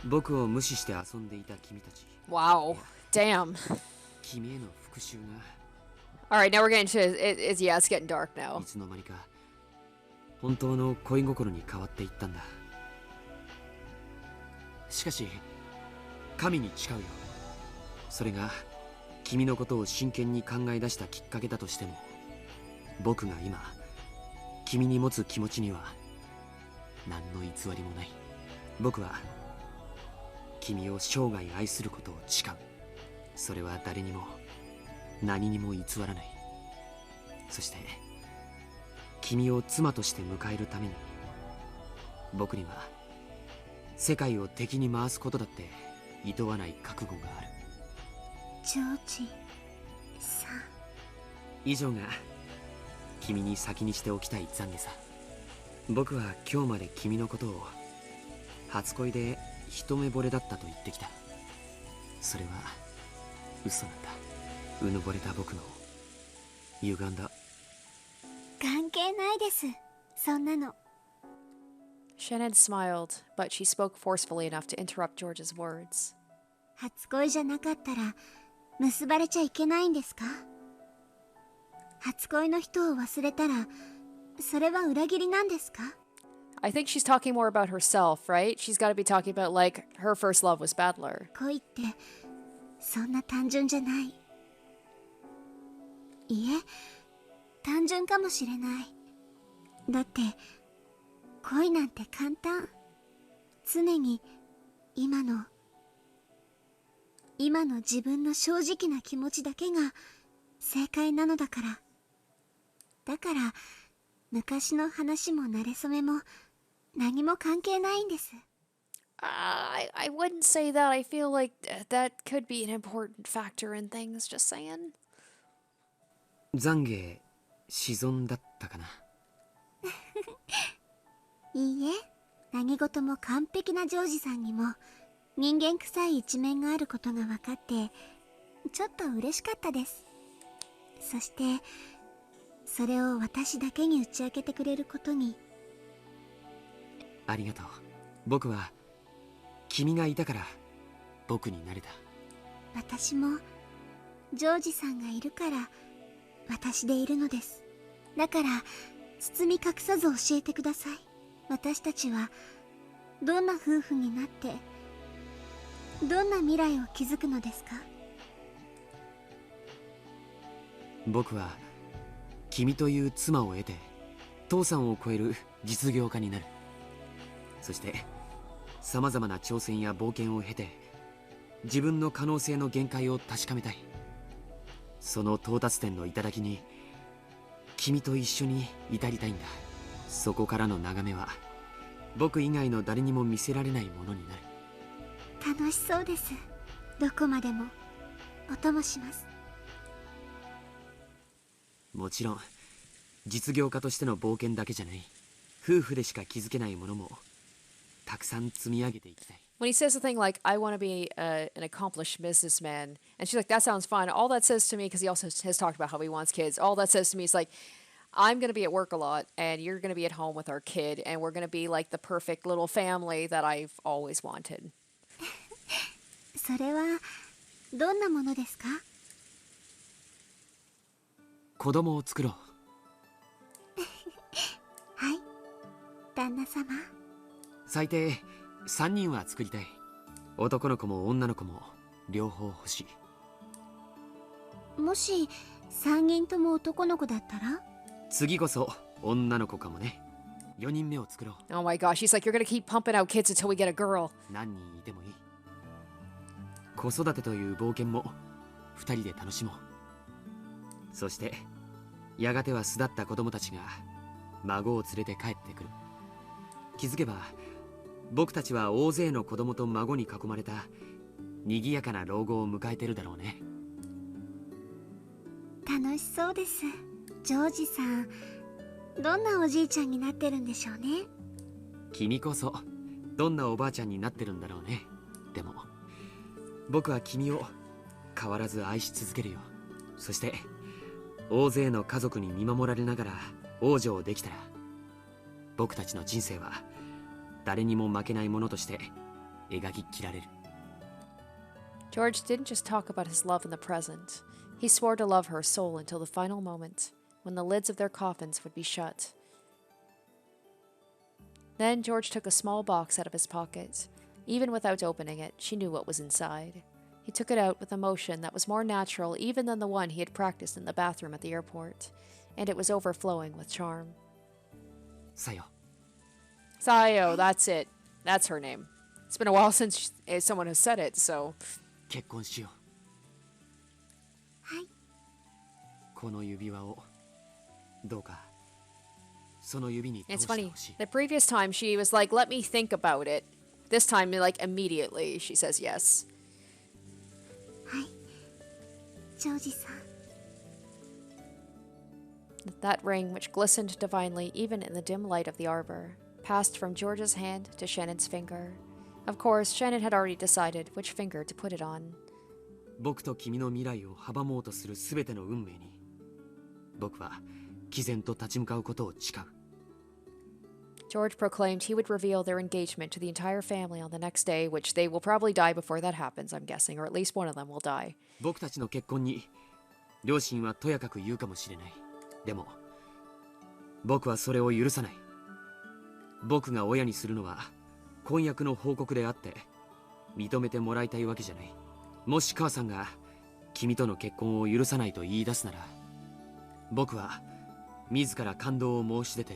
Speaker 3: 僕を無視して遊んでいた君たち。
Speaker 1: Wow. Damn.
Speaker 3: 君への復讐が
Speaker 1: Alright, now we're getting to yeah, it's getting dark now.
Speaker 3: いつの間にか本当の恋心に変わっていったんだ。しかし神に誓うよ。それが君のことを真剣に考え出したきっかけだとしても、僕が今君に持つ気持ちには何の偽りもない。僕は君を生涯愛することを誓う。それは誰にも何にも偽らない。そして君を妻として迎えるために、僕には世界を敵に回すことだって厭わない覚悟がある。
Speaker 2: ジョージさん。
Speaker 3: 以上が君に先にしておきたい懺悔さ。僕は今日まで君のことを初恋で一目惚れだったと言ってきた。それは嘘なんだ。うぬぼれた僕の歪んだ。
Speaker 2: 関係ないです、そんなの。
Speaker 1: Shannon smiled, but she spoke forcefully enough to interrupt George's words.
Speaker 2: 初恋じゃなかったら結ばれちゃいけないんですか？初恋の人を忘れたらそれは裏切りなんですか？
Speaker 1: I think she's talking more about herself, right? She's got to be talking about like her first love was Battler.
Speaker 2: 恋ってそんな単純じゃない。いえ、単純かもしれない。だって恋なんて簡単。常に今の自分の正直な気持ちだけが正解なのだから。だから昔の話も馴れ初めも何も関係ないんです。
Speaker 1: I wouldn't say that. I feel like that could be an important factor in things, just saying.
Speaker 3: 懺悔沈んだったかな。
Speaker 2: いいえ、何事も完璧なジョージさんにも人間臭い一面があることが分かってちょっと嬉しかったです。そしてそれを私だけに打ち明けてくれることに。
Speaker 3: ありがとう。僕は君がいたから僕になれた。
Speaker 2: 私もジョージさんがいるから私でいるのです。だから包み隠さず教えてください。私たちはどんな夫婦になってどんな未来を築くのですか？
Speaker 3: 僕は君という妻を得て父さんを超える実業家になる。そしてさまざまな挑戦や冒険を経て自分の可能性の限界を確かめたい。その到達点の頂に君と一緒に至りたいんだ。そこからの眺めは僕以外の誰にも見せられないものになる。
Speaker 2: 楽しそうです。どこまでもお供します。
Speaker 3: もちろん実業家としての冒険だけじゃない。夫婦でしか築けないものもたくさん積み上げていきたい。
Speaker 1: When he says something like, I want to be an accomplished businessman, and she's like, that sounds fun. All that says to me, because he also has talked about how he wants kids, all that says to me is like, I'm going to be at work a lot, and you're going to be at home with our kid, and we're going to be like the perfect little family that I've always wanted.
Speaker 2: それはどんなものですか？
Speaker 3: 子供を作ろう。
Speaker 2: はい、旦那様。
Speaker 3: 最低3人は作りたい。男の子も女の子も両方欲しい。
Speaker 2: もし3人とも男の子だったら？
Speaker 3: 次こそ女の子かもね。4人目を作ろう。
Speaker 1: Oh my gosh, he's like, you're going to keep pumping out kids until we get a girl.
Speaker 3: 何人いてもいい。子育てという冒険も2人で楽しもう。そしてやがては巣立った子供たちが孫を連れて帰ってくる。気づけば僕たちは大勢の子供と孫に囲まれた賑やかな老後を迎えてるだろうね。
Speaker 2: 楽しそうです。ジョージさん、どんなおじいちゃんになってるんでしょうね。
Speaker 3: 君こそどんなおばあちゃんになってるんだろうね。でも僕は君を変わらず愛し続けるよ。そして大勢の家族に見守られながら王女をできたら、僕たちの人生は誰にも負けないものとして描き切られる。
Speaker 1: George didn't just talk about his love in the present. He swore to love her soul until the final moment, when the lids of their coffins would be shut. Then George took a small box out of his pocket. Even without opening it, she knew what was inside. He took it out with a motion that was more natural even than the one he had practiced in the bathroom at the airport, and it was overflowing with charm.
Speaker 3: Sayo.
Speaker 1: Sayo, that's it. That's her name. It's been a while since someone has said it, so...
Speaker 3: 結婚しよう。
Speaker 2: はい。
Speaker 3: この指輪をどうかその指に通
Speaker 1: It's
Speaker 3: して
Speaker 1: funny.
Speaker 3: ほしい。
Speaker 1: The previous time she was like, let me think about it. This time, like, immediately she says yes.
Speaker 2: はい。ジョージさん。
Speaker 1: That ring, which glistened divinely even in the dim light of the arbor, passed from George's hand to Shannon's finger. Of course, Shannon had already decided which finger to put it on.
Speaker 3: 僕と君の未来を阻もうとするすべての運命に、僕は毅然と立ち向かうことを誓う。
Speaker 1: George proclaimed he would reveal their engagement to the entire family on the next day, which they will probably die before that happens, I'm guessing, or at least one of them will die.
Speaker 3: 僕たちの結婚に両親はとやかく言うかもしれない。でも僕はそれを許さない。僕が親にするのは婚約の報告であって認めてもらいたいわけじゃない。もし母さんが君との結婚を許さないと言い出すなら、僕は自ら感動を申し出て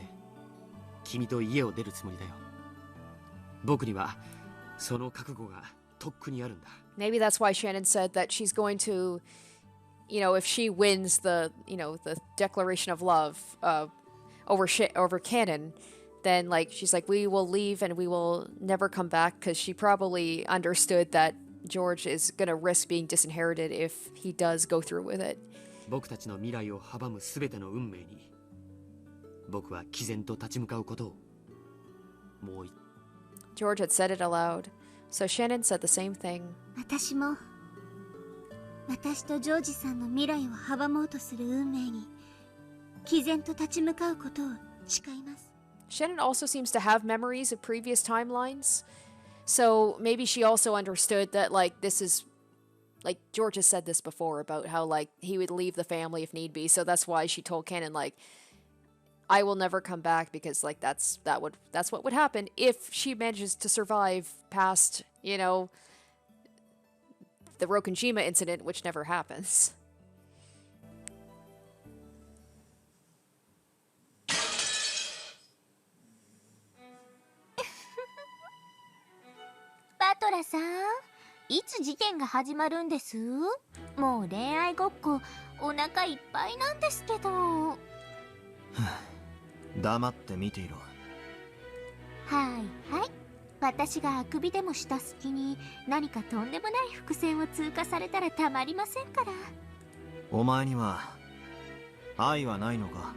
Speaker 3: 君と家を出るつもりだよ。僕にはその覚悟がとっくにあるんだ。
Speaker 1: Maybe that's why Shannon said that she's going to, if she wins the declaration of love over Cannon, then she's like, we will leave and we will never come back, because she probably understood that George is going to risk being disinherited if he does go through with it.
Speaker 3: 僕たちの未来を阻むすべての運命に、僕は毅然と立ち向かうことをもう一
Speaker 1: George had said it aloud, so Shannon said the same thing.
Speaker 2: 私も私とジョージさんの未来を阻もうとする運命に毅然と立ち向かうことを誓います。
Speaker 1: Shannon also seems to have memories of previous timelines, so maybe she also understood that this is George has said this before about how he would leave the family if need be, so that's why she told Cannon I will never come back, because that's what would happen if she manages to survive past the Rokonjima incident, which never happens.
Speaker 9: バトラさん、いつ事件が始まるんです？もう恋愛ごっこお腹いっぱいなんですけど。
Speaker 5: 黙って見ていろ。
Speaker 9: はいはい。私があくびでもした隙に何かとんでもない伏線を通過されたらたまりませんから。
Speaker 5: お前には愛はないのか？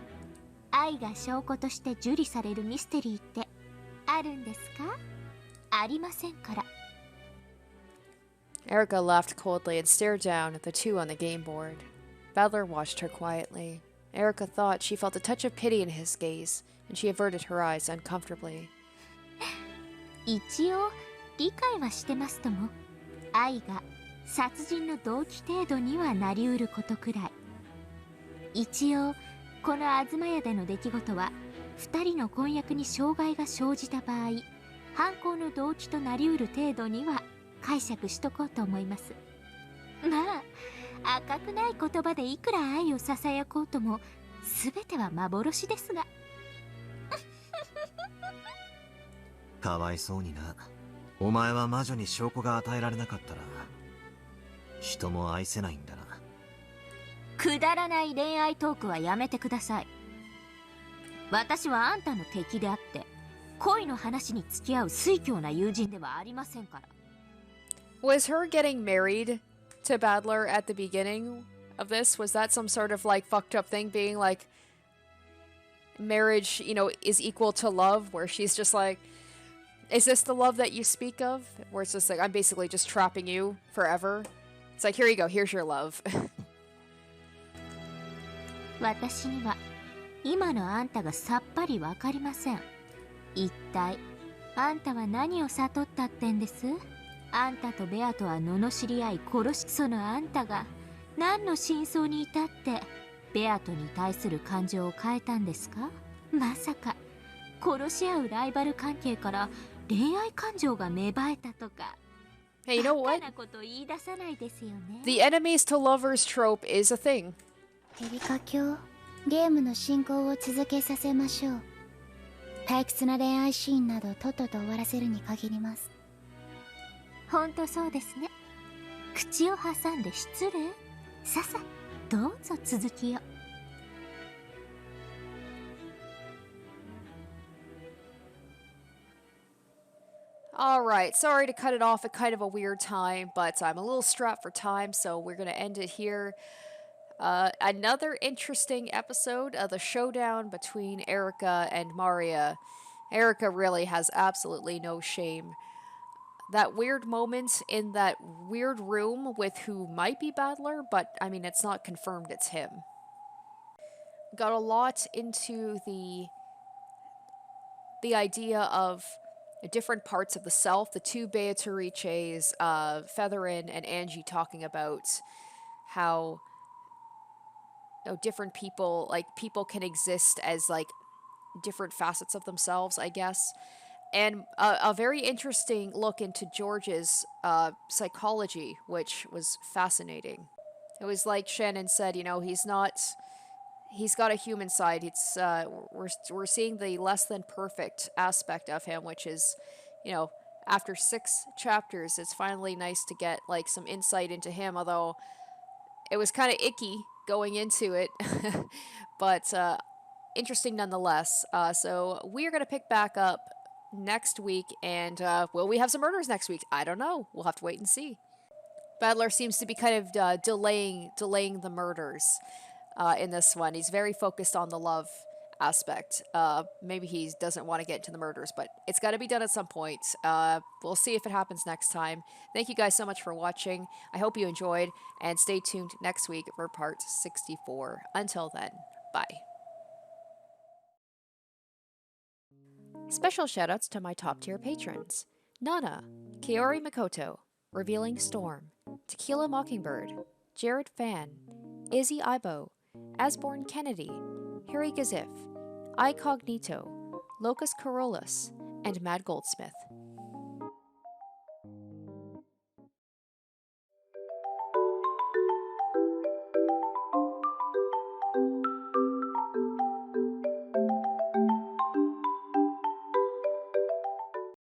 Speaker 9: 愛が証拠として受理されるミステリーってあるんですか？ありませんから。
Speaker 1: Erika laughed coldly and stared down at the two on the game board. Badler watched her quietly. Erika thought she felt a touch of pity in his gaze, and she averted her eyes uncomfortably.
Speaker 9: 一応理解はしてますとも。愛が殺人の動機程度にはなりうることくらい。一応この東屋での出来事は2人の婚約に障害が生じた場合、犯行の動機となりうる程度には解釈しとこうと思います。まあ赤くない言葉でいくら愛をささやこうとも全ては幻ですが。
Speaker 5: かわいそうにな。お前は魔女に証拠が与えられなかったら人も愛せないんだな。
Speaker 9: くだらない恋愛トークはやめてください。私はあんたの敵であって恋の話に付き合う酔狂な友人ではありませんから。
Speaker 1: Was her getting married to Badler at the beginning of this, was that some sort of fucked up thing, being marriage, is equal to love, where she's just like, is this the love that you speak of? Where it's just like, I'm basically just trapping you forever. It's like, here you go, here's your love.
Speaker 2: 私には今のあんたがさっぱりわかりません。一体あんたは何を悟ったってんです？あんたとベアとは罵り合い殺し、そのあんたが何の真相に至ってベアトに対する感情を変えたんですか？まさか殺し合うライバル関係から恋愛感情が芽生えたとか。
Speaker 1: Hey, you know
Speaker 2: バ
Speaker 1: what?
Speaker 2: カなこと言い出さないですよね。
Speaker 1: The enemies to lovers trope is a thing.
Speaker 2: エリカ卿、ゲームの進行を続けさせましょう。退屈な恋愛シーンなどとっとと終わらせるに限ります。ほんとそうですね。口を挟んで失礼。ささ、どうぞ続きを。
Speaker 1: Alright, sorry to cut it off at kind of a weird time, but I'm a little strapped for time, so we're gonna end it here. Another interesting episode of the showdown between Erika and Maria. Erika really has absolutely no shame. That weird moment in that weird room with who might be Battler, but I mean, it's not confirmed it's him. Got a lot into the idea of different parts of the self, the two Beatrices, Featherin and Angie talking about how different people, like people can exist as like different facets of themselves, I guess. And a very interesting look into George's psychology, which was fascinating. It was like Shannon said, he's got a human side. It's we're seeing the less than perfect aspect of him, which is, after 6 chapters, it's finally nice to get like some insight into him. Although it was kind of icky going into it, but interesting nonetheless. So we're gonna pick back up next week, and will we have some murders next week? I don't know. We'll have to wait and see. Battler seems to be kind of delaying the murders in this one. He's very focused on the love aspect. Maybe he doesn't want to get into the murders, but it's got to be done at some point. We'll see if it happens next time. Thank you guys so much for watching. I hope you enjoyed, and stay tuned next week for part 64. Until then, bye. Special shoutouts to my top tier patrons: Nana, Kaori Makoto, Revealing Storm, Tequila Mockingbird, Jared Fan, Izzy Ibo, Asborn Kennedy, Harry Gazif, Icognito, Locus Corollas, and Mad Goldsmith.